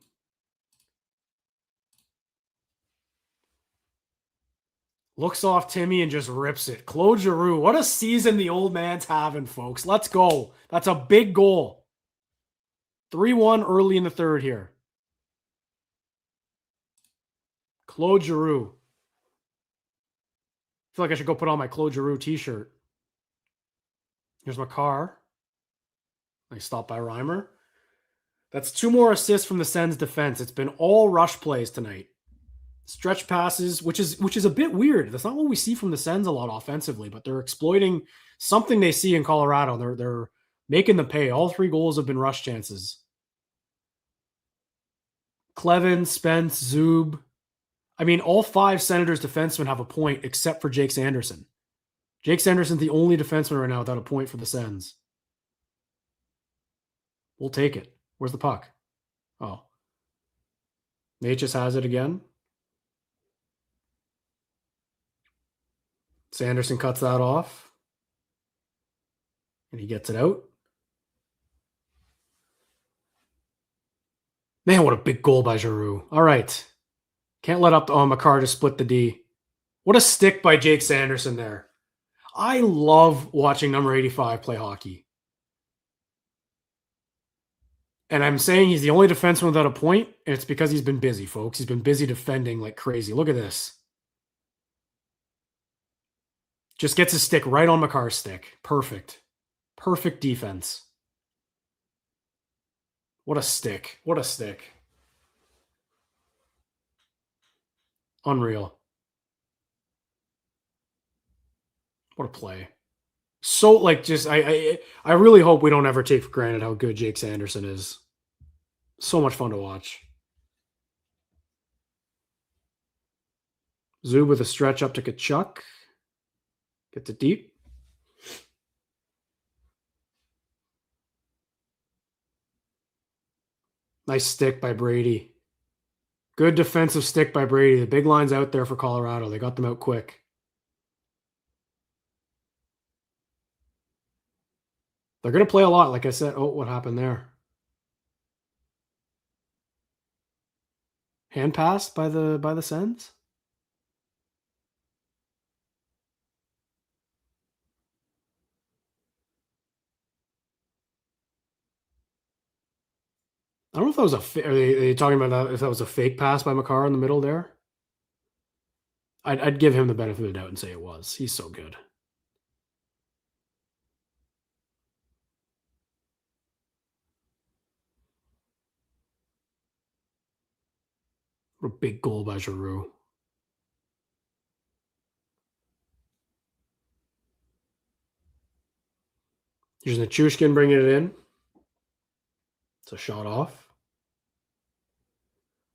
Looks off Timmy and just rips it. Claude Giroux. What a season the old man's having, folks. Let's go. That's a big goal. 3-1 early in the third here. Claude Giroux. I feel like I should go put on my Claude Giroux t-shirt. Here's my car. Nice stop by Reimer. That's 2 more assists from the Sens defense. It's been all rush plays tonight. Stretch passes, which is a bit weird. That's not what we see from the Sens a lot offensively, but they're exploiting something they see in Colorado. They're making them pay. All 3 goals have been rush chances. Clevin, Spence, Zub. I mean, all 5 Senators defensemen have a point except for Jake Sanderson. Jake Sanderson's the only defenseman right now without a point for the Sens. We'll take it. Where's the puck? Oh. Nate just has it again. Sanderson cuts that off. And he gets it out. Man, what a big goal by Giroux. All right. Can't let up on Makar to split the D. What a stick by Jake Sanderson there. I love watching number 85 play hockey. And I'm saying he's the only defenseman without a point, and it's because he's been busy, folks. He's been busy defending like crazy. Look at this. Just gets his stick right on Makar's stick. Perfect. Perfect defense. What a stick. What a stick. Unreal. What a play. So, like, just, I really hope we don't ever take for granted how good Jake Sanderson is. So much fun to watch. Zub with a stretch up to Tkachuk. Gets it deep. Nice stick by Brady. Good defensive stick by Brady. The big line's out there for Colorado. They got them out quick. They're going to play a lot, like I said. Oh, what happened there? Hand pass by the Sens? I don't know if that was are they talking about that, if that was a fake pass by Makar in the middle there? I'd give him the benefit of the doubt and say it was. He's so good. What a big goal by Giroux. Here's Nichushkin bringing it in. It's a shot off.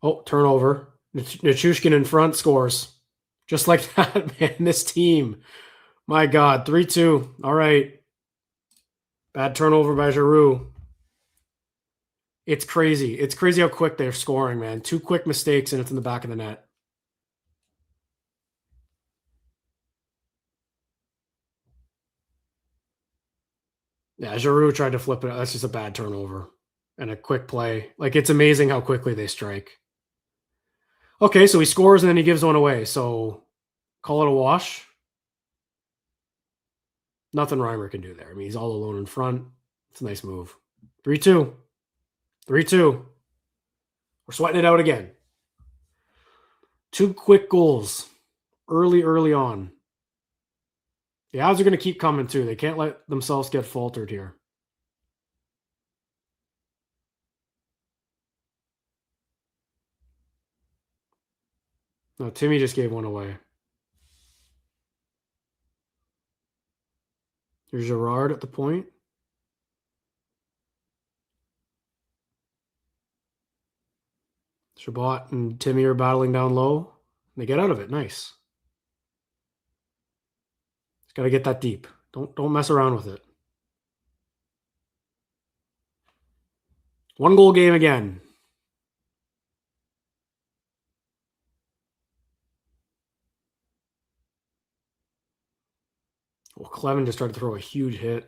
Oh, turnover. Nichushkin in front scores. Just like that, man. This team. My God. 3-2. All right. Bad turnover by Giroux. It's crazy. It's crazy how quick they're scoring, man. 2 quick mistakes and it's in the back of the net. Yeah, Giroux tried to flip it. That's just a bad turnover and a quick play. Like, it's amazing how quickly they strike. Okay, so he scores and then he gives one away. So call it a wash. Nothing Reimer can do there. I mean, he's all alone in front. It's a nice move. 3-2. 3-2. We're sweating it out again. 2 quick goals early on. The Avs are going to keep coming too. They can't let themselves get faltered here. No, Timmy just gave one away. Here's Girard at the point. Chabot and Timmy are battling down low. They get out of it. Nice. Just got to get that deep. Don't mess around with it. 1-goal game again. Well, Clevin just tried to throw a huge hit.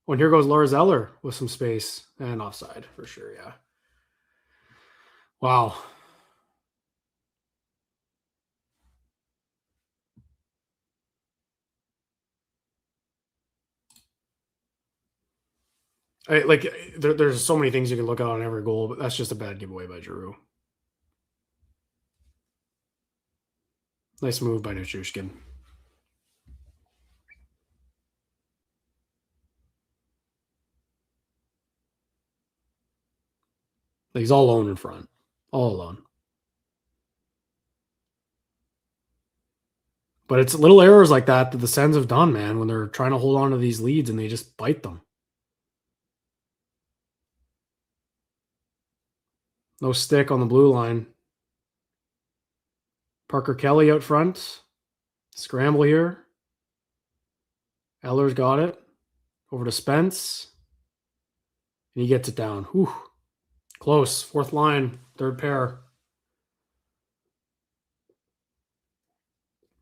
Oh, and here goes Lars Eller with some space and offside for sure, yeah. Wow. There's so many things you can look at on every goal, but that's just a bad giveaway by Giroux. Nice move by Nichushkin. He's all alone in front. All alone. But it's little errors like that the Sens have done, man, when they're trying to hold on to these leads and they just bite them. No stick on the blue line. Parker Kelly out front. Scramble here. Eller's got it. Over to Spence. And he gets it down. Whew. Close. Fourth line. Third pair.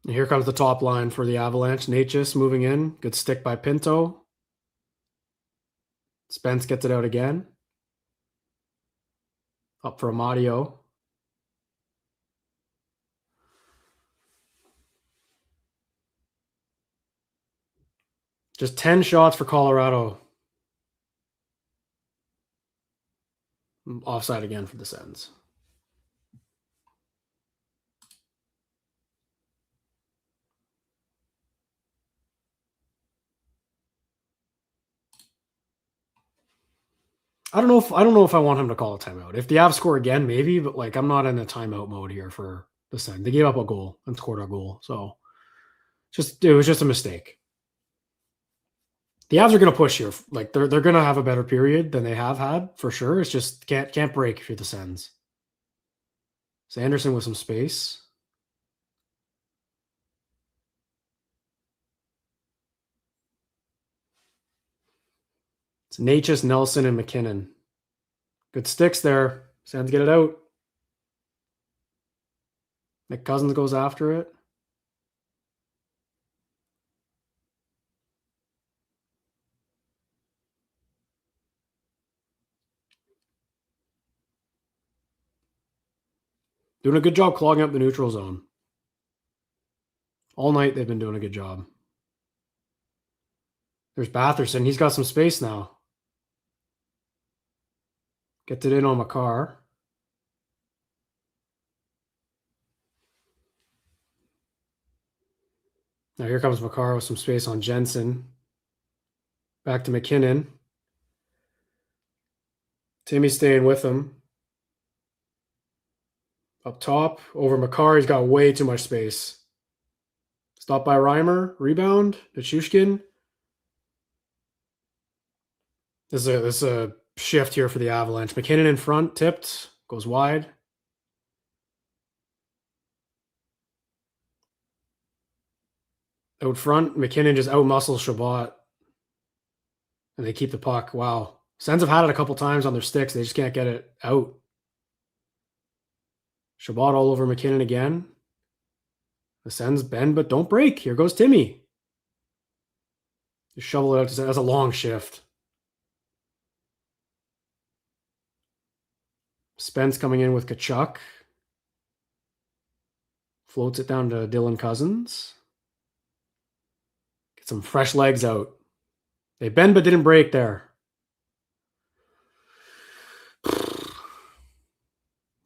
And here comes the top line for the Avalanche. Natchez moving in. Good stick by Pinto. Spence gets it out again. Up for Amadio. Just 10 shots for Colorado. Offside again for the Sens. I don't know if I want him to call a timeout. If the Avs score again, maybe, but like I'm not in a timeout mode here for the Sens. They gave up a goal and scored a goal, so it was just a mistake. The Avs are going to push here. Like they're going to have a better period than they have had for sure. It's just can't break if you're the Sens. Sanderson with some space. It's Natchez, Nelson, and McKinnon. Good sticks there. Sens get it out. Nick Cousins goes after it. Doing a good job clogging up the neutral zone. All night they've been doing a good job. There's Batherson. He's got some space now. Gets it in on Makar. Now here comes Makar with some space on Jensen. Back to McKinnon. Timmy's staying with him. Up top, over Makar. He's got way too much space. Stopped by Reimer. Rebound. Nichushkin. This is a shift here for the Avalanche. McKinnon in front. Tipped. Goes wide. Out front, McKinnon just out-muscles Chabot. And they keep the puck. Wow. Sens have had it a couple times on their sticks. They just can't get it out. Chabot all over McKinnon again. The Sens bend, but don't break. Here goes Timmy. Just shovel it out. That's a long shift. Spence coming in with Tkachuk. Floats it down to Dylan Cousins. Get some fresh legs out. They bend but didn't break there.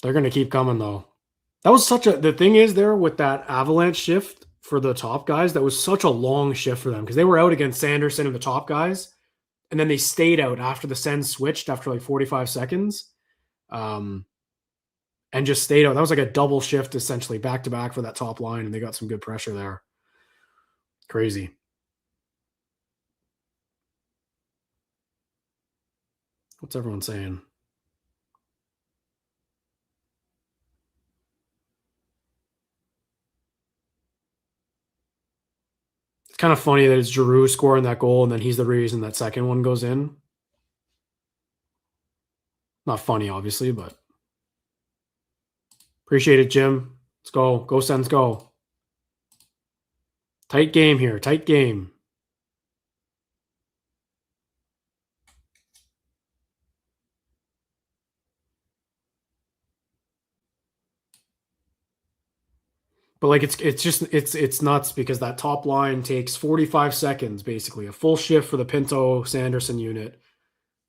They're going to keep coming, though. That was the thing is there with that Avalanche shift for the top guys, that was such a long shift for them because they were out against Sanderson and the top guys, and then they stayed out after the Sens switched after like 45 seconds and just stayed out. That was like a double shift essentially back-to-back for that top line, and they got some good pressure there. Crazy. What's everyone saying? kind of funny that it's Giroux scoring that goal, and then he's the reason that second one goes in. Not funny, obviously, but appreciate it, Jim. Let's go. Go Sens, go. Tight game here. Tight game. But like it's nuts because that top line takes 45 seconds, basically a full shift for the Pinto Sanderson unit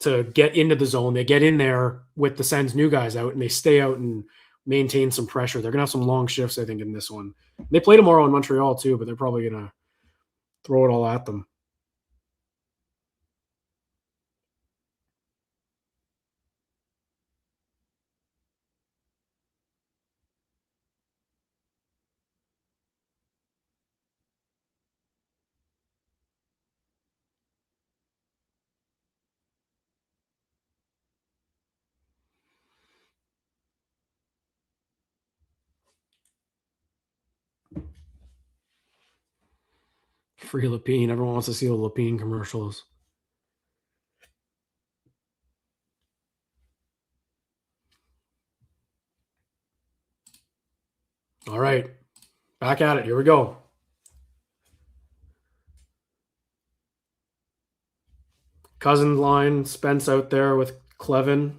to get into the zone. They get in there with the Sens new guys out, and they stay out and maintain some pressure. They're gonna have some long shifts, I think, in this one. They play tomorrow in Montreal too, but they're probably gonna throw it all at them. Free Lapine. Everyone wants to see the Lapine commercials. All right. Back at it. Here we go. Cousin line. Spence out there with Clevin.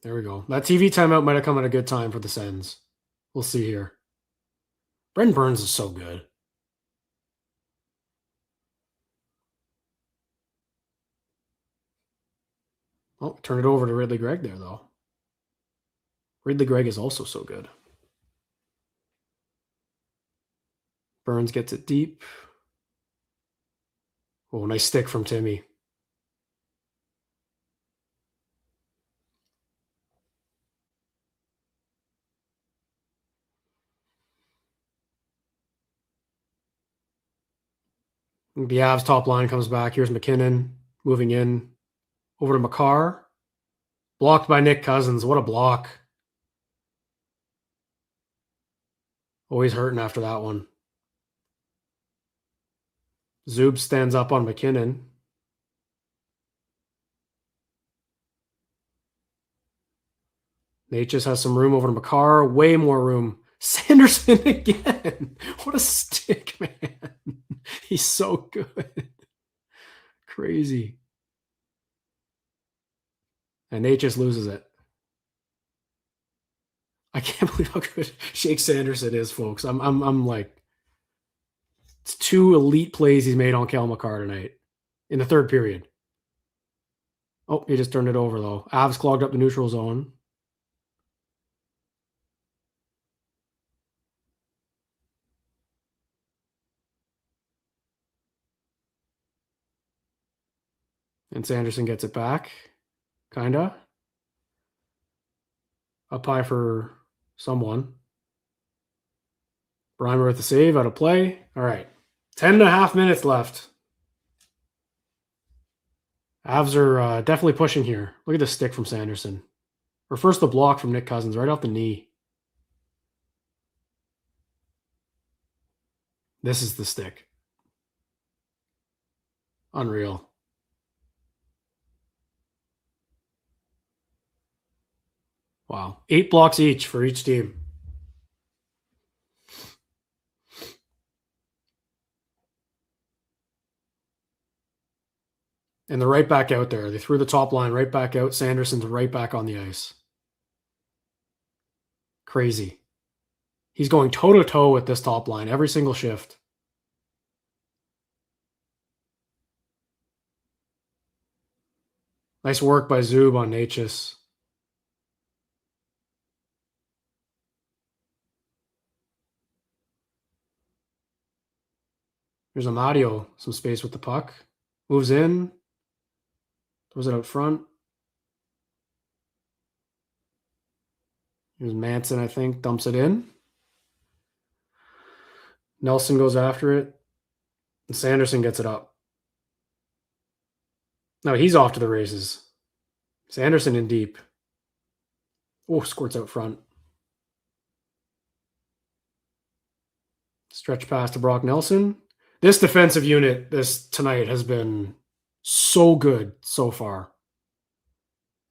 There we go. That TV timeout might have come at a good time for the Sens. We'll see here. Brent Burns is so good. Oh, turn it over to Ridley Gregg there, though. Ridley Gregg is also so good. Burns gets it deep. Oh, nice stick from Timmy. The Avs top line comes back. Here's McKinnon moving in. Over to Makar. Blocked by Nick Cousins. What a block. Always hurting after that one. Zub stands up on McKinnon. Nate just has some room over to Makar. Way more room. Sanderson again. What a stick, man. He's so good. Crazy. And Nate just loses it. I can't believe how good Shake Sanderson is, folks. I'm like, it's 2 elite plays he's made on Cal Makar tonight in the third period. Oh, he just turned it over, though. Avs clogged up the neutral zone. And Sanderson gets it back. Kinda. Up high for someone. Breimer with the save, out of play. All right. 10.5 minutes left. Avs are definitely pushing here. Look at the stick from Sanderson. Or first the block from Nick Cousins, right off the knee. This is the stick. Unreal. Wow. 8 blocks each for each team. And they're right back out there. They threw the top line right back out. Sanderson's right back on the ice. Crazy. He's going toe-to-toe with this top line every single shift. Nice work by Zub on Natchez. Here's Amadio. Some space with the puck. Moves in. Throws it out front. Here's Manson, I think. Dumps it in. Nelson goes after it. And Sanderson gets it up. No, he's off to the races. Sanderson in deep. Oh, squirts out front. Stretch pass to Brock Nelson. This defensive unit tonight has been so good so far.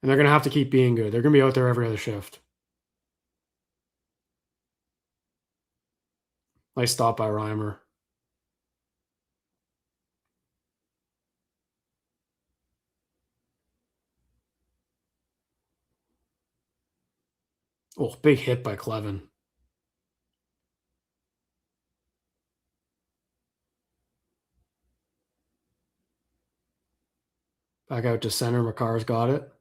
And they're going to have to keep being good. They're going to be out there every other shift. Nice stop by Reimer. Oh, big hit by Clevin. Back out to center. Makar's got it.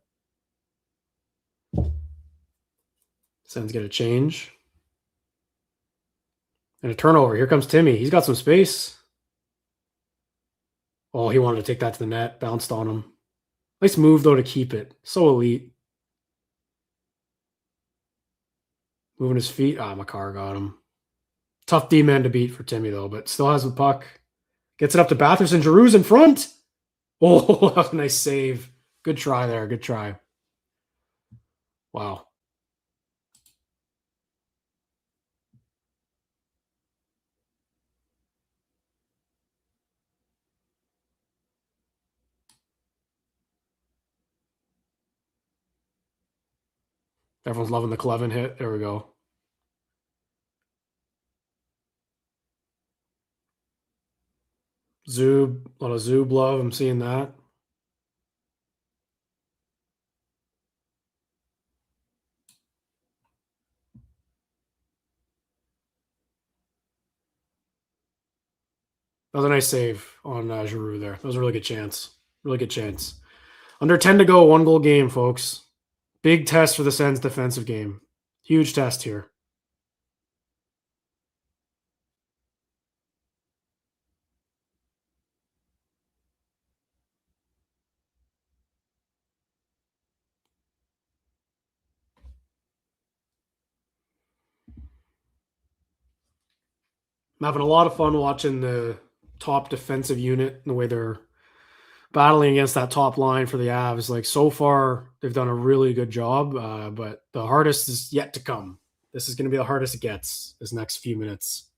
Sens get a change. And a turnover. Here comes Timmy. He's got some space. Oh, he wanted to take that to the net. Bounced on him. Nice move, though, to keep it. So elite. Moving his feet. Makar got him. Tough D-man to beat for Timmy, though, but still has the puck. Gets it up to Batherson. Giroux's in front. Oh, that was a nice save. Good try there. Good try. Wow. Everyone's loving the Clevin hit. There we go. Zub, a lot of Zub love. I'm seeing that. That was a nice save on Giroux there. That was a really good chance. Really good chance. Under 10 to go, 1-goal game, folks. Big test for the Sens defensive game. Huge test here. I'm having a lot of fun watching the top defensive unit and the way they're battling against that top line for the Avs. Like, so far, they've done a really good job, but the hardest is yet to come. This is going to be the hardest it gets this next few minutes.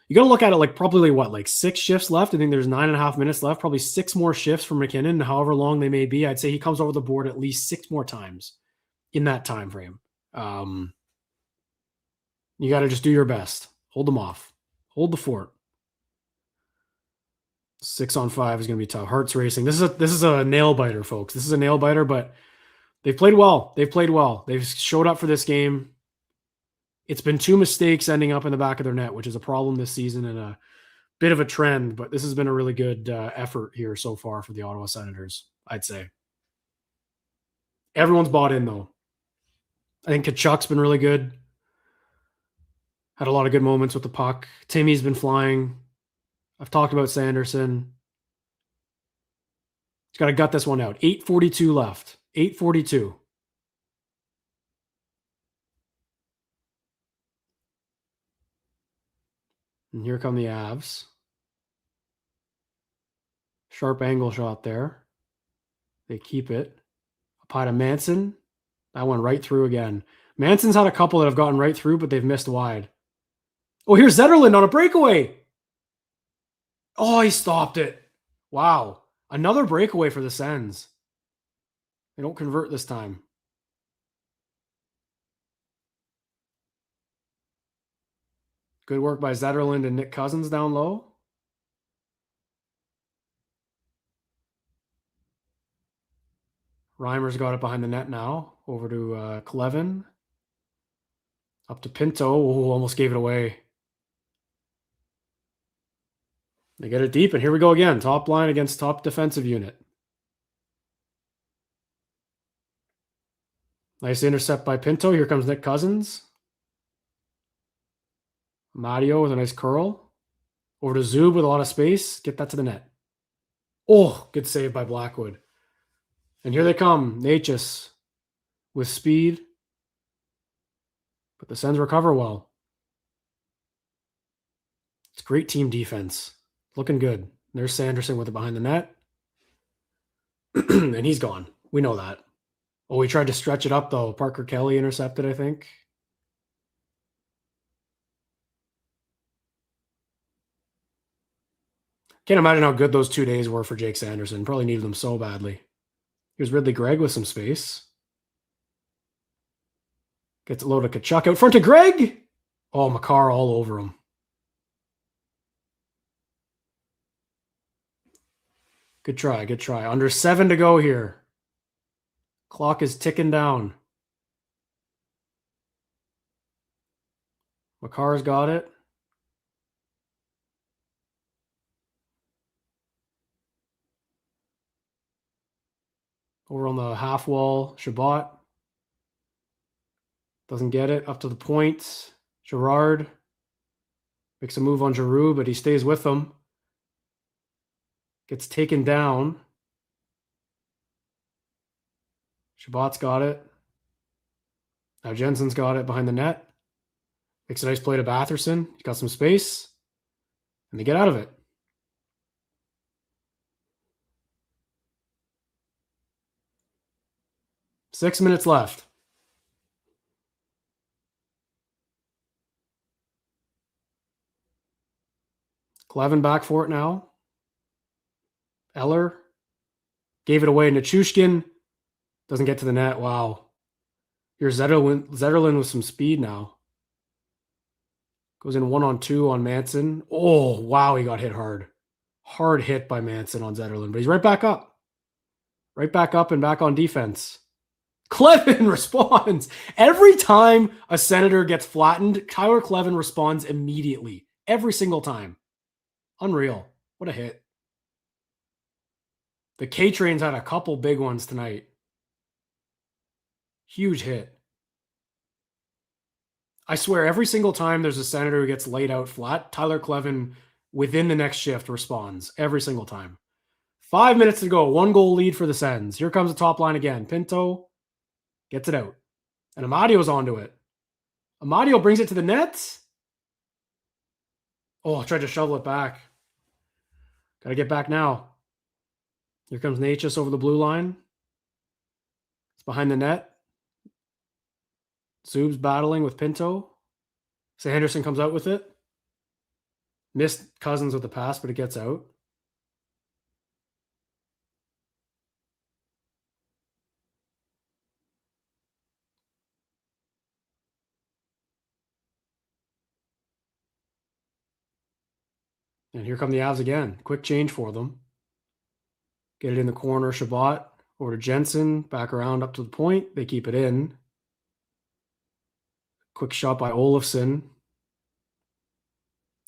You got to look at it like probably like 6 shifts left. I think there's 9.5 minutes left, probably 6 more shifts for McKinnon, however long they may be. I'd say he comes over the board at least 6 more times in that time frame. You got to just do your best. Hold them off. Hold the fort. 6-on-5 is going to be tough. Heart's racing. This is a nail biter, folks. This is a nail biter, but they've played well. They've played well. They've showed up for this game. It's been 2 mistakes ending up in the back of their net, which is a problem this season and a bit of a trend, but this has been a really good effort here so far for the Ottawa Senators, I'd say. Everyone's bought in, though. I think Tkachuk's been really good. Had a lot of good moments with the puck. Timmy's been flying. I've talked about Sanderson. He's got to gut this one out. 8:42 left. 8:42. And here come the Avs. Sharp angle shot there. They keep it. Up to Manson. That went right through again. Manson's had a couple that have gotten right through, but they've missed wide. Oh, here's Zetterlund on a breakaway. Oh, he stopped it. Wow. Another breakaway for the Sens. They don't convert this time. Good work by Zetterlund and Nick Cousins down low. Reimer's got it behind the net now. Over to Clevin. Up to Pinto. Oh, almost gave it away. They get it deep, and here we go again. Top line against top defensive unit. Nice intercept by Pinto. Here comes Nick Cousins. Mario with a nice curl. Over to Zub with a lot of space. Get that to the net. Oh, good save by Blackwood. And here they come. Natchez with speed. But the Sens recover well. It's great team defense. Looking good. There's Sanderson with it behind the net. And he's gone. We know that. Oh, we tried to stretch it up, though. Parker Kelly intercepted, I think. Can't imagine how good those 2 days were for Jake Sanderson. Probably needed them so badly. Here's Ridley Gregg with some space. Gets a load of Tkachuk out front to Gregg. Oh, Makar all over him. Good try, good try. Under 7 to go here. Clock is ticking down. Makar's got it. Over on the half wall, Shabbat. Doesn't get it. Up to the point. Girard makes a move on Giroux, but he stays with them. Gets taken down. Shabbat's got it. Now Jensen's got it behind the net. Makes a nice play to Batherson. He's got some space. And they get out of it. Six minutes left. Clevin back for it now. Eller gave it away. Nichushkin doesn't get to the net. Wow. Here's Zetterlund with some speed now. Goes in 1-on-2 on Manson. Oh, wow, he got hit hard. Hard hit by Manson on Zetterlund, but he's right back up. Right back up and back on defense. Clevin responds. Every time a Senator gets flattened, Tyler Clevin responds immediately. Every single time. Unreal. What a hit. The K-Train's had a couple big ones tonight. Huge hit. I swear, every single time there's a Senator who gets laid out flat, Tyler Clevin, within the next shift, responds. Every single time. 5 minutes to go. 1-goal lead for the Sens. Here comes the top line again. Pinto gets it out. And Amadio's onto it. Amadio brings it to the net. Oh, tried to shovel it back. Got to get back now. Here comes Natchez over the blue line. It's behind the net. Zub's battling with Pinto. Sanderson comes out with it. Missed Cousins with the pass, but it gets out. And here come the Avs again. Quick change for them. Get it in the corner. Shabbat over to Jensen. Back around up to the point. They keep it in. Quick shot by Olofsson.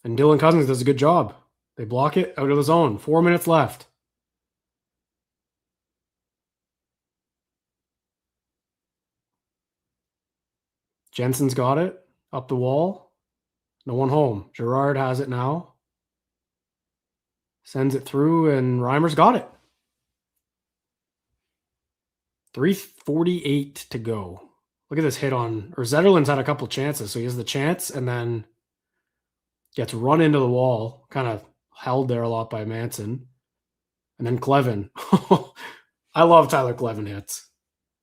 And Dylan Cousins does a good job. They block it out of the zone. 4 minutes left. Jensen's got it. Up the wall. No one home. Girard has it now. Sends it through, and Reimer's got it. 3:48 to go. Look at this hit on, or Zetterlund's had a couple chances, so he has the chance and then gets run into the wall, kind of held there a lot by Manson. And then Clevin. I love Tyler Clevin hits.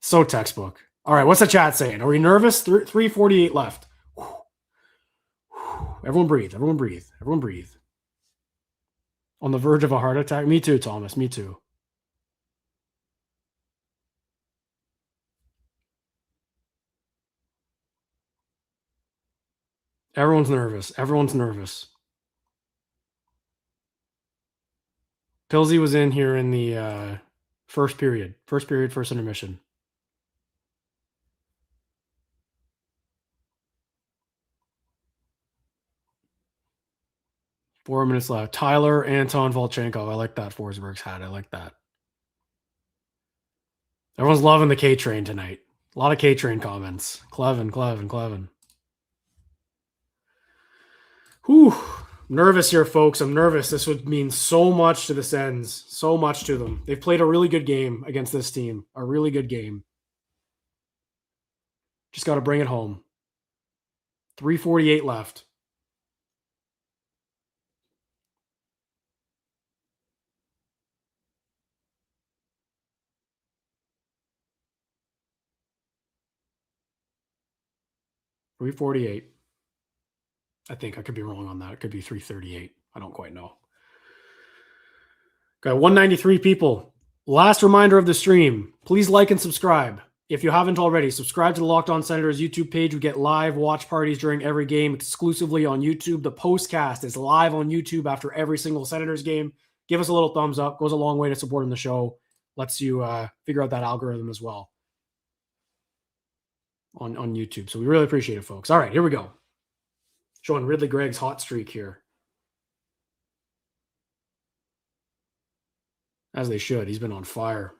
So textbook. All right, what's the chat saying? Are we nervous? 3:48 left. Everyone breathe. Everyone breathe. Everyone breathe. On the verge of a heart attack. Me too, Thomas. Me too. Everyone's nervous. Everyone's nervous. Pilsy was in here in the first period. First intermission. Four minutes left. Tyler, Anton, Volchenkov. I like that Forsberg's hat. I like that. Everyone's loving the K-Train tonight. A lot of K-Train comments. Clevin. Whew. Nervous here, folks. I'm nervous. This would mean so much to the Sens. So much to them. They've played a really good game against this team. A really good game. Just got to bring it home. 3:48 left. 348. I think I could be wrong on that. It could be 338. I don't quite know. Got 193 people. Last reminder of the stream. Please like and subscribe. If you haven't already, subscribe to the Locked On Senators YouTube page. We get live watch parties during every game exclusively on YouTube. The postcast is live on YouTube after every single Senators game. Give us a little thumbs up. Goes a long way to supporting the show. Lets you figure out that algorithm as well on YouTube. So we really appreciate it, folks. All right, here we go. Showing Ridley Gregg's hot streak here. As they should. He's been on fire.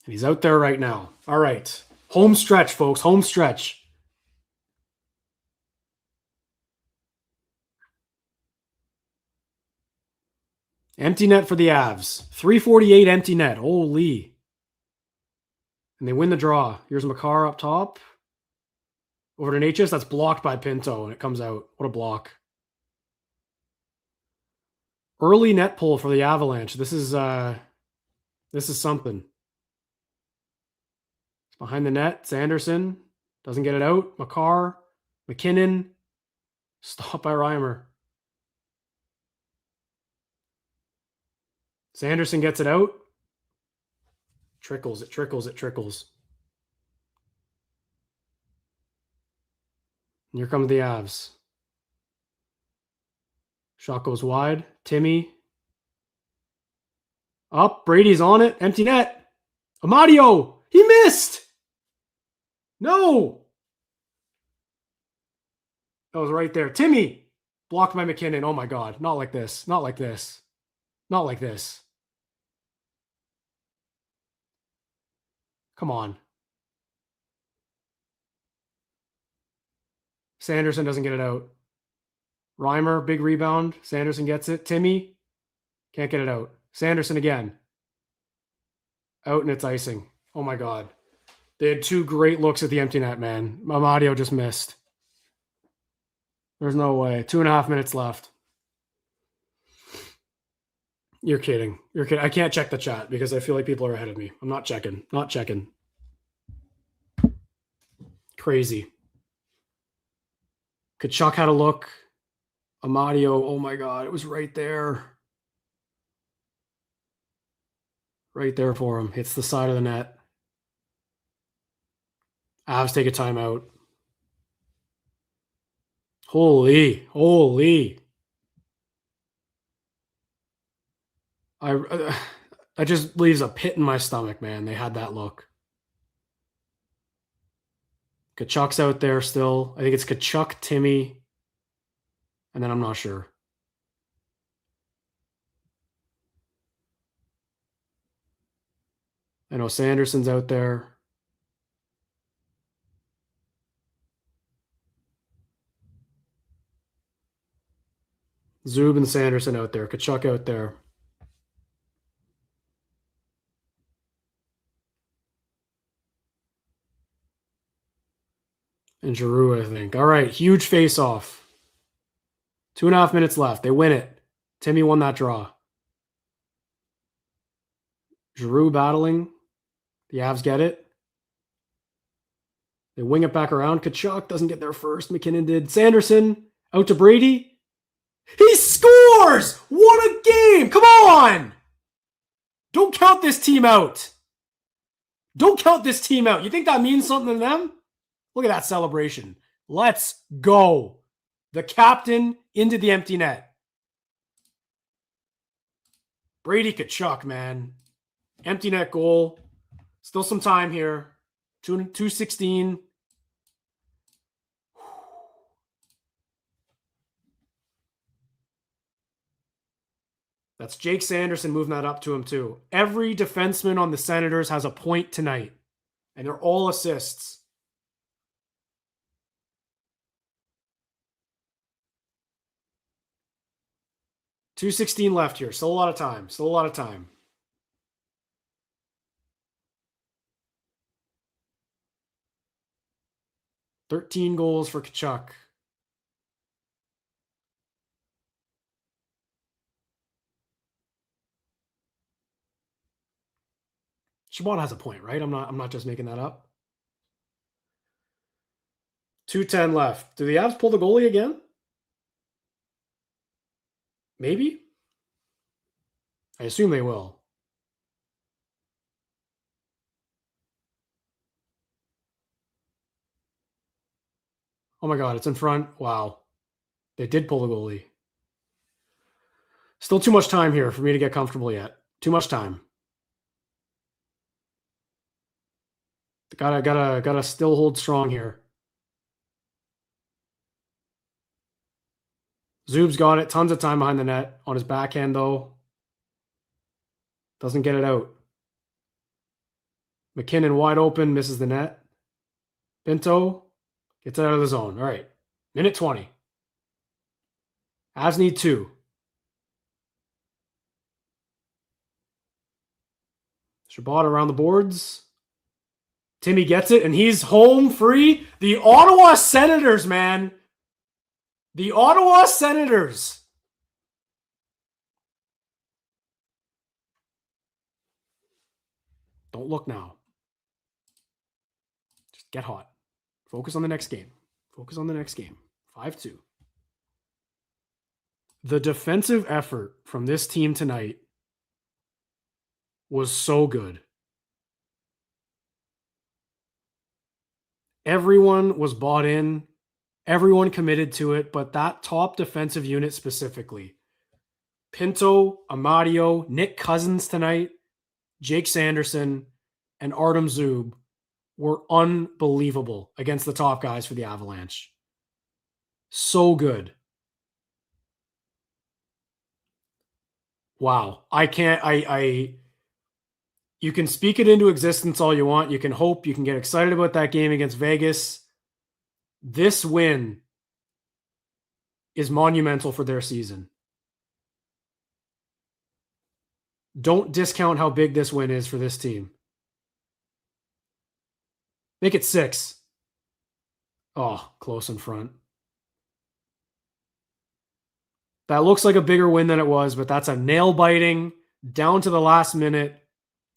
And he's out there right now. All right. Home stretch, folks. Home stretch. Empty net for the Avs. 348 empty net. Holy. And they win the draw. Here's Makar up top. Over to Natchez. That's blocked by Pinto, and it comes out. What a block. Early net pull for the Avalanche. This is something. Behind the net, Sanderson doesn't get it out. Makar, McKinnon, stopped by Reimer. Sanderson gets it out. Trickles, it trickles, it trickles. And here come the Avs. Shot goes wide. Timmy. Up. Brady's on it. Empty net. Amadio. He missed. No. That was right there. Timmy. Blocked by McKinnon. Oh my God. Not like this. Not like this. Not like this. Come on. Sanderson doesn't get it out. Reimer, big rebound. Sanderson gets it. Timmy can't get it out. Sanderson again. Out, and it's icing. Oh my God. They had two great looks at the empty net, man. Amadio just missed. There's no way. 2.5 minutes left. You're kidding. You're kidding. I can't check the chat because I feel like people are ahead of me. I'm not checking. Not checking. Crazy. Tkachuk had a look. Amadio, oh my God, it was right there. Right there for him. Hits the side of the net. Avs take a timeout. Holy. That just leaves a pit in my stomach, man. They had that look. Tkachuk's out there still. I think it's Tkachuk, Timmy, and then I'm not sure. I know Sanderson's out there. Zub and Sanderson out there. Tkachuk out there. And Giroux, I think. All right, huge face-off. 2.5 minutes left. They win it. Timmy won that draw. Giroux battling. The Avs get it. They wing it back around. Tkachuk doesn't get there first. McKinnon did. Sanderson out to Brady. He scores! What a game! Come on! Don't count this team out. Don't count this team out. You think that means something to them? Look at that celebration. Let's go. The captain into the empty net. Brady Tkachuk, man. Empty net goal. Still some time here. 2:16. That's Jake Sanderson moving that up to him too. Every defenseman on the Senators has a point tonight. And they're all assists. .216 left here. Still a lot of time. Still a lot of time. $13 goals for Tkachuk. Chabot has a point, right? I'm not just making that up. 2:10 left. Do the Avs pull the goalie again? Maybe. I assume they will. Oh my God, it's in front. Wow. They did pull the goalie. Still too much time here for me to get comfortable yet. Too much time. Gotta still hold strong here. Zub's got it. Tons of time behind the net. On his backhand, though. Doesn't get it out. McKinnon wide open. Misses the net. Pinto gets it out of the zone. All right. Minute 20. Avs need 2. Chabot around the boards. Timmy gets it, and he's home free. The Ottawa Senators, man. The Ottawa Senators. Don't look now. Just get hot. Focus on the next game. Focus on the next game. 5-2. The defensive effort from this team tonight was so good. Everyone was bought in. Everyone committed to it, but that top defensive unit specifically. Pinto, Amadio, Nick Cousins tonight, Jake Sanderson, and Artem Zub were unbelievable against the top guys for the Avalanche. So good. Wow. You can speak it into existence all you want. You can hope, you can get excited about that game against Vegas. This win is monumental for their season. Don't discount how big this win is for this team. Make it 6. Oh, close in front. That looks like a bigger win than it was, but that's a nail-biting, down to the last minute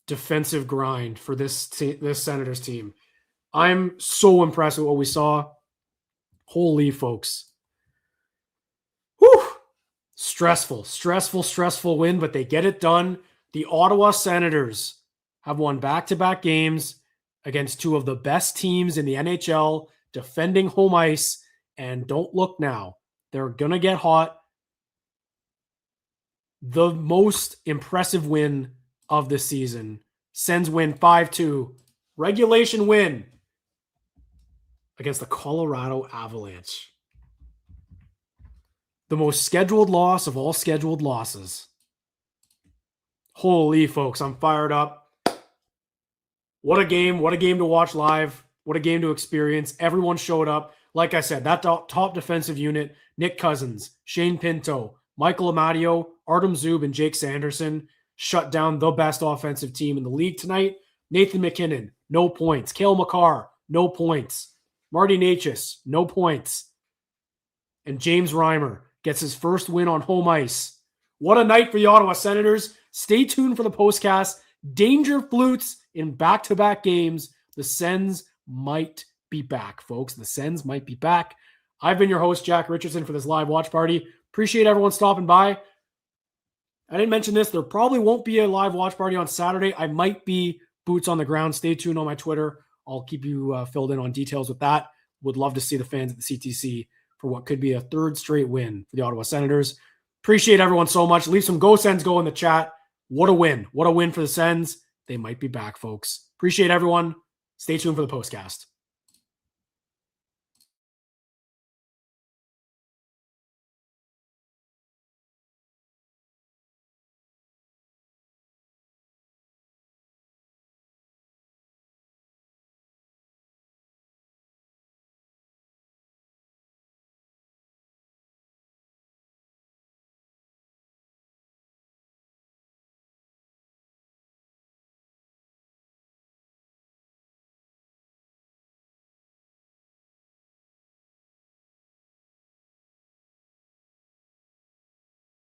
defensive grind for this Senators team. I'm so impressed with what we saw. Holy folks. Whew. Stressful win, but they get it done. The Ottawa Senators have won back-to-back games against 2 of the best teams in the NHL, defending home ice, and don't look now. They're going to get hot. The most impressive win of the season. Sens win 5-2. Regulation win against the Colorado Avalanche. The most scheduled loss of all scheduled losses. Holy folks, I'm fired up. What a game. What a game to watch live. What a game to experience. Everyone showed up. Like I said, that top defensive unit, Nick Cousins, Shane Pinto, Michael Amadio, Artem Zub, and Jake Sanderson shut down the best offensive team in the league tonight. Nathan McKinnon, no points. Cale Makar, no points. Marty Necas, no points. And James Reimer gets his first win on home ice. What a night for the Ottawa Senators. Stay tuned for the postcast. Danger flutes in back-to-back games. The Sens might be back, folks. The Sens might be back. I've been your host, Jack Richardson, for this live watch party. Appreciate everyone stopping by. I didn't mention this. There probably won't be a live watch party on Saturday. I might be boots on the ground. Stay tuned on my Twitter. I'll keep you filled in on details with that. Would love to see the fans at the CTC for what could be a 3rd straight win for the Ottawa Senators. Appreciate everyone so much. Leave some Go Sens Go in the chat. What a win. What a win for the Sens. They might be back, folks. Appreciate everyone. Stay tuned for the postcast.